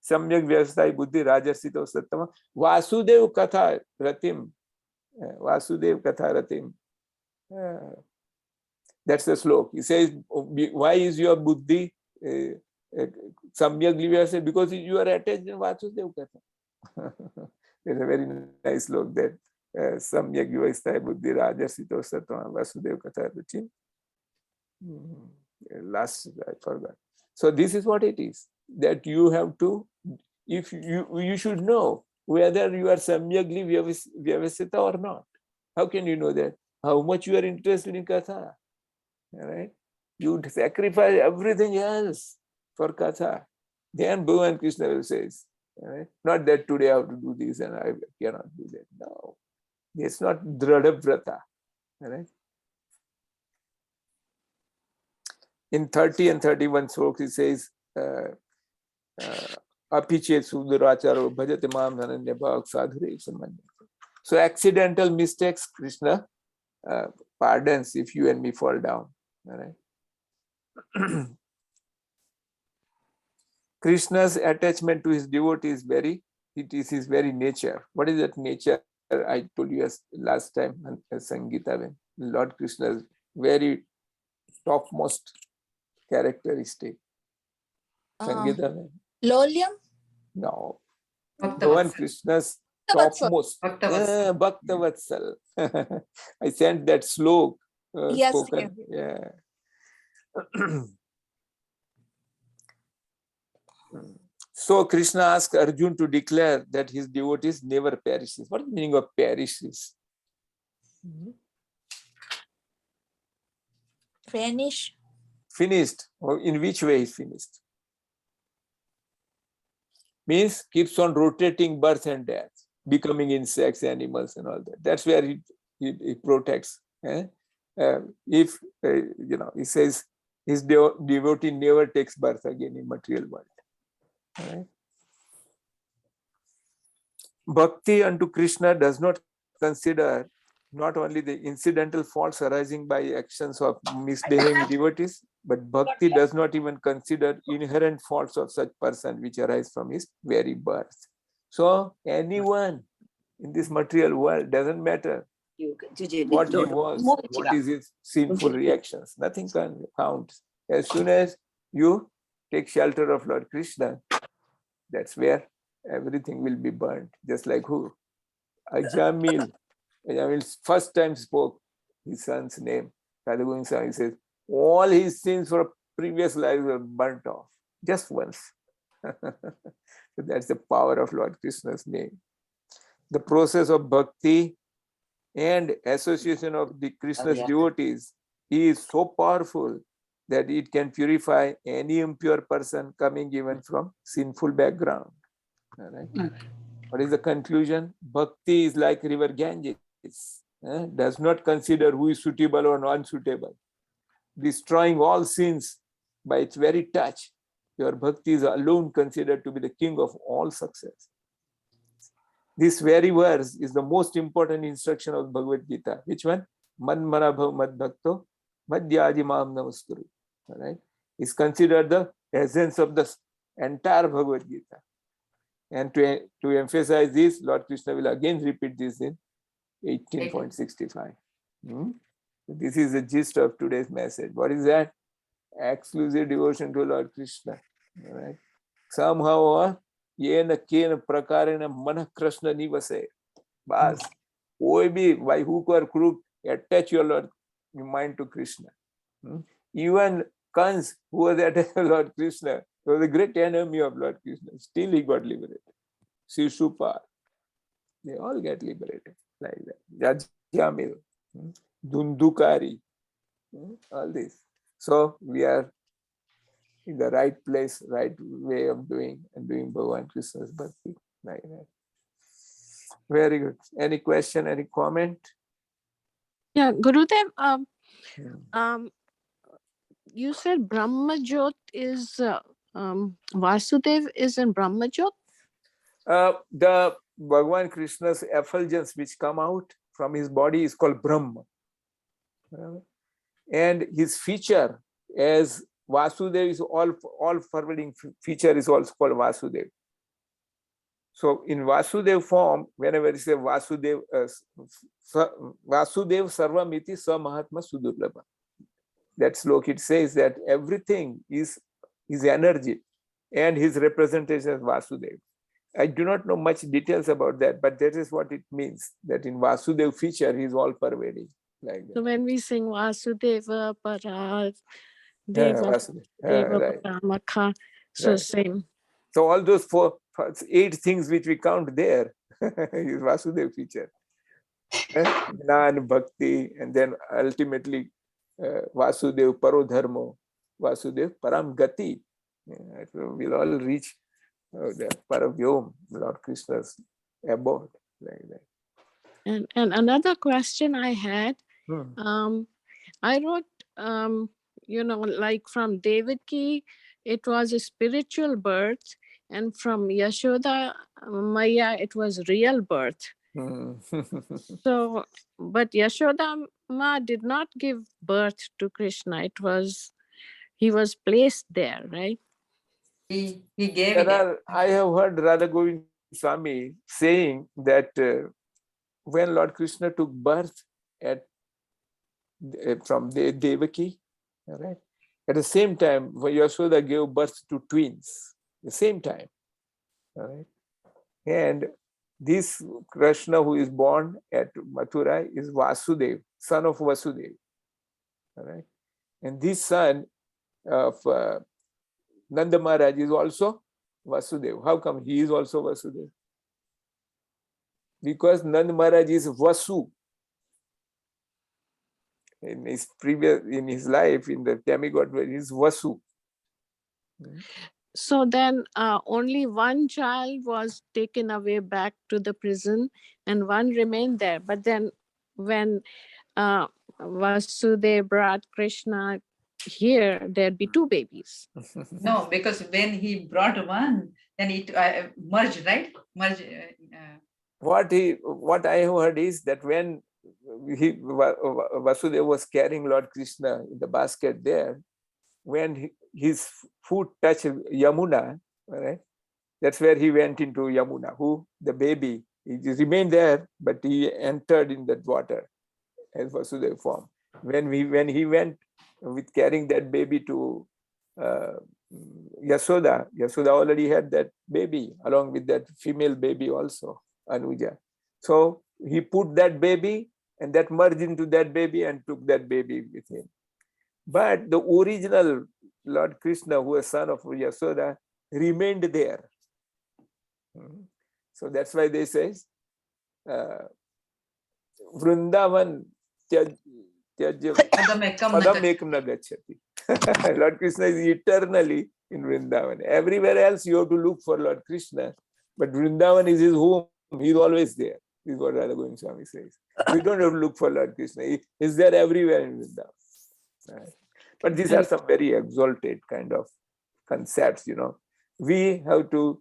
vyavasai buddhi rajarsitav sattama. Vasudev katha ratim. Vasudev katha ratim. That's the slok. He says, why is your buddhi samyagli vyavasai? Because you are attached in Vasudev katha. There's a very nice slok that samyak vyavasai buddhi rajarsitav sattama Vasudev katha ratim. Last, I forgot. So this is what it is, that you have to, if you should know whether you are samyagli vyavasita or not. How can you know that? How much you are interested in katha, right? You sacrifice everything else for katha. Then Bhagavan Krishna will say, right? Not that today I have to do this and I cannot do that. No, it's not dhrada vrata, right? In 30 and 31 slokas, he says, Apiche suduracharo bhajate mam dhananya bhag sadhurev samanya. So accidental mistakes, Krishna pardons if you and me fall down. All right. Krishna's attachment to his devotees it is his very nature. What is that nature? I told you last time on Geeta, Lord Krishna's very topmost characteristic. Sangeeta? Lolium? No. Bhakta Bhagavan Vatsal. Krishna's Bhakta topmost. Bhakta Vatsal. Bhakta Vatsal. I sent that slok Yes, spoken. Yeah. So Krishna asked Arjun to declare that his devotees never perishes. What is the meaning of perishes? Vanish. Finished. Or in which way is finished? Means keeps on rotating birth and death, becoming insects, animals, and all that. That's where he protects. If he says his devotee never takes birth again in material world. Right? Bhakti unto Krishna does not consider not only the incidental faults arising by actions of misbehaving devotees, but bhakti does not even consider inherent faults of such person which arise from his very birth. So anyone in this material world, doesn't matter what he was, what is his sinful reactions, nothing counts. As soon as you take shelter of Lord Krishna, that's where everything will be burnt. Just like who? Ajamil first time spoke his son's name. Radha Govind Swami, he says, all his sins for previous lives were burnt off, just once. So that's the power of Lord Krishna's name. The process of bhakti and association of the Krishna's devotees he is so powerful that it can purify any impure person coming even from sinful background. All right. Okay. What is the conclusion? Bhakti is like river Ganges. Does not consider who is suitable or unsuitable, destroying all sins by its very touch. Your bhakti is alone considered to be the king of all success. This very verse is the most important instruction of Bhagavad Gita. Which one? Man mana bhav mad bhakto madhyaji mam namaskuru. All right, is considered the essence of the entire Bhagavad Gita. And to emphasize this, Lord Krishna will again repeat this in 18.65. This is the gist of today's message. What is that? Exclusive devotion to Lord Krishna. All right. Somehow, yena kena prakarena mana Krishna nivase. Bas, be by hook or crook, attach your mind to Krishna. Even Kans, who was at Lord Krishna, was a great enemy of Lord Krishna. Still he got liberated. Shishupal, they all get liberated like that. Jajamil, Dundukari, all this. So we are in the right place, right way of doing Bhagavan Krishna's bhakti. Like that. Very good. Any question, any comment? Yeah, Gurudev, you said Brahmajot is Vasudev is in Brahmajot. The Bhagavan Krishna's effulgence which come out from his body is called Brahma. And his feature as Vasudev is all forwarding feature is also called Vasudev. So in Vasudev form, whenever you say Vasudev, Vasudev Sarvamiti Sa Mahatma Sudurlabha. That slok, it says that everything is his energy and his representation as Vasudev. I do not know much details about that, but that is what it means, that in Vasudev feature, he is all pervading. Like that. So when we sing Vasudeva Para Yeah, Deva Deva right. Paramakha, so Right. same. So all those 8 things which we count there is Vasudev feature. Gnan, Bhakti, and then ultimately Vasudev Parodharmo, Vasudev Param Gati. We'll all reach the Paravyom, Lord Krishna's abode. Like that. And another question I had, I wrote, like from Devaki, it was a spiritual birth, and from Yashoda Maya, it was real birth. So, but Yashoda Ma did not give birth to Krishna. He was placed there, right? He gave it. I have heard Radha Govind Swami saying that when Lord Krishna took birth from Devaki, right? At the same time, Yashoda gave birth to twins. The same time, all right? And this Krishna who is born at Mathura is Vasudev, son of Vasudev, all right? And this son of Nanda Maharaj is also Vasudev. How come he is also Vasudev? Because Nanda Maharaj is Vasu. In his life, in the demigod, he is Vasu. So then only one child was taken away back to the prison and one remained there. But then when Vasudev brought Krishna here, there'd be 2 babies. No, because when he brought one, then it merged, right? Merged. What I have heard is that when Vasudeva was carrying Lord Krishna in the basket there, when his foot touched Yamuna, right? That's where he went into Yamuna. The baby, he remained there, but he entered in that water as Vasudeva form. When he went with carrying that baby to Yashoda already had that baby along with that female baby also, Anuja. So he put that baby and that merged into that baby and took that baby with him. But the original Lord Krishna, who was son of Yashoda, remained there. So that's why they say Vrindavan Tyajya Padam ekam na padam gacchati. ekam na gacchati. Lord Krishna is eternally in Vrindavan. Everywhere else you have to look for Lord Krishna, but Vrindavan is his home. He's always there. This is what Radha Govind Swami says. We don't have to look for Lord Krishna. He is there everywhere in Vrindavan. Right? But these are some very exalted kind of concepts, you know. We have to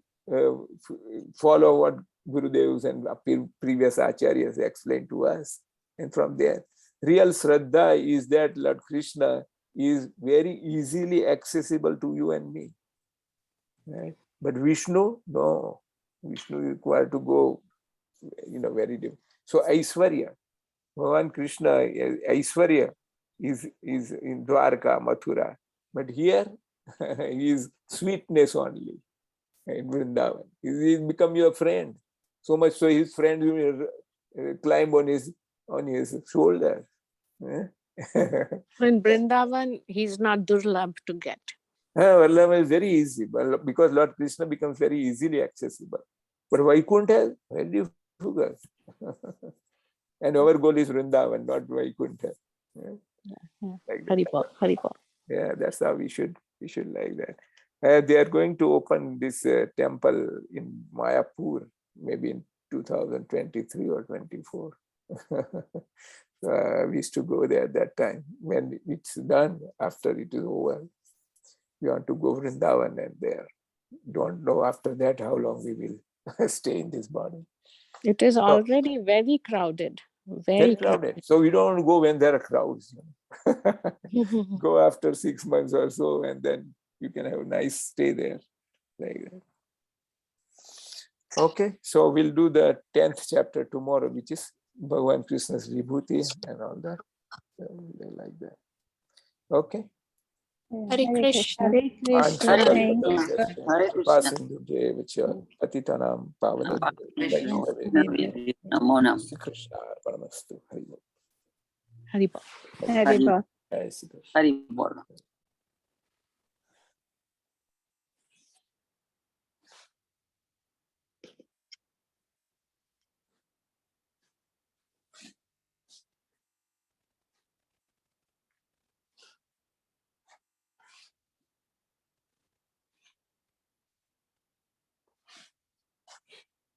follow what Gurudevs and previous acharyas explained to us. And from there, real Shraddha is that Lord Krishna is very easily accessible to you and me. Right? But Vishnu, no. Vishnu is required to go, you know, very deep. So Aishwarya, Bhagavan Krishna, Aishwarya is in Dwarka, Mathura. But here, he is sweetness only in Vrindavan. He become your friend. So much so his friend will climb on his shoulder. In Vrindavan, he's not durlabh to get. Vallabha is very easy, because Lord Krishna becomes very easily accessible. But Vaikuntha, very difficult. And our goal is Vrindavan, not Vaikuntha. Like Haribol, Haribol. yeah, that's how we should like that. They are going to open this temple in Mayapur, maybe in 2023 or 24. We used to go there at that time. When it's done, after it is over, we want to go Vrindavan and there. Don't know after that how long we will stay in this body. It is already very crowded. Very crowded. So we don't go when there are crowds. Go after 6 months or so, and then you can have a nice stay there. Like that. Okay, so we'll do the 10th chapter tomorrow, which is Bhagavan Krishna's Vibhuti and all that. Like that. Okay. Hare Krishna. Hare Krishna. Thank you. Hare Krishna. Patitanam Pavane Namo Namo. Krishna Paramastu. Haribol. Hare Krishna. Jai Shri Krishna. Hare Bol.